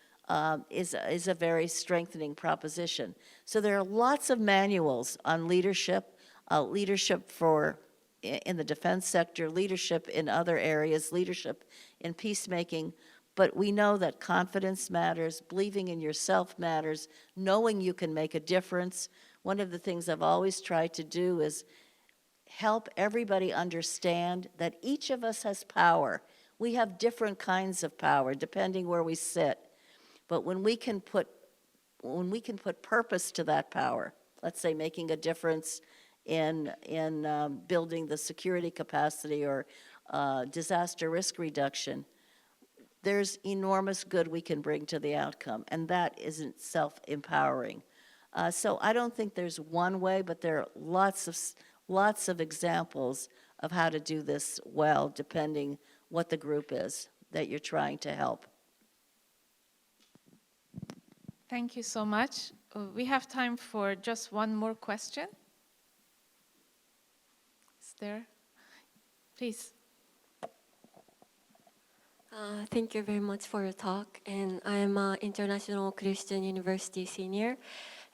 is a very strengthening proposition. So there are lots of manuals on leadership, leadership in the defense sector, leadership in other areas, leadership in peacemaking. But we know that confidence matters, believing in yourself matters, knowing you can make a difference. One of the things I've always tried to do is help everybody understand that each of us has power. We have different kinds of power depending where we sit. But when we can put purpose to that power, let's say making a difference in building the security capacity or disaster risk reduction, there's enormous good we can bring to the outcome, and that isn't self-empowering. So I don't think there's one way, but there are lots of examples of how to do this well, depending what the group is that you're trying to help. Thank you so much. We have time for just one more question. Is there? Please. Thank you very much for your talk. And I'm an International Christian University senior,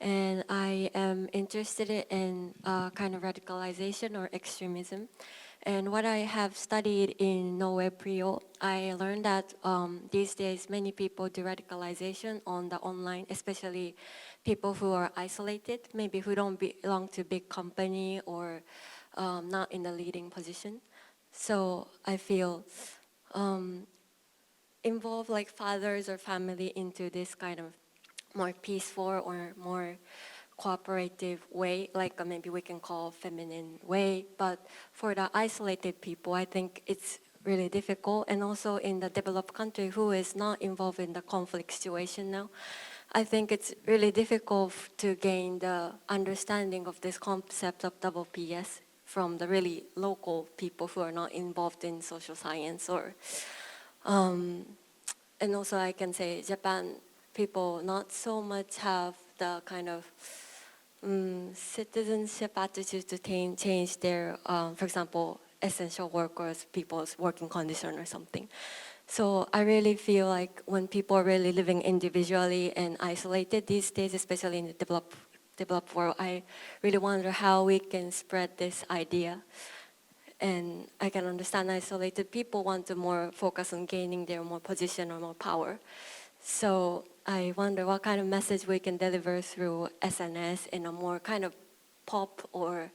and I am interested in kind of radicalization or extremism. And what I have studied in Norway Prio, I learned that these days many people do radicalization on the online, especially people who are isolated, maybe who don't belong to big company or not in the leading position. So I feel involve like fathers or family into this kind of more peaceful or more cooperative way, like maybe we can call feminine way. But for the isolated people, I think it's really difficult. And also in the developed country who is not involved in the conflict situation now, I think it's really difficult to gain the understanding of this concept of double PS from the really local people who are not involved in social science or and also I can say Japan people not so much have the kind of citizenship attitude to change their, for example, essential workers, people's working condition or something. So I really feel like when people are really living individually and isolated these days, especially in the developed world, I really wonder how we can spread this idea. And I can understand isolated people want to more focus on gaining their more position or more power. So I wonder what kind of message we can deliver through SNS in a more kind of pop or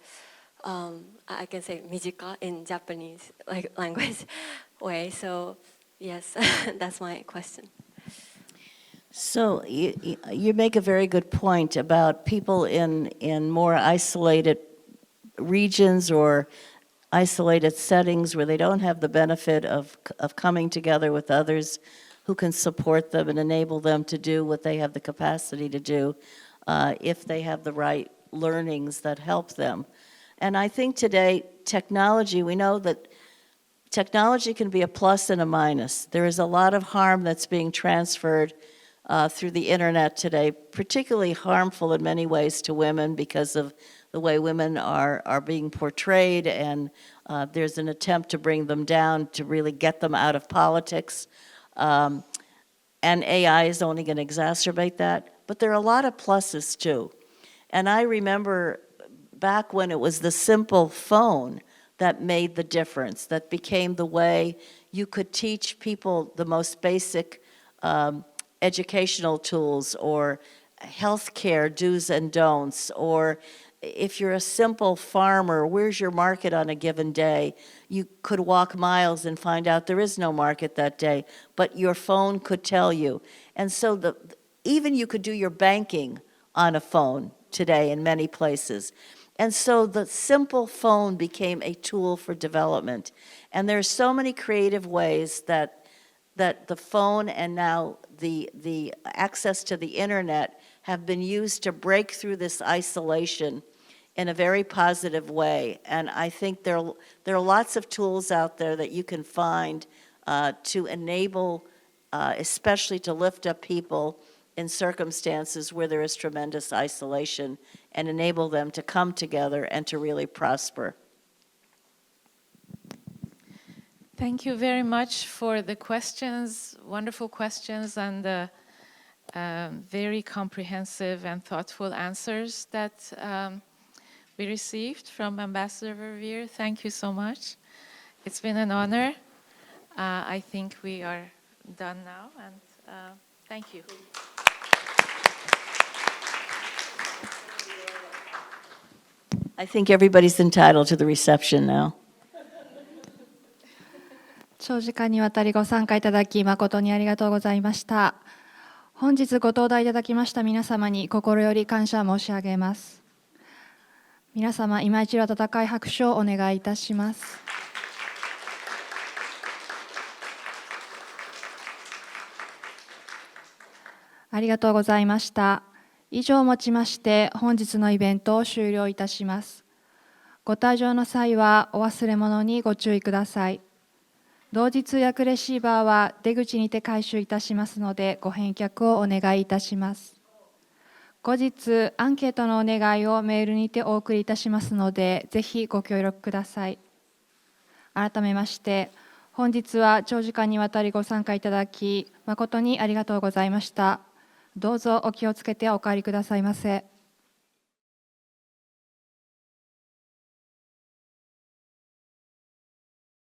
I can say mijika in Japanese language way. So yes, that's my question. So you make a very good point about people in more isolated regions or isolated settings where they don't have the benefit of coming together with others who can support them and enable them to do what they have the capacity to do if they have the right learnings that help them. And I think today, technology, we know that technology can be a plus and a minus. There is a lot of harm that's being transferred through the internet today, particularly harmful in many ways to women because of the way women are being portrayed, and there's an attempt to bring them down, to really get them out of politics. And AI is only going to exacerbate that. But there are a lot of pluses too. And I remember back when it was the simple phone that made the difference, that became the way you could teach people the most basic educational tools or healthcare do's and don'ts, or if you're a simple farmer, where's your market on a given day? You could walk miles and find out there is no market that day, but your phone could tell you. And so even you could do your banking on a phone today in many places. And so the simple phone became a tool for development. And there are so many creative ways that the phone and now the access to the internet have been used to break through this isolation in a very positive way. And I think there are lots of tools out there that you can find to enable, especially to lift up people in circumstances where there is tremendous isolation and enable them to come together and to really prosper. Thank you very much for the questions, wonderful questions, and the very comprehensive and thoughtful answers that we received from Ambassador Verveer. Thank you so much. It's been an honor. I think we are done now, and thank you. I think everybody's entitled to the reception now. 長時間にわたりご参加いただき誠にありがとうございました。本日ご登壇いただきました皆様に心より感謝申し上げます。皆様、今一度温かい拍手をお願いいたします。ありがとうございました。以上をもちまして本日のイベントを終了いたします。ご退場の際はお忘れ物にご注意ください。同時通訳レシーバーは出口にて回収いたしますので、ご返却をお願いいたします。後日、アンケートのお願いをメールにてお送りいたしますので、ぜひご協力ください。改めまして、本日は長時間にわたりご参加いただき、誠にありがとうございました。どうぞお気をつけてお帰りくださいませ。